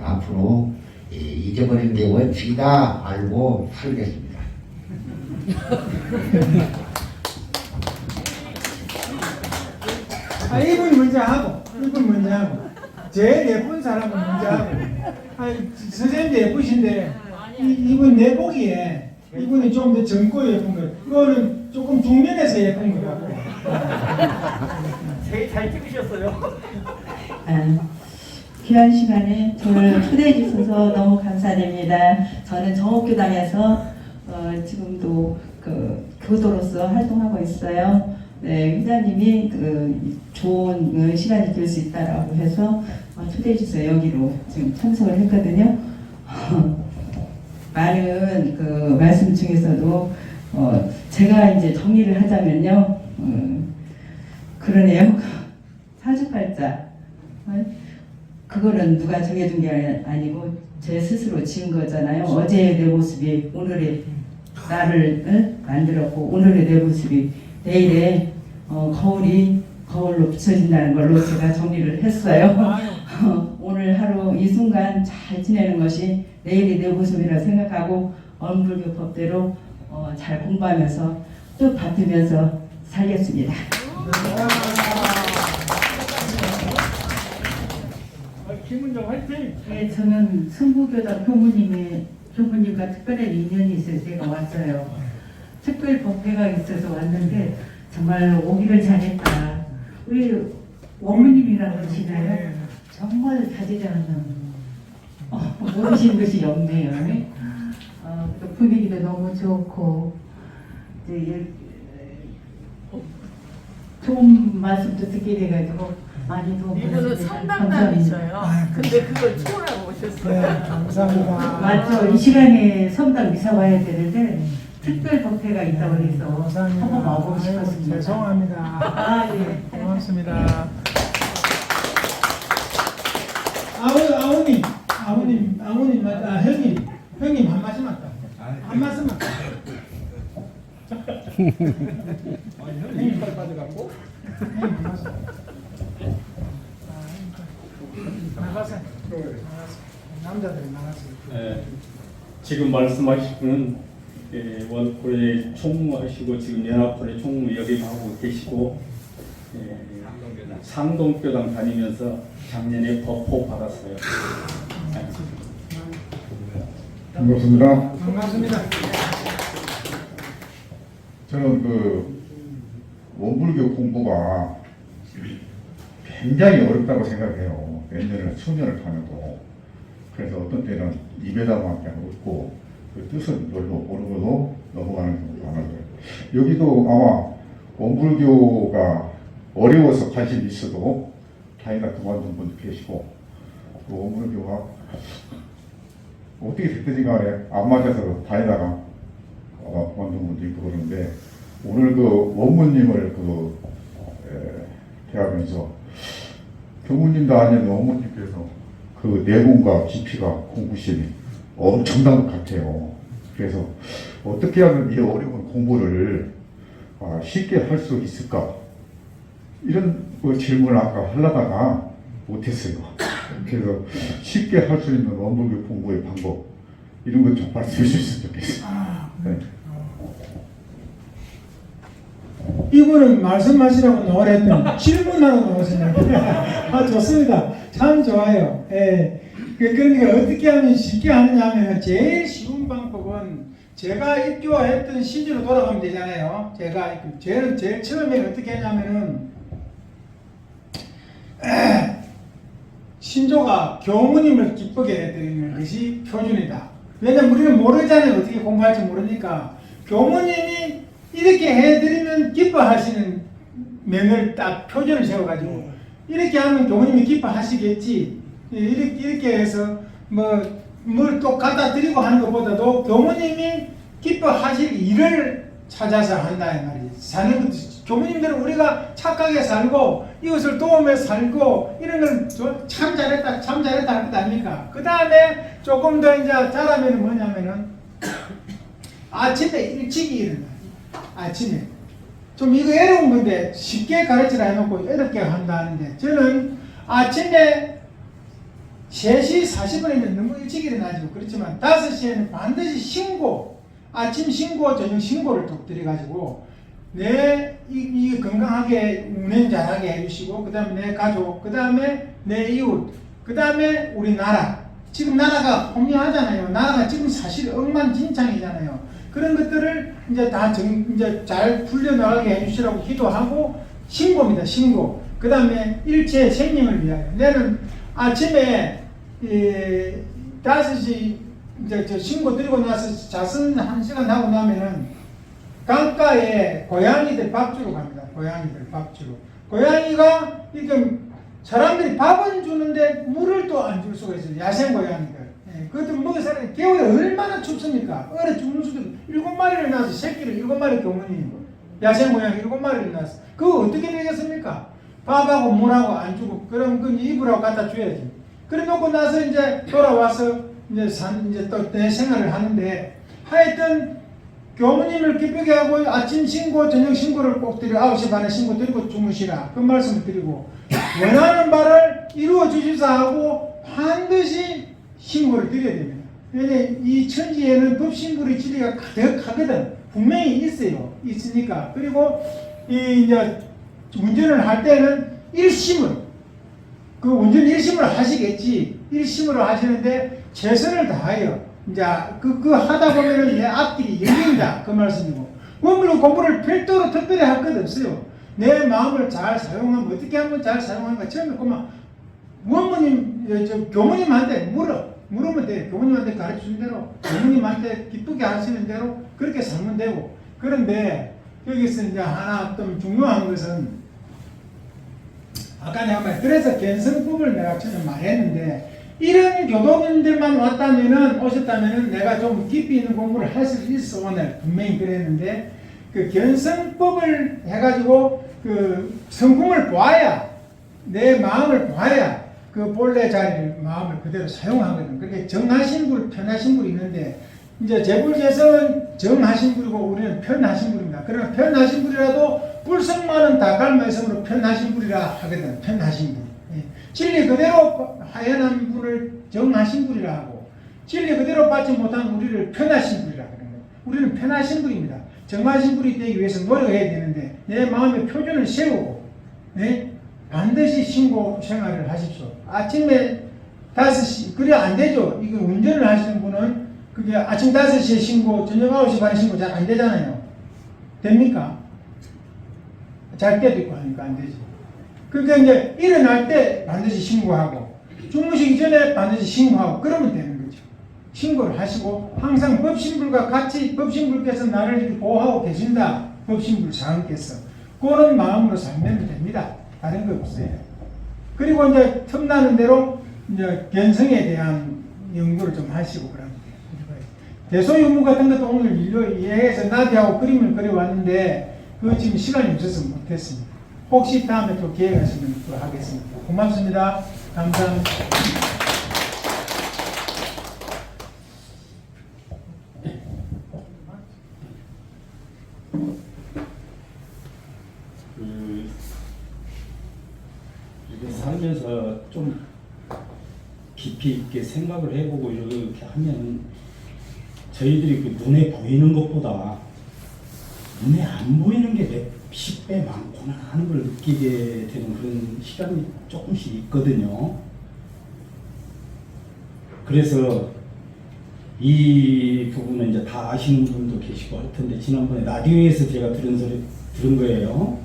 H: 앞으로 잊어버리는 게 원칙이다 알고 살겠습니다.
B: 이분 먼저 하고, 이분 먼저 하고, 제일 예쁜 사람은 먼저 하고. 선생님도 예쁘신데 이분 내보기에 이분이 좀 더 젊고 예쁜 거, 이거는 조금 중년에서 예쁜 거 같고.
J: 되게 잘 찍으셨어요.
K: 귀한 시간에 저를 초대해 주셔서 너무 감사드립니다. 저는 정옥교당에서 지금도 교도로서 활동하고 있어요. 네, 회장님이 좋은 시간이 될 수 있다라고 해서 초대해 주셔서 여기로 지금 참석을 했거든요. 많은 말씀 중에서도 제가 이제 정리를 하자면요, 그러네요. 사주팔자. 그거는 누가 정해준 게 아니고 제 스스로 지은 거잖아요. 어제의 내 모습이 오늘의 나를 만들었고 오늘의 내 모습이 내일의 거울이 거울로 비춰진다는 걸로 제가 정리를 했어요. 오늘 하루 이 순간 잘 지내는 것이 내일의 내 모습이라 생각하고 원불교 법대로 잘 공부하면서 또 받으면서 살겠습니다.
B: 김은정 화이팅!
K: 네, 저는 승부교당 교무님과 특별한 인연이 있어서 제가 왔어요. 특별 법회가 있어서 왔는데 정말 오기를 잘했다. 우리 원무님이라고 하시나요? 정말 다지지 않는 모르시는 것이 없네요. 또 분위기도 너무 좋고 이제 좋은 말씀도 듣게 돼가지고 많이 도움
E: 이분은 성당남이셔요. 근데 그걸 초월하고 오셨어요.
B: 네, 감사합니다.
K: 맞죠. 이 시간에 성당 미사 와야 되는데 특별 법회가 있다고 해서 한번 와보고 싶었습니다.
B: 죄송합니다.
K: 예.
B: 고맙습니다. 아우님 맞다. 형님 한 말씀 맞다. 한 말씀 맞다. 형님 빨리 빠져갖고 형님 한 말씀. 나가서 남자들이 나가서.
A: 지금 말씀하신 분은 원골에 총무하시고 지금 연합회 총무 역임하고 계시고 상동교당 다니면서 작년에 법호 받았어요.
L: 반갑습니다.
B: 반갑습니다.
L: 저는 원불교 공부가 굉장히 어렵다고 생각해요. 몇 년을 수년을 다녀도. 그래서 어떤 때는 입에다밖에 없고 그 뜻은 별로 모르고도 넘어가는 경우가 많아요. 여기도 아마 원불교가 어려워서 관심이 있어도 다니다 그만둔 분도 계시고 그 원불교가 어떻게 됐든지 간에 안 맞아서 다니다가 그만둔 분도 있고 그러는데 오늘 그 원무님을 대하면서 교무님도 아니면 어머님께서 그 내공과 깊이가 공부심이 엄청난 것 같아요. 그래서 어떻게 하면 이 어려운 공부를 쉽게 할 수 있을까? 이런 질문을 아까 하려다가 못했어요. 그래서 쉽게 할 수 있는 원불교 공부의 방법 이런 것 좀 말씀해 주셨으면 좋겠어요. 네.
B: 이분은 말씀하시라고 나오랬더니 질문하고 나오시네요. 좋습니다. 참 좋아요. 예. 그러니까 어떻게 하면 쉽게 하느냐 하면 제일 쉬운 방법은 제가 입교했던 시주로 돌아가면 되잖아요. 저는 제일 처음에 어떻게 했냐면은 신조가 교무님을 기쁘게 해드리는 것이 표준이다. 왜냐면 우리는 모르잖아요. 어떻게 공부할지 모르니까 교무님이 이렇게 해드리면 기뻐하시는 면을 딱 표준을 세워가지고 이렇게 하면 교무님이 기뻐하시겠지. 이렇게 해서 뭘 또 갖다 드리고 하는 것보다도 교무님이 기뻐하실 일을 찾아서 한다 이 말이지. 사는 것도 교무님들은 우리가 착하게 살고 이것을 도우며 살고 이런 걸 참 잘했다 참 잘했다 할 것 아닙니까? 그 다음에 조금 더 이제 잘하면 뭐냐면은 아침에 일찍 일어나. 아침에 좀 이거 어려운 건데 쉽게 가르치라 해놓고 어렵게 한다 하는데 저는 아침에 3시 40분에는 너무 일찍 일어나지고 그렇지만 5시에는 반드시 신고 아침 신고 저녁 신고를 톡 드려가지고 이 건강하게 운행 잘하게 해주시고 그 다음에 내 가족 그 다음에 내 이웃 그 다음에 우리 나라 지금 나라가 혼미하잖아요. 나라가 지금 사실 엉망진창이잖아요. 그런 것들을 이제 다 이제 잘 풀려나가게 해주시라고 기도하고 신고입니다. 신고. 그 다음에 일체 생명을 위하여. 내는 아침에 5시 이제 저 신고 드리고 나서 자선 1시간 하고 나면은 강가에 고양이들 밥 주러 갑니다. 고양이들 밥 주러. 고양이가 이렇게 사람들이 밥은 주는데 물을 또 안 줄 수가 있어요. 야생 고양이들. 그것도 먹을 사람이 겨울에 얼마나 춥습니까? 얼어 죽는 수도 7마리를 낳아서 새끼를 7마리 교문이 야생 고양이 7마리를 낳았어. 그거 어떻게 되겠습니까? 밥하고 물하고 안 주고 그럼 그 이불하고 갖다 줘야지. 그래 놓고 나서 이제 돌아와서 이제 또 내 생활을 하는데 하여튼 교무님을 기쁘게 하고 아침 신고 저녁 신고를 꼭 드리고 9시 반에 신고 드리고 주무시라 그 말씀을 드리고 원하는 바를 이루어 주시사 하고 반드시 신고를 드려야 됩니다. 왜냐하면 이 천지에는 법신불의 진리가 가득하거든. 분명히 있으니까. 그리고 이제 운전을 할 때는 일심을 그 운전 일심을 하시겠지. 일심으로 하시는데 최선을 다하여 이제 그 하다 보면은 내 앞길이 열린다 그 말씀이고 원불 공부를 별도로 특별히 할 것 없어요. 내 마음을 잘 사용하면 어떻게 하면 잘 사용하는가 처음에 그만 원무님 교무님한테 물으면 돼. 교무님한테 가르치는 대로 교무님한테 기쁘게 하시는 대로 그렇게 살면 되고 그런데 여기서 이제 하나 좀 중요한 것은 아까 내가 그래서 견성법을 내가 처음에 말했는데 이런 교도분들만 오셨다면은 내가 좀 깊이 있는 공부를 할 수 있어 오늘 분명히 그랬는데 그 견성법을 해가지고 그 성품을 보아야 내 마음을 보아야 그 본래 자리를 마음을 그대로 사용하거든. 그렇게 정하신 불, 편하신 불이 있는데 이제 재불재성은 정하신 불이고 우리는 편하신 불입니다. 그러나 편하신 불이라도 불성만은 다갈말성으로 편하신 불이라 하거든. 편하신 불. 진리 그대로 하연한 분을 정하신 분이라 하고 진리 그대로 받지 못한 우리를 편하신 분이라 그러는 거예요. 우리는 편하신 분입니다. 정하신 분이 되기 위해서 노력해야 되는데 내 마음의 표준을 세우고 반드시 신고 생활을 하십시오. 아침에 5시 그래 안 되죠. 이거 운전을 하시는 분은 그게 아침 5시에 신고 저녁 9시 반에 신고 잘 안 되잖아요. 됩니까? 잘 때도 있고 하니까 안 되죠. 그러니까 이제 일어날 때 반드시 신고하고 주무시기 전에 반드시 신고하고 그러면 되는 거죠. 신고를 하시고 항상 법신불과 같이 법신불께서 나를 이렇게 보호하고 계신다. 법신불 사항께서 그런 마음으로 살면 됩니다. 다른 거 없어요. 그리고 이제 틈나는 대로 이제 견성에 대한 연구를 좀 하시고 그러면 돼요. 대소유무 같은 것도 오늘 일로 이해해서 나디하고 그림을 그려왔는데 그거 지금 시간이 없어서 못했습니다. 혹시 다음에 또 기회가 있으면 또 하겠습니다. 고맙습니다. 감사합니다.
A: 이렇게 살면서 좀 깊이 있게 생각을 해보고 이렇게 하면 저희들이 그 눈에 보이는 것보다 눈에 안 보이는 게 몇십 배 많구나 하는 걸 느끼게 되는 그런 시간이 조금씩 있거든요. 그래서 이 부분은 이제 다 아시는 분도 계시고 할 텐데, 지난번에 라디오에서 제가 들은 거예요.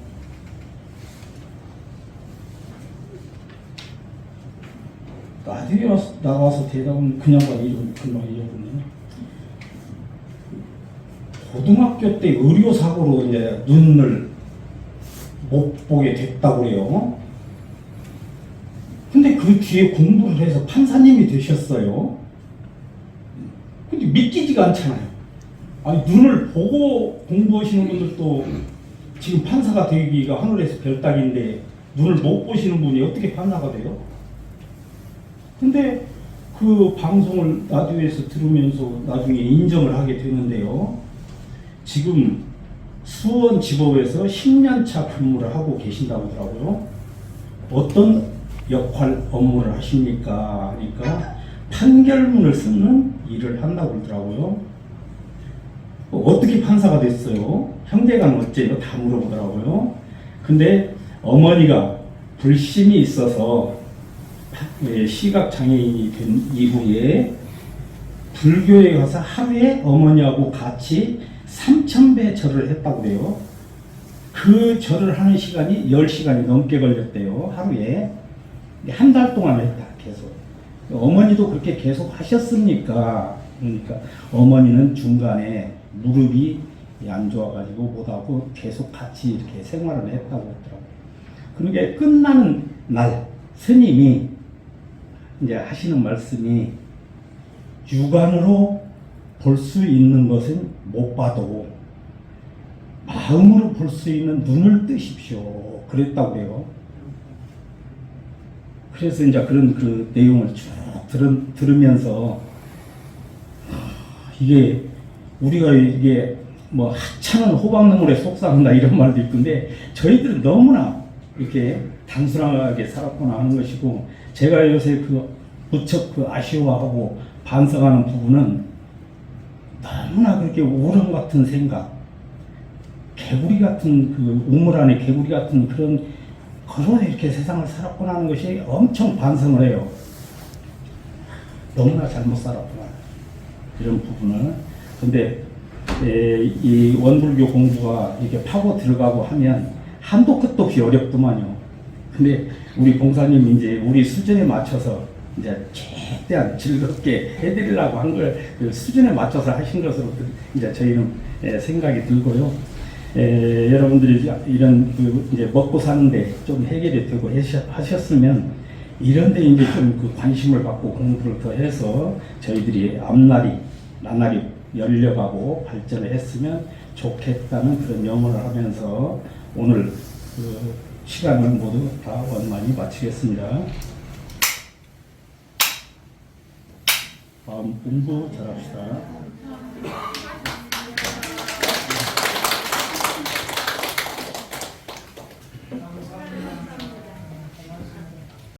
A: 라디오에 나가서 대답은 그냥 금방 잊어버리네. 고등학교 때 의료 사고로 이제 눈을 못 보게 됐다고 그래요. 근데 그 뒤에 공부를 해서 판사님이 되셨어요. 근데 믿기지가 않잖아요. 아니, 눈을 보고 공부하시는 분들도 지금 판사가 되기가 하늘에서 별따기인데 눈을 못 보시는 분이 어떻게 판사가 돼요? 근데 그 방송을 라디오에서 들으면서 나중에 인정을 하게 되는데요. 지금 수원지법에서 10년차 근무를 하고 계신다고 하더라고요. 어떤 역할 업무를 하십니까? 그러니까 판결문을 쓰는 일을 한다고 그러더라고요. 어떻게 판사가 됐어요? 형제간 어째요? 다 물어보더라고요. 근데 어머니가 불심이 있어서 시각장애인이 된 이후에 불교에 가서 하루에 어머니하고 같이 3000배 절을 했다고 그래요. 그 절을 하는 시간이 10시간이 넘게 걸렸대요. 하루에. 한 달 동안 했다, 계속. 어머니도 그렇게 계속 하셨습니까? 그러니까 어머니는 중간에 무릎이 안 좋아가지고 못하고 계속 같이 이렇게 생활을 했다고 하더라고요. 그러게 끝나는 날 스님이 이제 하시는 말씀이, 육안으로 볼 수 있는 것은 못 봐도 마음으로 볼 수 있는 눈을 뜨십시오. 그랬다고 그래요. 그래서 이제 그런 그 내용을 쭉 들으면서 이게 우리가 이게 뭐 하찮은 호박나물에 속삭는다 이런 말도 있던데, 저희들은 너무나 이렇게 단순하게 살았구나 하는 것이고, 제가 요새 그 무척 그 아쉬워하고 반성하는 부분은 너무나 그렇게 오름 같은 생각, 개구리 같은 그 우물 안에 개구리 같은 그런 그런 이렇게 세상을 살았구나 하는 것이 엄청 반성을 해요. 너무나 잘못 살았구나 이런 부분을. 근데 이 원불교 공부가 이렇게 파고 들어가고 하면 한도 끝도 없이 어렵더만요. 근데 우리 봉사님 이제 우리 수준에 맞춰서 이제 최대한 즐겁게 해드리려고 한 걸 그 수준에 맞춰서 하신 것으로 이제 저희는 생각이 들고요. 여러분들이 이런 그 이제 먹고 사는데 좀 해결이 되고 하셨으면 이런데 이제 좀 그 관심을 갖고 공부를 더 해서 저희들이 앞날이 나날이 열려가고 발전을 했으면 좋겠다는 그런 염원을 하면서 오늘 그 시간을 모두 다 원만히 마치겠습니다. 마음 공부 잘합시다.